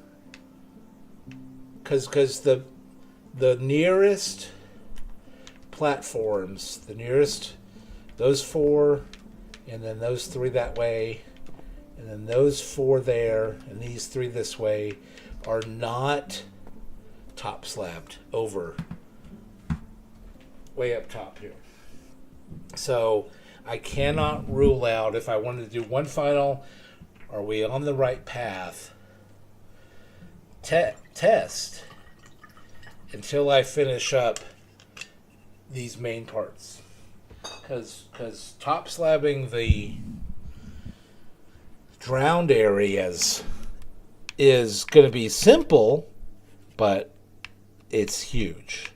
because the nearest platforms, the nearest, those four, and then those three that way, and then those four there, and these three this way, are not top slabbed over way up top here. So I cannot rule out if I wanted to do one final, are we on the right path? test until I finish up these main parts. Because top slabbing the drowned areas is going to be simple, but it's huge.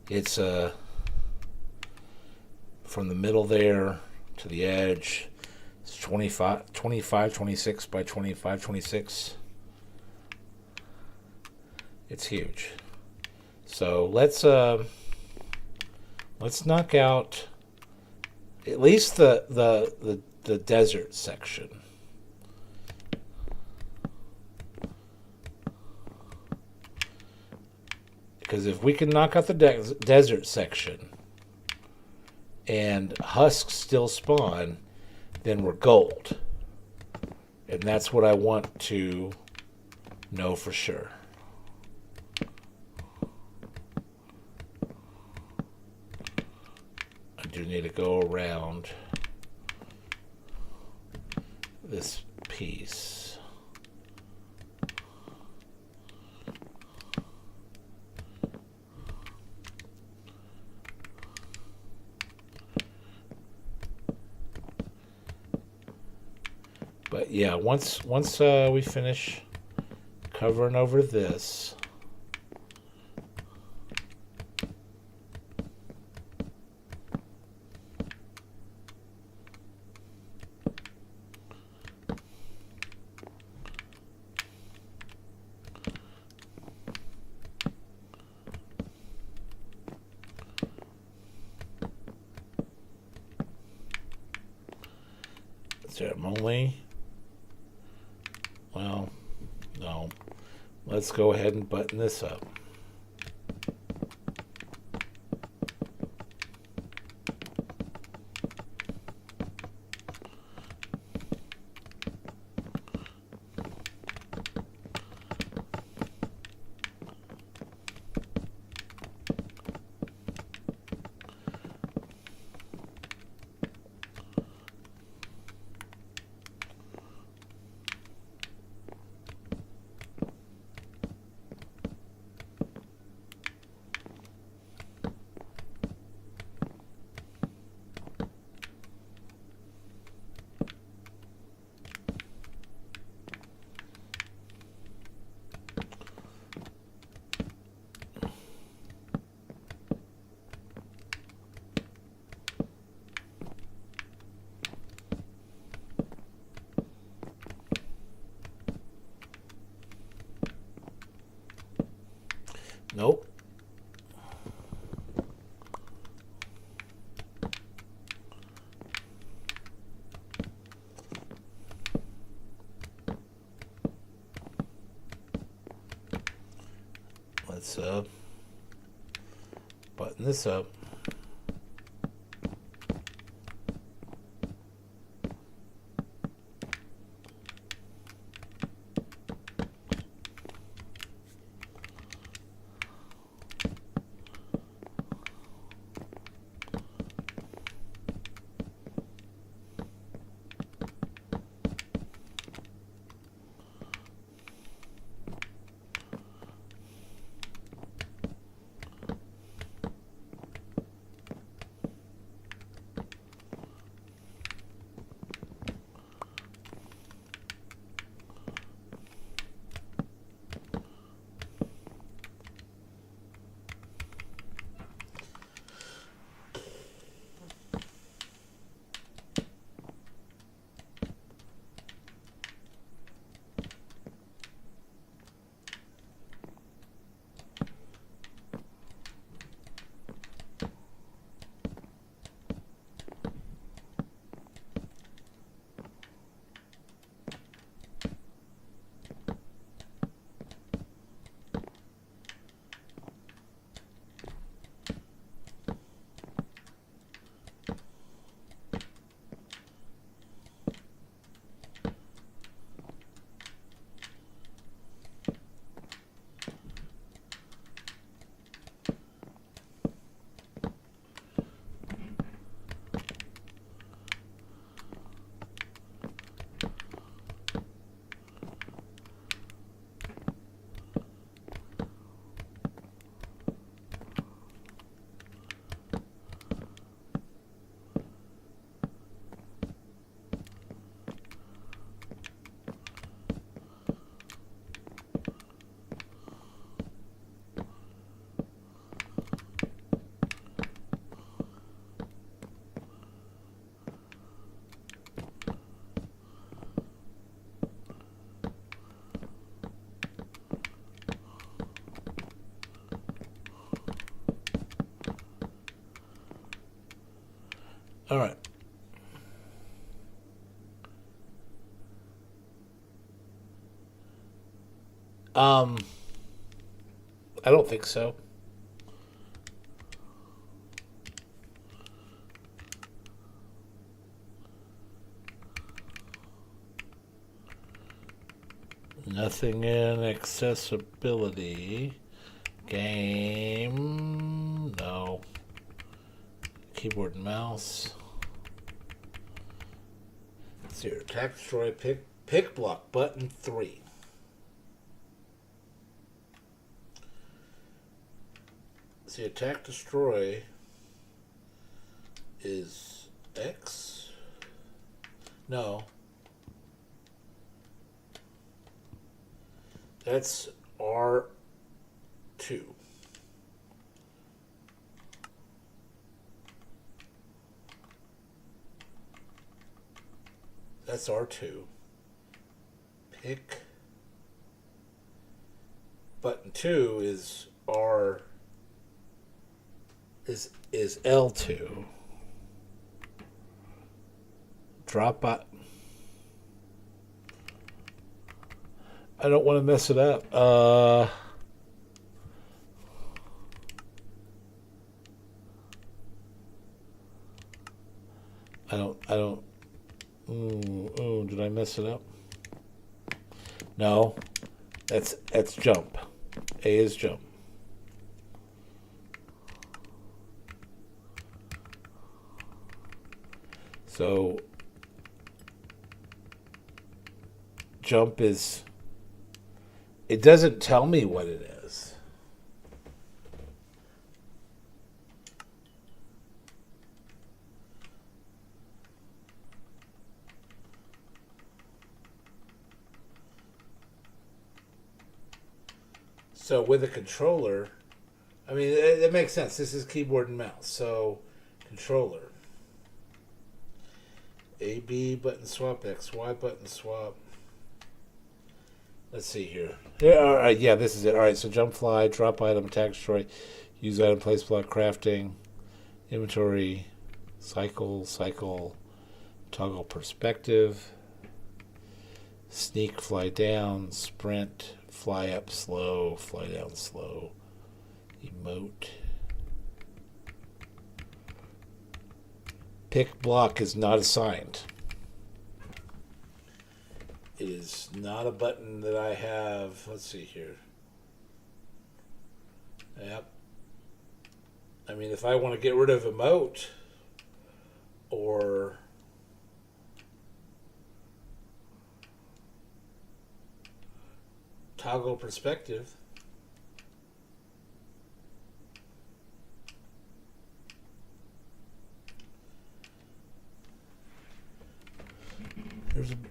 It's from the middle there to the edge. It's 25, 26 by 25, 26. It's huge. So let's knock out at least the desert section. Because if we can knock out the desert section and husks still spawn, then we're gold. And that's what I want to know for sure. I do need to go around this piece. But yeah, once we finish covering over this, ceremony. Well, no. Let's go ahead and button this up. Nope. Let's button this up. All right. Um, I don't think so. Nothing in accessibility. Game. No. Keyboard and mouse. Let's see here. Attack, destroy, pick block. Button 3. See, attack, destroy is X. No. That's R2. That's R2. Pick. Button 2 is R. Is L2. Drop button. I don't want to mess it up. I don't. Did I mess it up? No. That's jump. A is jump. So jump is. It doesn't tell me what it is. So with a controller, I mean, it makes sense. This is keyboard and mouse. So controller. A, B button swap, X, Y button swap. Let's see here. Yeah, all right, yeah, this is it. All right, so jump, fly, drop item, attack, destroy, use item, place block, crafting, inventory, cycle, toggle perspective, sneak, fly down, sprint, fly up slow, fly down slow, emote. Pick block is not assigned. It is not a button that I have. Let's see here. Yep. I mean, if I want to get rid of emote or toggle perspective,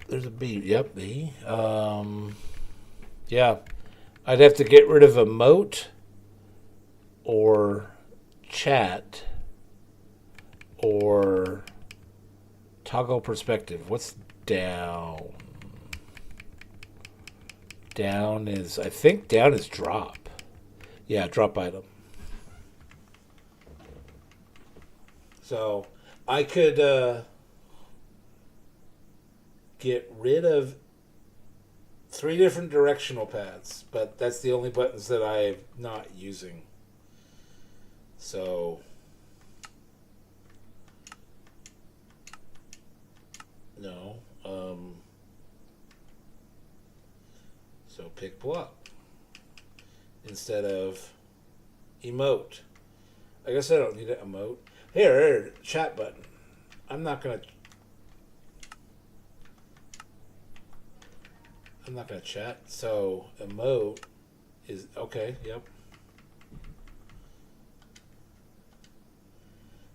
there's a B. Yep, B. Yeah, I'd have to get rid of emote or chat or toggle perspective. What's down? Down is, I think down is drop. Yeah, drop item. So I could get rid of 3 different directional paths, but that's the only buttons that I'm not using. So no. So pick block instead of emote. I guess I don't need an emote. Here, chat button. I'm not gonna chat. So emote is okay. Yep.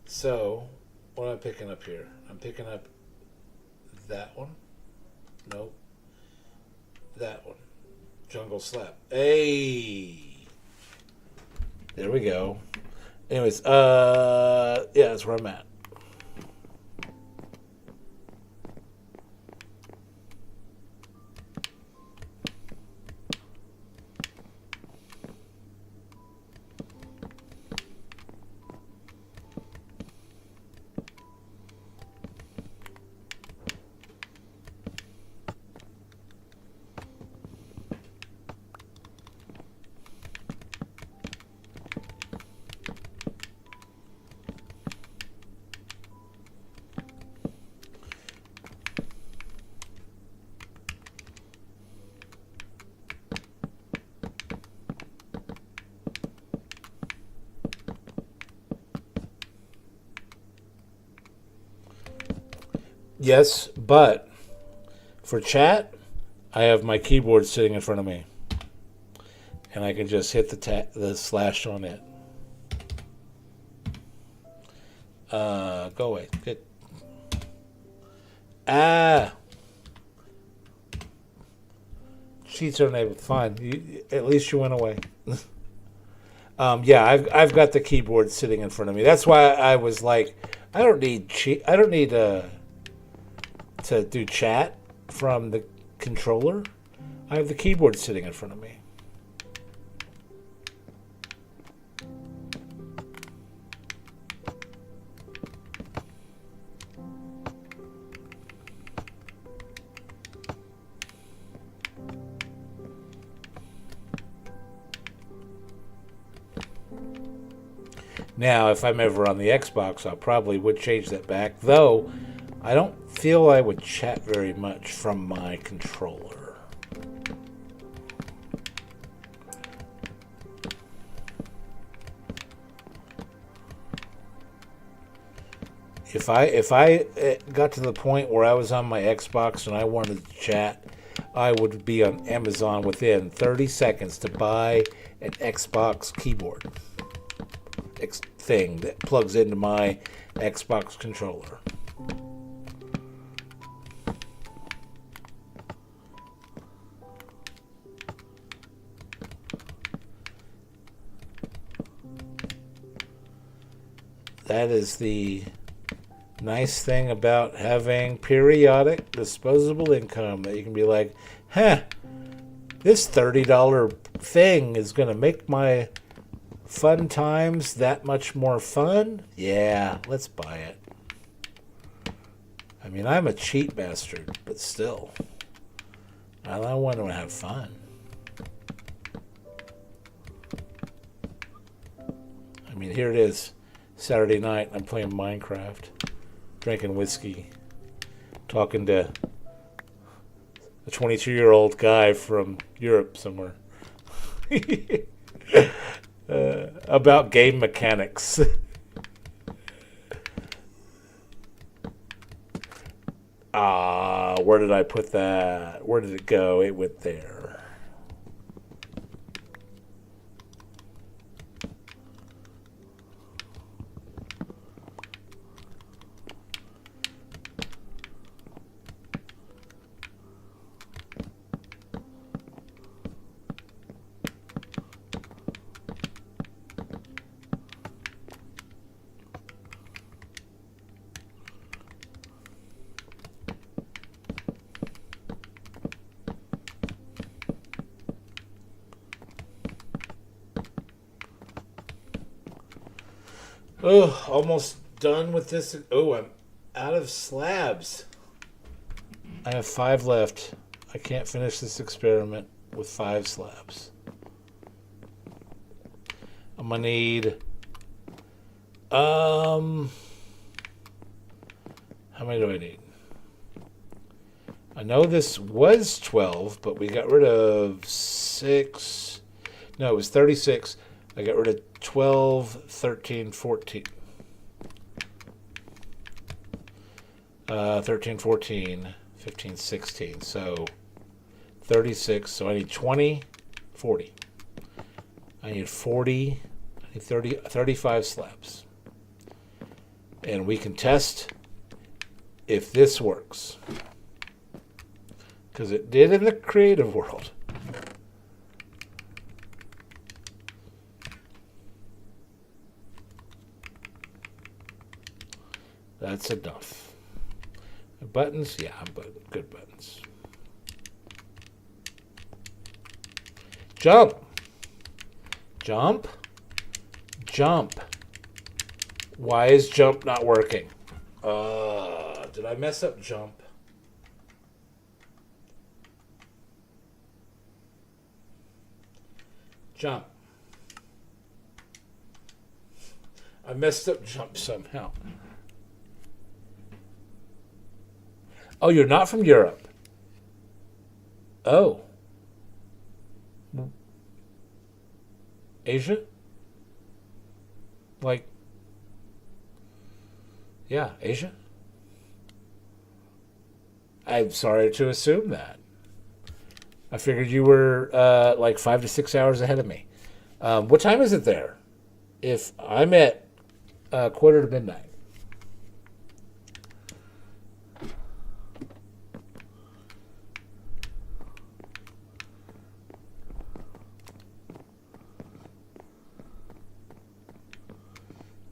So what am I picking up here? I'm picking up that one. Nope. That one. Jungle slap. Hey. There we go. Anyways, yeah, that's where I'm at. Yes, but for chat, I have my keyboard sitting in front of me, and I can just hit the slash on it. Go away. Good. Sheets are enabled. Fine. At least you went away. Yeah, I've got the keyboard sitting in front of me. That's why I was like, I don't need to do chat from the controller. I have the keyboard sitting in front of me. Now, if I'm ever on the Xbox, I probably would change that back, though I don't feel I would chat very much from my controller. If I got to the point where I was on my Xbox and I wanted to chat, I would be on Amazon within 30 seconds to buy an Xbox keyboard thing that plugs into my Xbox controller. That is the nice thing about having periodic disposable income, that you can be like, this $30 thing is going to make my fun times that much more fun? Yeah, let's buy it. I mean, I'm a cheap bastard, but still. I want to have fun. I mean, here it is. Saturday night, I'm playing Minecraft, drinking whiskey, talking to a 22-year-old guy from Europe somewhere. About game mechanics. Where did I put that? Where did it go? It went there. Oh, almost done with this. Oh, I'm out of slabs. I have 5 left. I can't finish this experiment with 5 slabs. I'm gonna need how many do I need? I know this was 12, but we got rid of 6. No, it was 36. I got rid of 12, 13, 14. 13, 14, 15, 16. So 36. So I need 20, 40. I need 40. I need 30, 35 slabs. And we can test if this works. Because it did in the creative world. That's enough. Buttons? Yeah, good buttons. Jump. Jump. Jump. Why is jump not working? Did I mess up jump? Jump. I messed up jump somehow. Oh, you're not from Europe. Oh. Asia? Like, yeah, Asia? I'm sorry to assume that. I figured you were like 5 to 6 hours ahead of me. What time is it there? If I'm at quarter to midnight.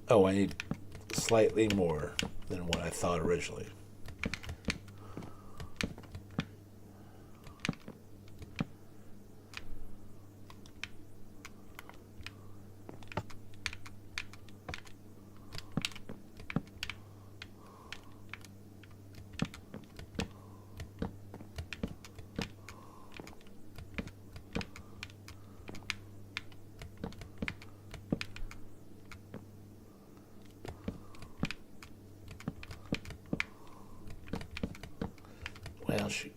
Oh, I need slightly more than what I thought originally. Well, shoot.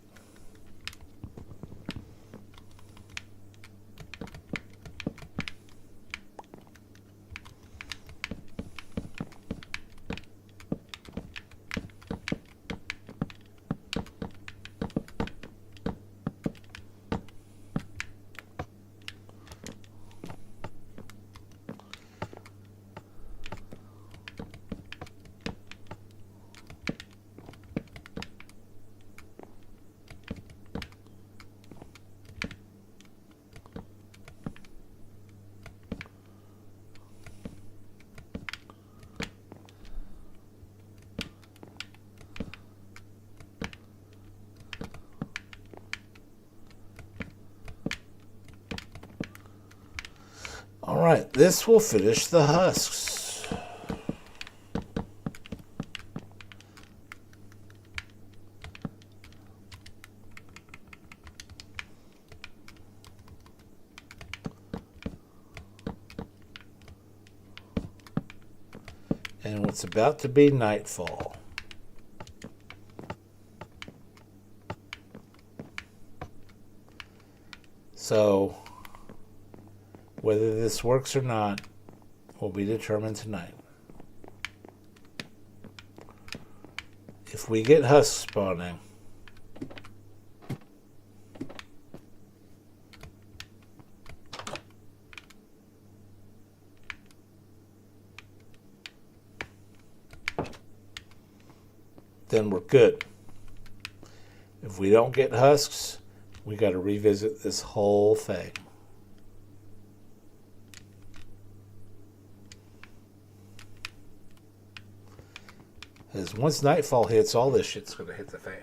All right, this will finish the husks. And it's about to be nightfall. So, whether this works or not will be determined tonight. If we get husks spawning, then we're good. If we don't get husks, we got to revisit this whole thing. Because once nightfall hits, all this shit's going to hit the fan.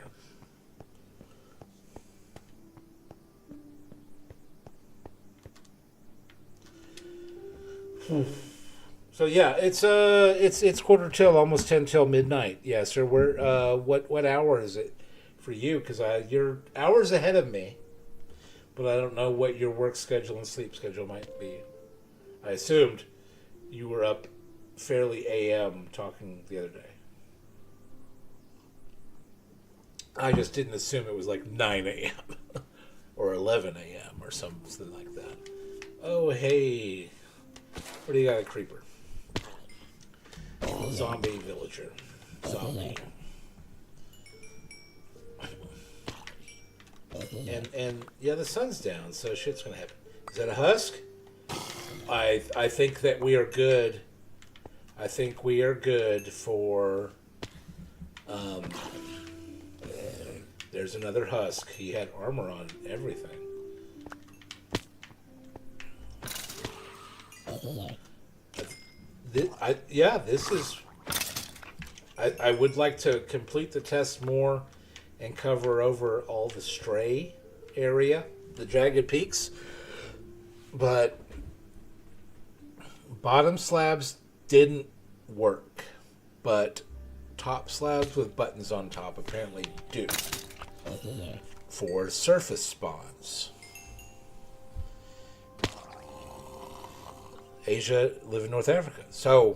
So yeah, it's quarter till, almost 10 till midnight. Yeah, sir. We're what hour is it for you? Because you're hours ahead of me, but I don't know what your work schedule and sleep schedule might be. I assumed you were up fairly AM talking the other day. I just didn't assume it was like 9 a.m. or 11 a.m. or something like that. Oh, hey. What do you got, a creeper? Zombie villager. Zombie. And yeah, the sun's down, so shit's gonna happen. Is that a husk? I think that we are good. I think we are good for there's another husk. He had armor on and everything. This is... I would like to complete the test more and cover over all the stray area, the jagged peaks. But bottom slabs didn't work. But top slabs with buttons on top apparently do. For surface spawns. Asia live in North Africa. So,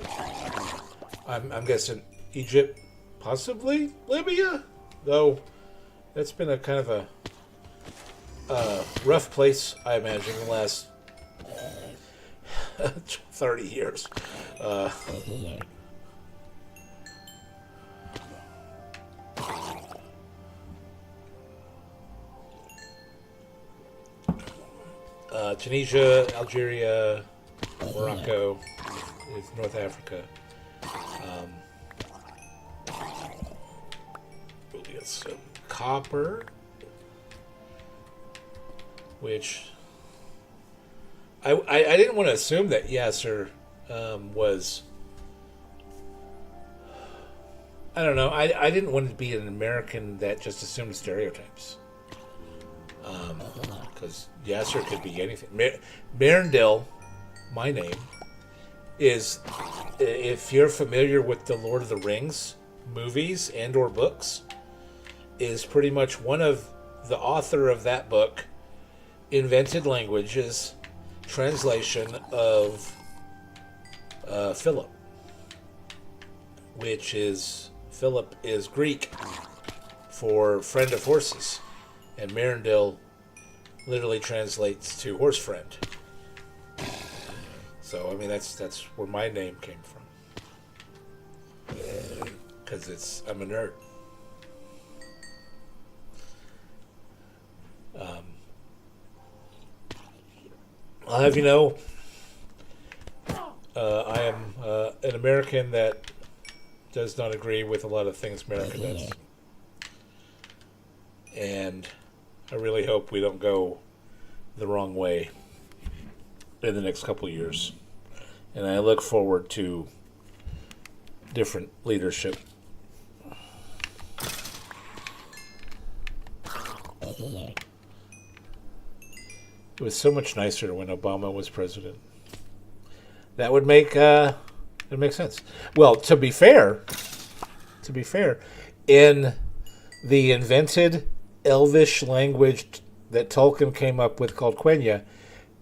I'm guessing Egypt, possibly Libya? Though, that's been a kind of a rough place, I imagine, in the last 30 years. Tunisia, Algeria, Morocco, is North Africa. We'll get some copper, which I didn't want to assume that Yasser was. I don't know. I didn't want to be an American that just assumed stereotypes. Because Yasser could be anything. Marindel, my name, is, if you're familiar with the Lord of the Rings movies and or books, is pretty much one of the author of that book invented languages translation of Philip, which is Philip is Greek for friend of horses, and Marindel literally translates to horse friend. So I mean that's where my name came from, because I'm a nerd. I'll have you know, I am an American that does not agree with a lot of things America does. And I really hope we don't go the wrong way in the next couple of years. And I look forward to different leadership. It was so much nicer when Obama was president. That would make it makes sense. Well, to be fair, in the invented Elvish language that Tolkien came up with called Quenya,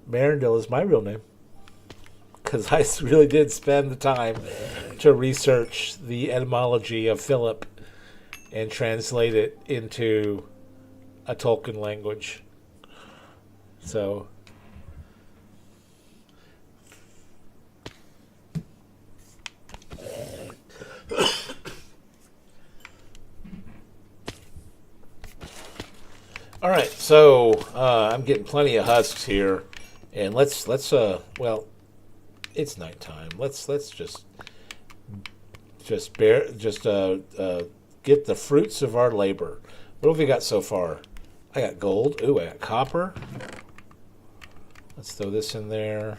Marindel is my real name. Because I really did spend the time to research the etymology of Philip and translate it into a Tolkien language. So all right, so I'm getting plenty of husks here, and let's well, it's nighttime. Let's just get the fruits of our labor. What have we got so far? I got gold. Ooh, I got copper. Let's throw this in there.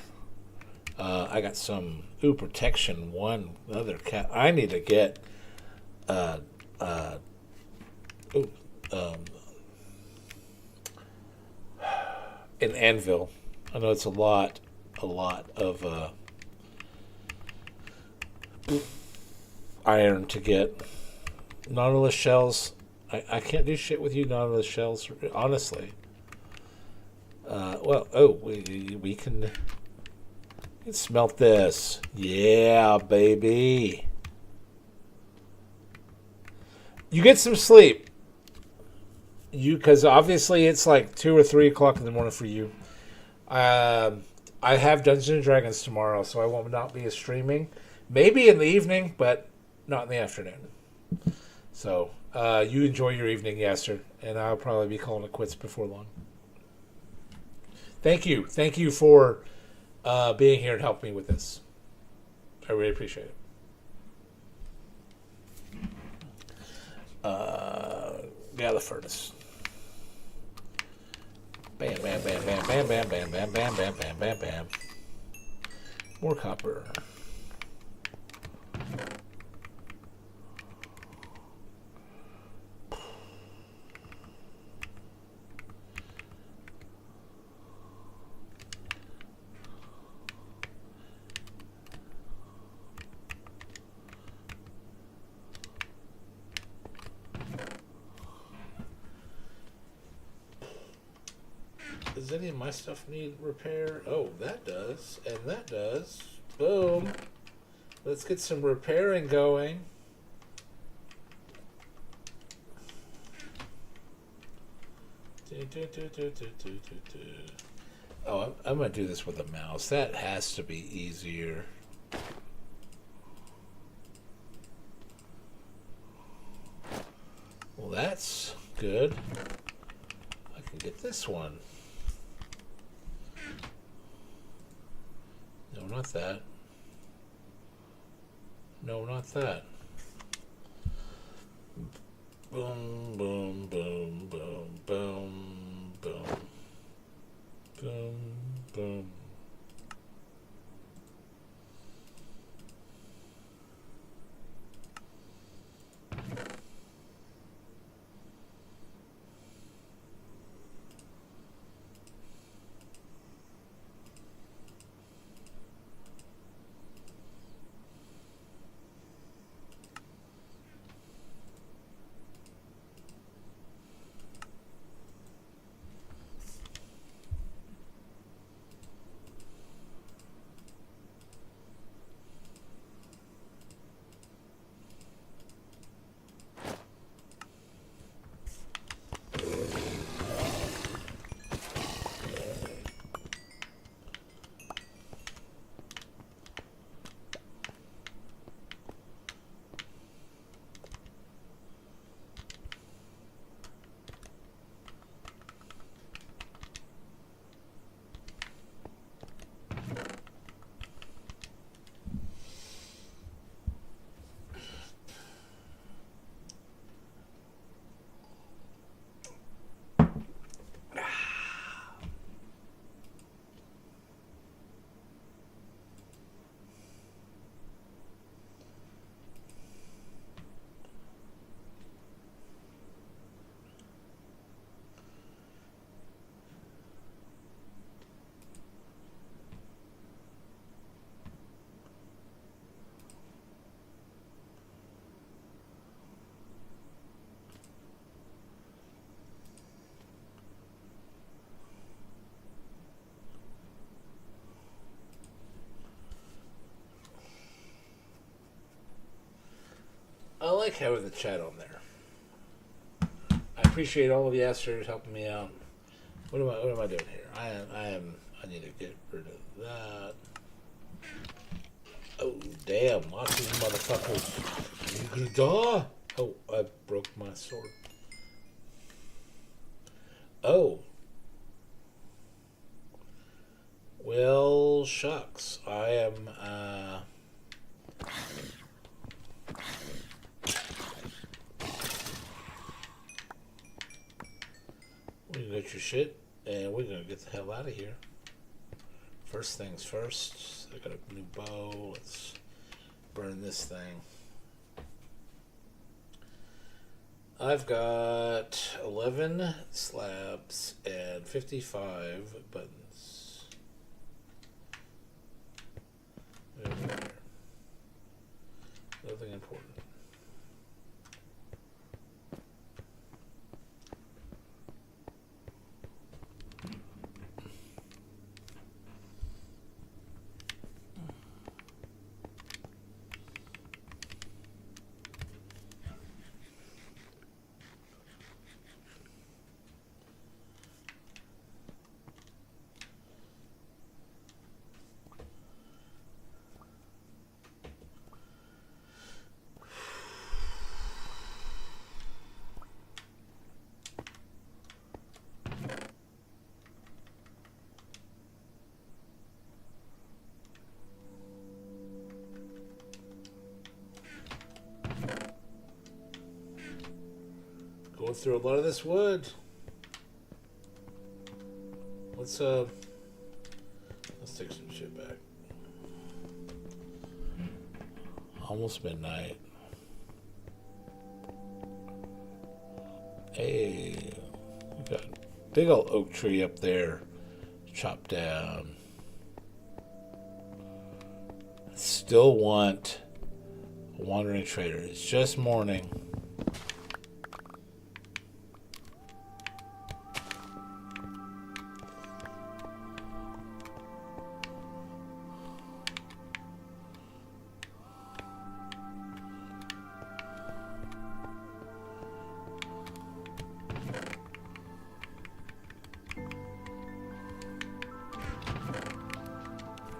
I got some protection one. Another cat. I need to get an anvil. I know it's a lot of iron to get. Nautilus shells. I can't do shit with you, Nautilus shells, honestly. We can smelt this. Yeah, baby. You get some sleep. Because obviously it's like 2 or 3 o'clock in the morning for you. I have Dungeons and Dragons tomorrow, so I will not be streaming. Maybe in the evening, but not in the afternoon. So you enjoy your evening, Yasser, and I'll probably be calling it quits before long. Thank you for being here and helping me with this. I really appreciate it. The furnace. Bam, bam, bam, bam, bam, bam, bam, bam, bam, bam, bam, bam, bam. More copper. Does any of my stuff need repair? Oh, that does. And that does. Boom. Let's get some repairing going. Oh, I'm going to do this with a mouse. That has to be easier. Well, that's good. I can get this one. not that. No, not that. Boom, boom, boom, boom, boom, boom, boom, boom. I like having the chat on there. I appreciate all of you asters helping me out. What am I doing here? I need to get rid of that. Oh damn, lots of these motherfuckers. Are you gonna die? Oh, I broke my sword. Oh. Well, shucks. I am we're gonna get your shit and we're gonna get the hell out of here. First things first, I got a new bow. Let's burn this thing. I've got 11 slabs and 55 buttons. Nothing important. Going through a lot of this wood. Let's take some shit back. Almost midnight. Hey, we got a big old oak tree up there, chopped down. Still want a wandering trader. It's just morning.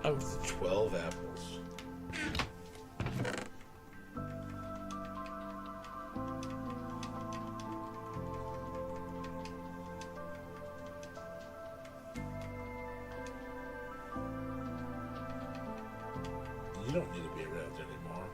Of the 12 apples. You don't need to be around anymore.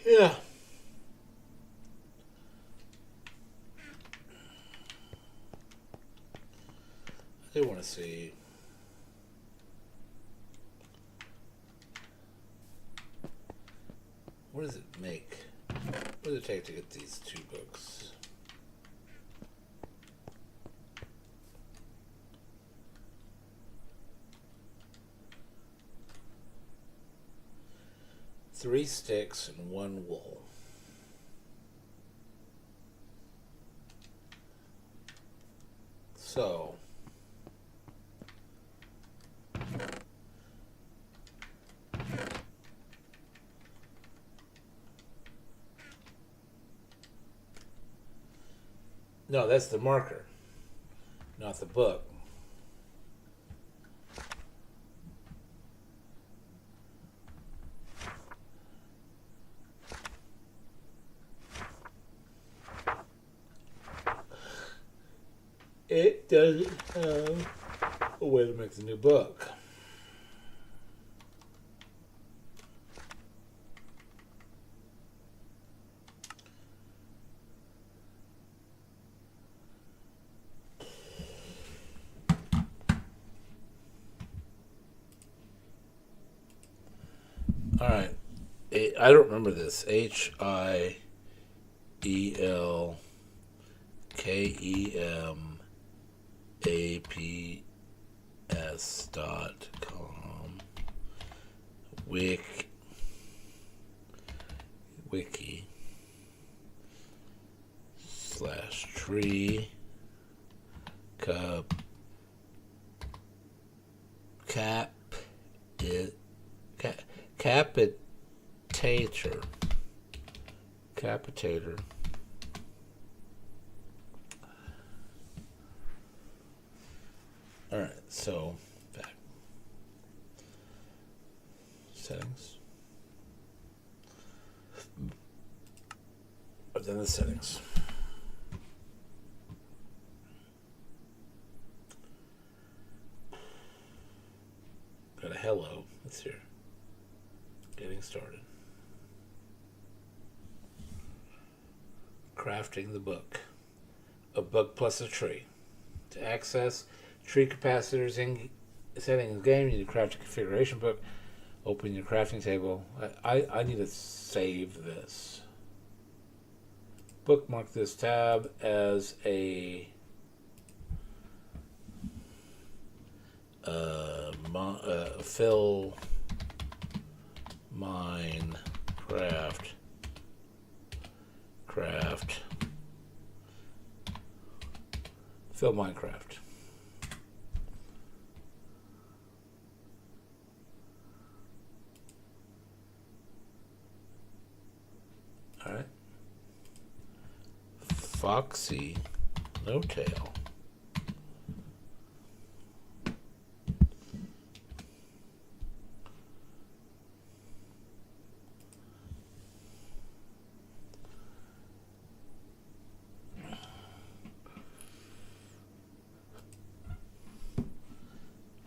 Yeah. I do want to see. What does it make? What does it take to get these 2 books? Three sticks and 1 wool. So no, that's the marker, not the book. It doesn't have a way to make the new book. All right. I don't remember this. HIELKEMAPS.com. Wiki / tree capitator. All right, so back settings. I've done the settings. Got a hello. Let's hear. Getting started. crafting the book. A book plus a tree. To access tree capacitors in settings game, you need to craft a configuration book. Open your crafting table. I need to save this. Bookmark this tab as a fill mine craft fill Minecraft. All right. Foxy No Tail.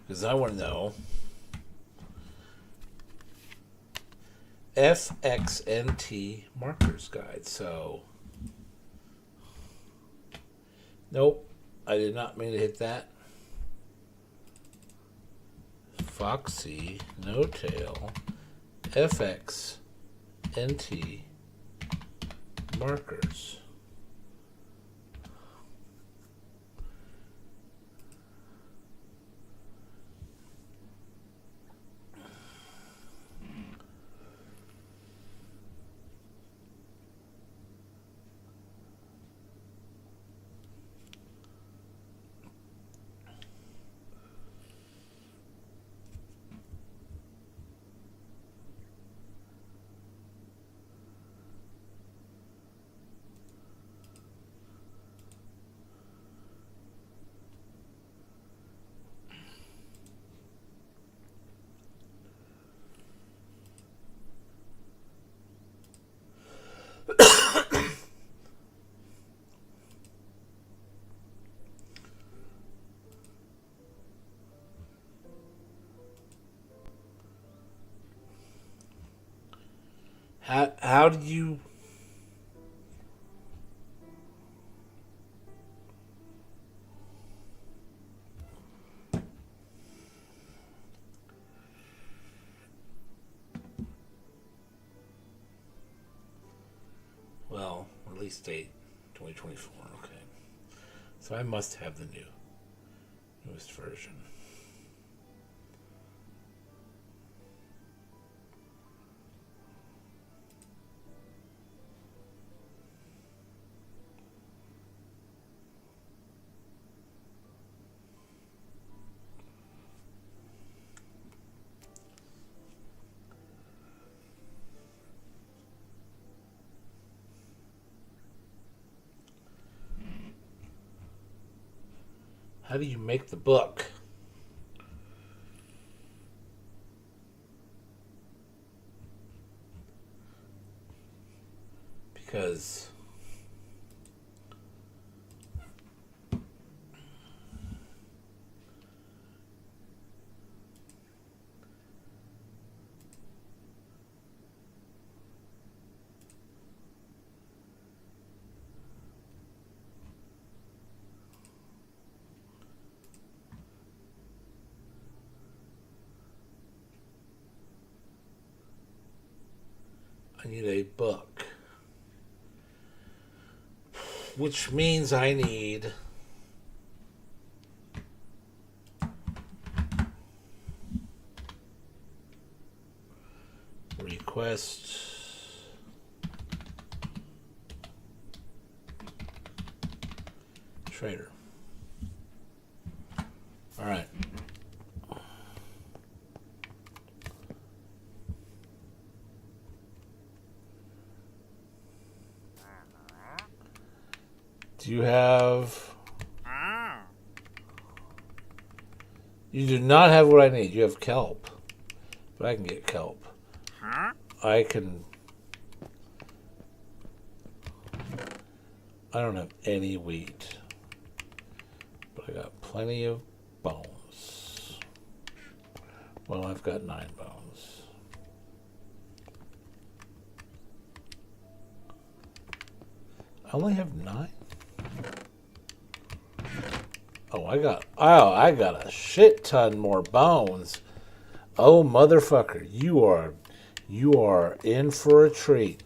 Because I want to know FXNT markers guide. So, nope, I did not mean to hit that. Foxy No Tail FXNT markers. How do you... Well, release date 2024. Okay. So I must have the newest version. How do you make the book? Because I need a book. Which means I need request trader. All right. Do you have... You do not have what I need. You have kelp. But I can get kelp. I don't have any wheat. But I got plenty of bones. Well, I've got 9 bones. I only have 9. I got a shit ton more bones. Oh motherfucker, you are in for a treat.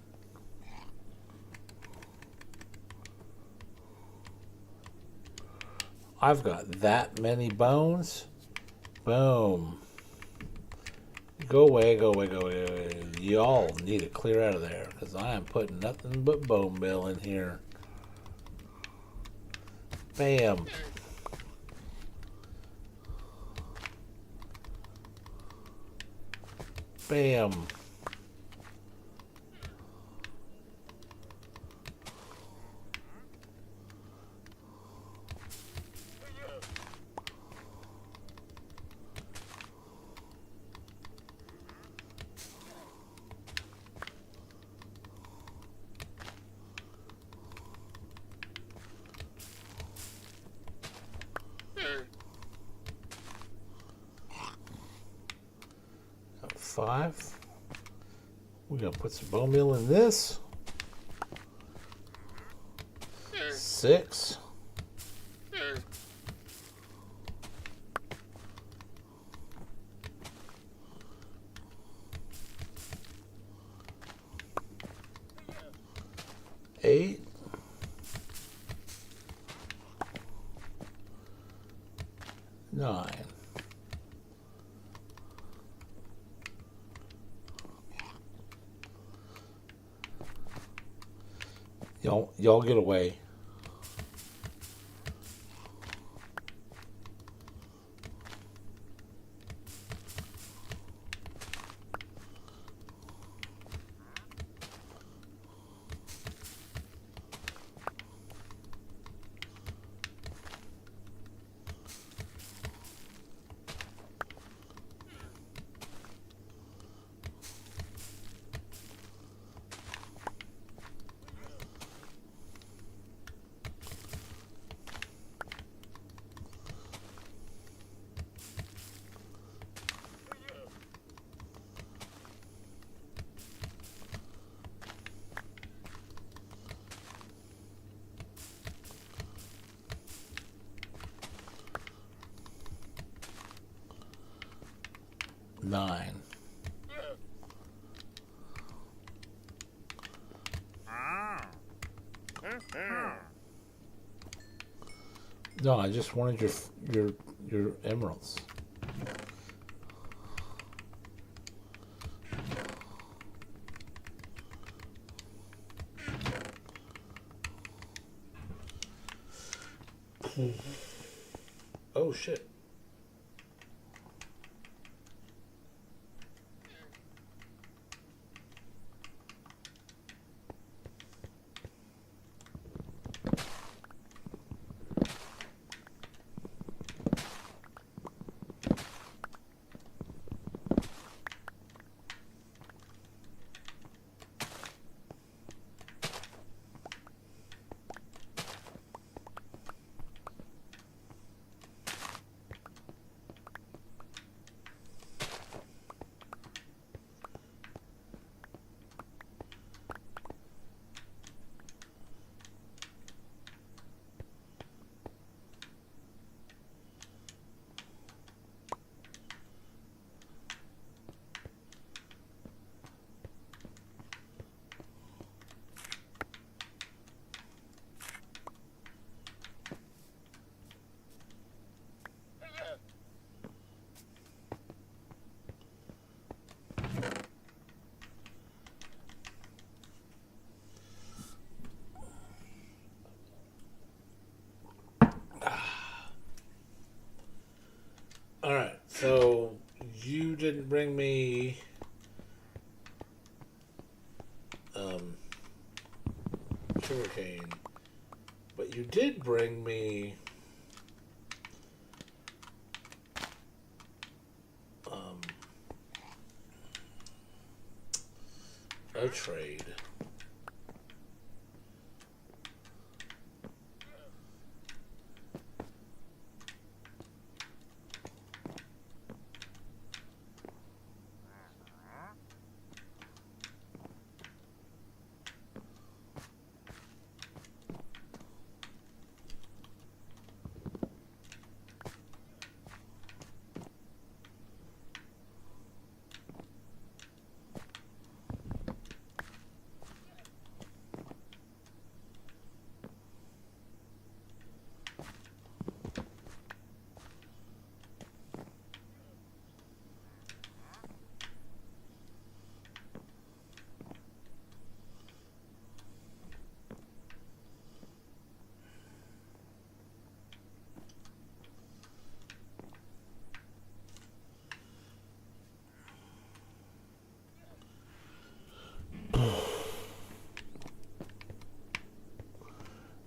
I've got that many bones. Boom. Go away, go away, go away. Y'all need to clear out of there because I am putting nothing but bone meal in here. Bam. Bam. Got 5. We're going to put some bone meal in this. 6. 8. 9. Y'all get away. Nine. No, I just wanted your emeralds. Oh shit. All right, so you didn't bring me sugarcane, but you did bring me a trade.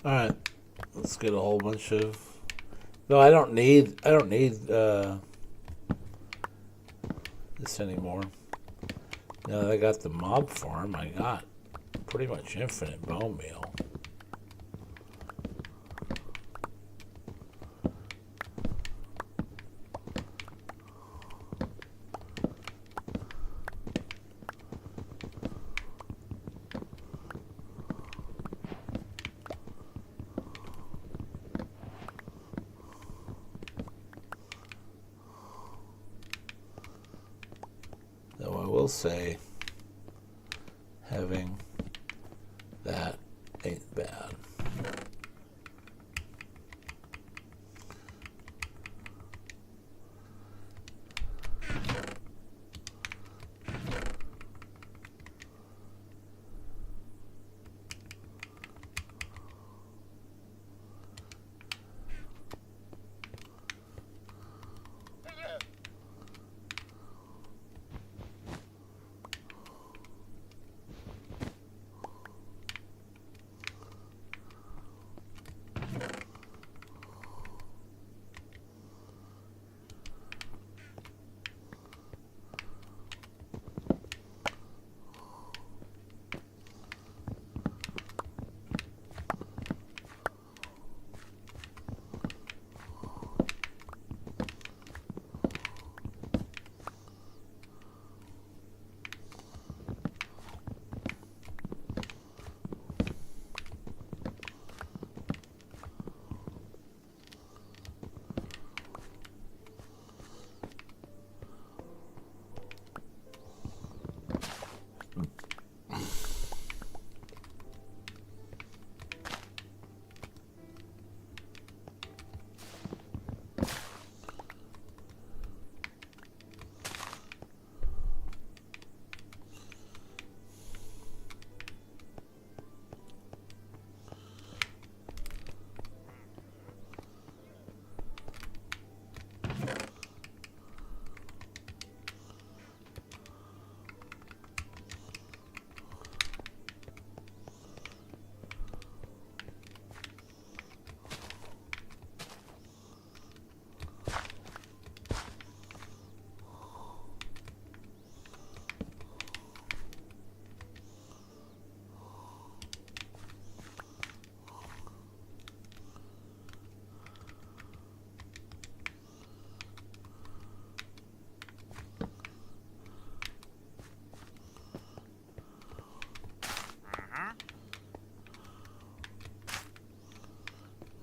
All right, let's get a whole bunch of. No, I don't need. This anymore. Now that I got the mob farm, I got pretty much infinite bone meal. Though I will say, having that ain't bad.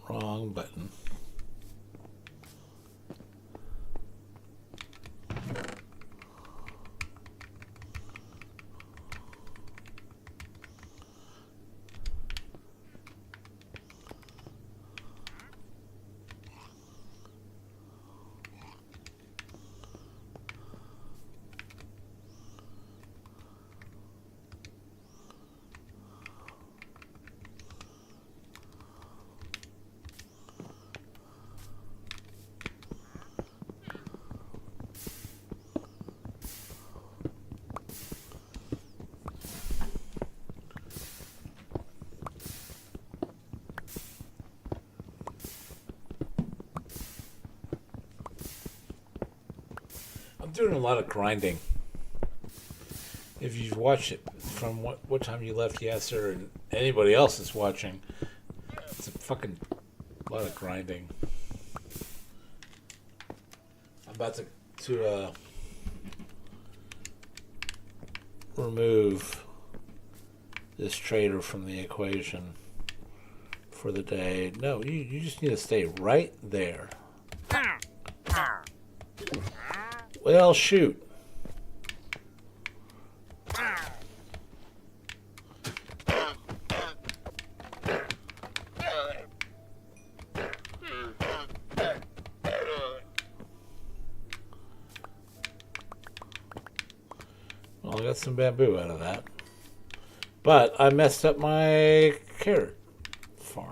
Wrong button. I'm doing a lot of grinding. If you've watched it from what time you left Yasser and anybody else is watching, it's a fucking lot of grinding. I'm about to remove this trader from the equation for the day. No, you just need to stay right there. Well, shoot. Well, I got some bamboo out of that. But I messed up my carrot farm.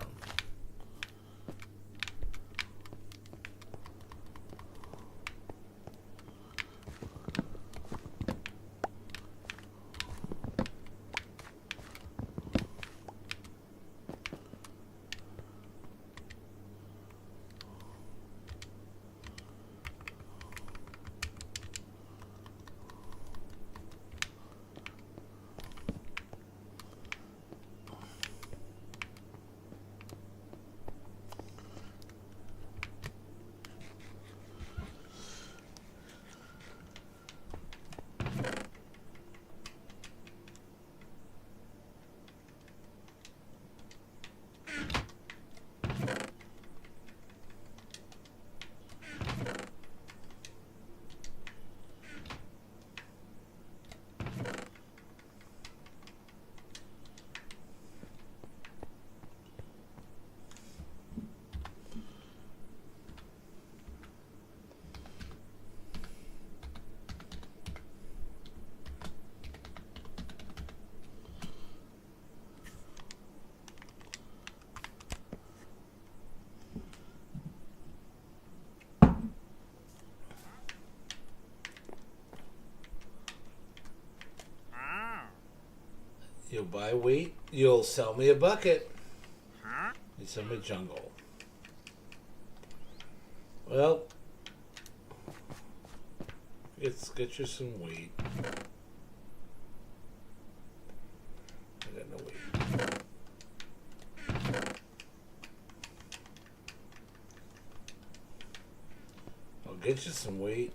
You'll buy wheat. You'll sell me a bucket. You sell me jungle. Well, let's get you some wheat. I got no wheat. I'll get you some wheat.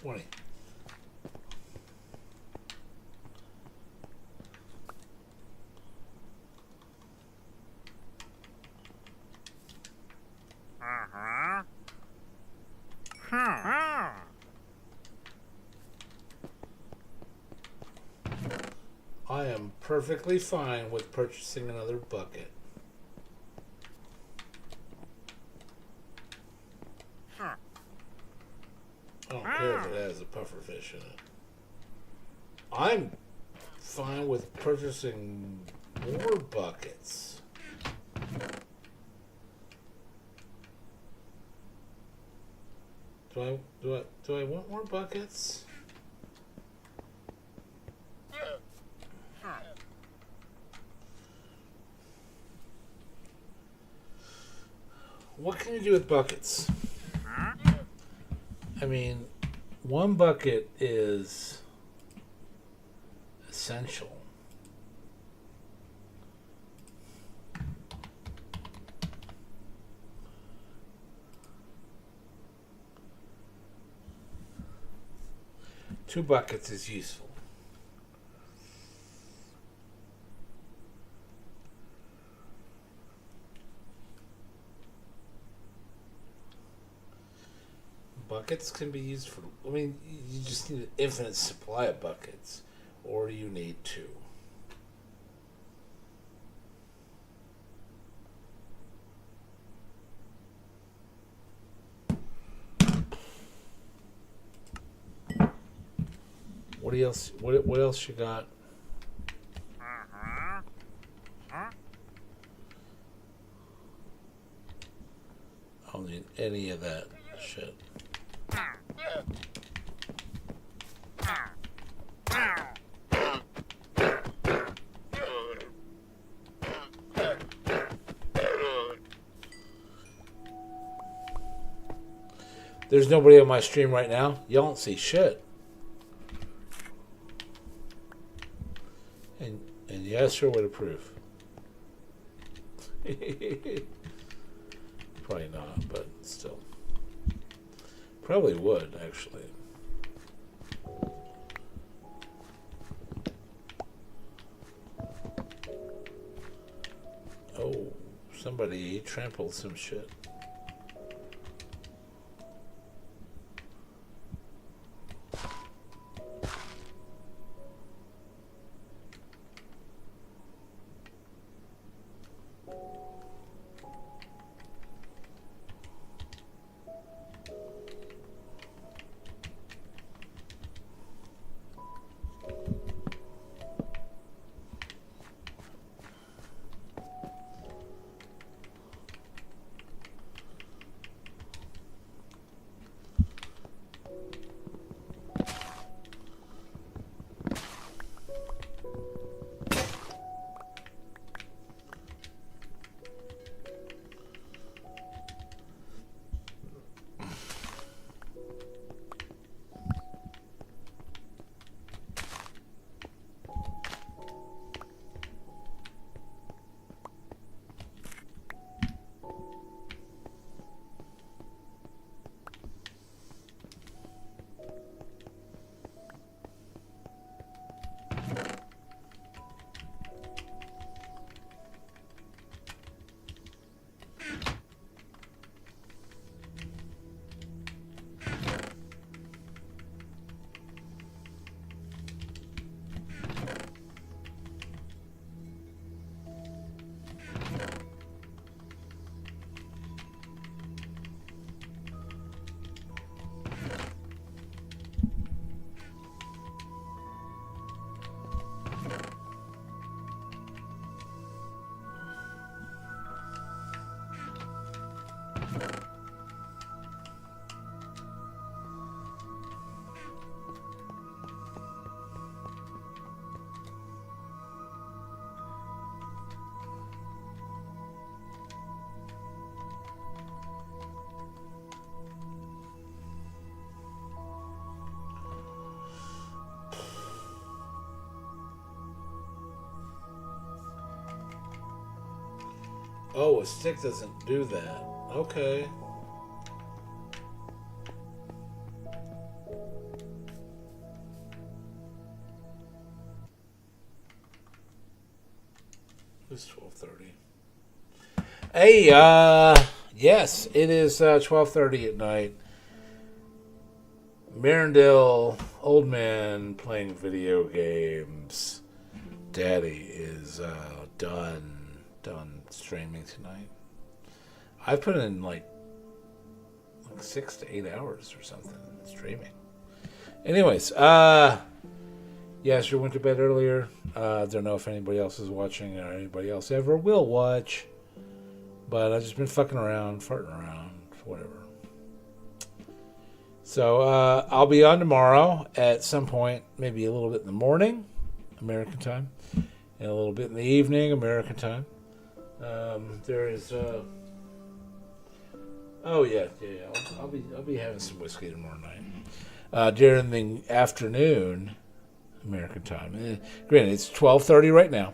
$20. I am perfectly fine with purchasing another bucket. I don't care if it has a pufferfish in it. I'm fine with purchasing more buckets. Do I want more buckets? What can you do with buckets? I mean, one bucket is essential. Two buckets is useful. Buckets can be used for, I mean, you just need an infinite supply of buckets, or you need two. What else? What else you got? I don't need any of that shit. There's nobody on my stream right now. Y'all don't see shit. And yes, sure would approve. Probably not, but still. Probably would, actually. Oh, somebody trampled some shit. Oh, a stick doesn't do that. Okay. It's 12:30. Hey, yes, it is 12:30 at night. Marindale, old man playing video games. Daddy is done streaming tonight. I've put in like 6 to 8 hours or something streaming. Anyways, yes, you went to bed earlier. Don't know if anybody else is watching or anybody else ever will watch. But I've just been fucking around, farting around, whatever. So I'll be on tomorrow at some point, maybe a little bit in the morning, American time, and a little bit in the evening, American time. There is. Oh yeah. I'll be having some whiskey tomorrow night. During the afternoon, American time. Granted, it's 12:30 right now.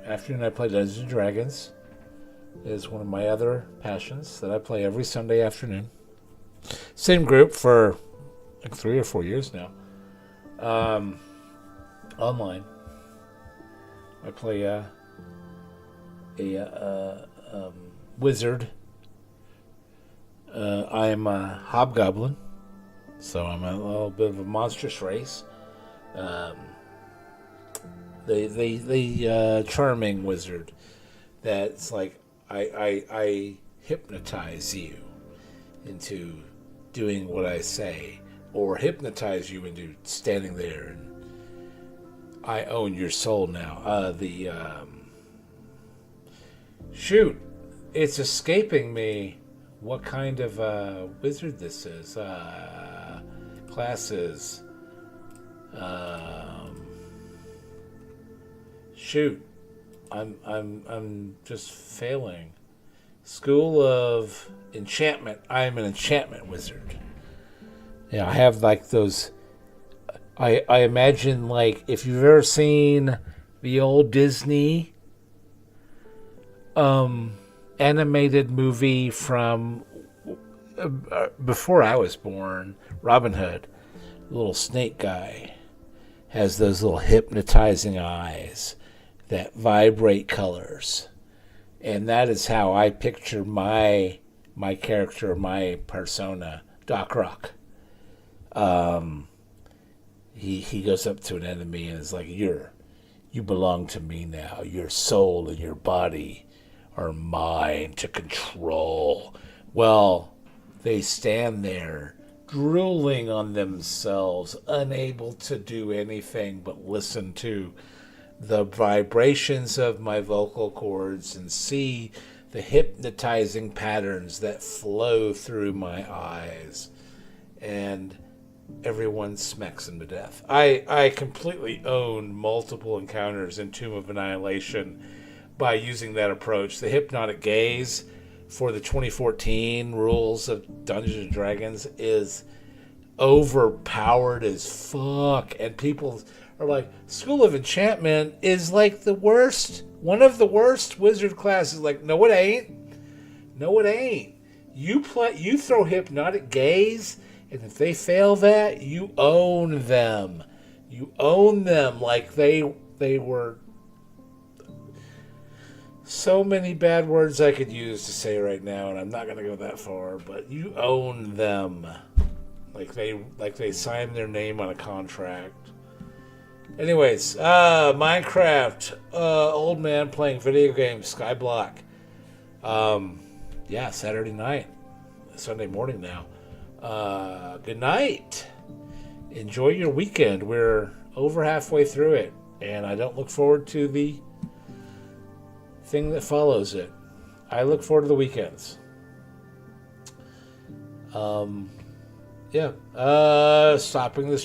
Afternoon, I play Dungeons and Dragons. It is one of my other passions that I play every Sunday afternoon. Same group for like 3 or 4 years now. Online. I play a wizard. I am a hobgoblin, so I'm a little bit of a monstrous race. The charming wizard that's like I hypnotize you into doing what I say, or hypnotize you into standing there and I own your soul now. Shoot, it's escaping me what kind of wizard this is. Classes. Shoot, I'm just failing. School of Enchantment. I am an enchantment wizard. Yeah, I have like those. I imagine like if you've ever seen the old Disney animated movie from before I was born, Robin Hood, little snake guy, has those little hypnotizing eyes that vibrate colors. And that is how I picture my character, my persona, Doc Rock. He goes up to an enemy and is like, you belong to me now. Your soul and your body are mine to control. Well, they stand there drooling on themselves, unable to do anything but listen to the vibrations of my vocal cords and see the hypnotizing patterns that flow through my eyes. And everyone smacks them to death. I completely own multiple encounters in Tomb of Annihilation by using that approach. The hypnotic gaze for the 2014 rules of Dungeons and Dragons is overpowered as fuck, and people are like, School of Enchantment is like the worst, one of the worst wizard classes. Like, no it ain't. You throw hypnotic gaze, and if they fail that, you own them. Like they were. So many bad words I could use to say right now, and I'm not going to go that far, but you own them. Like they signed their name on a contract. Anyways, Minecraft, old man playing video games, Skybedrock. Yeah, Saturday night, Sunday morning now. Good night. Enjoy your weekend. We're over halfway through it, and I don't look forward to the thing that follows it. I look forward to the weekends. Stopping the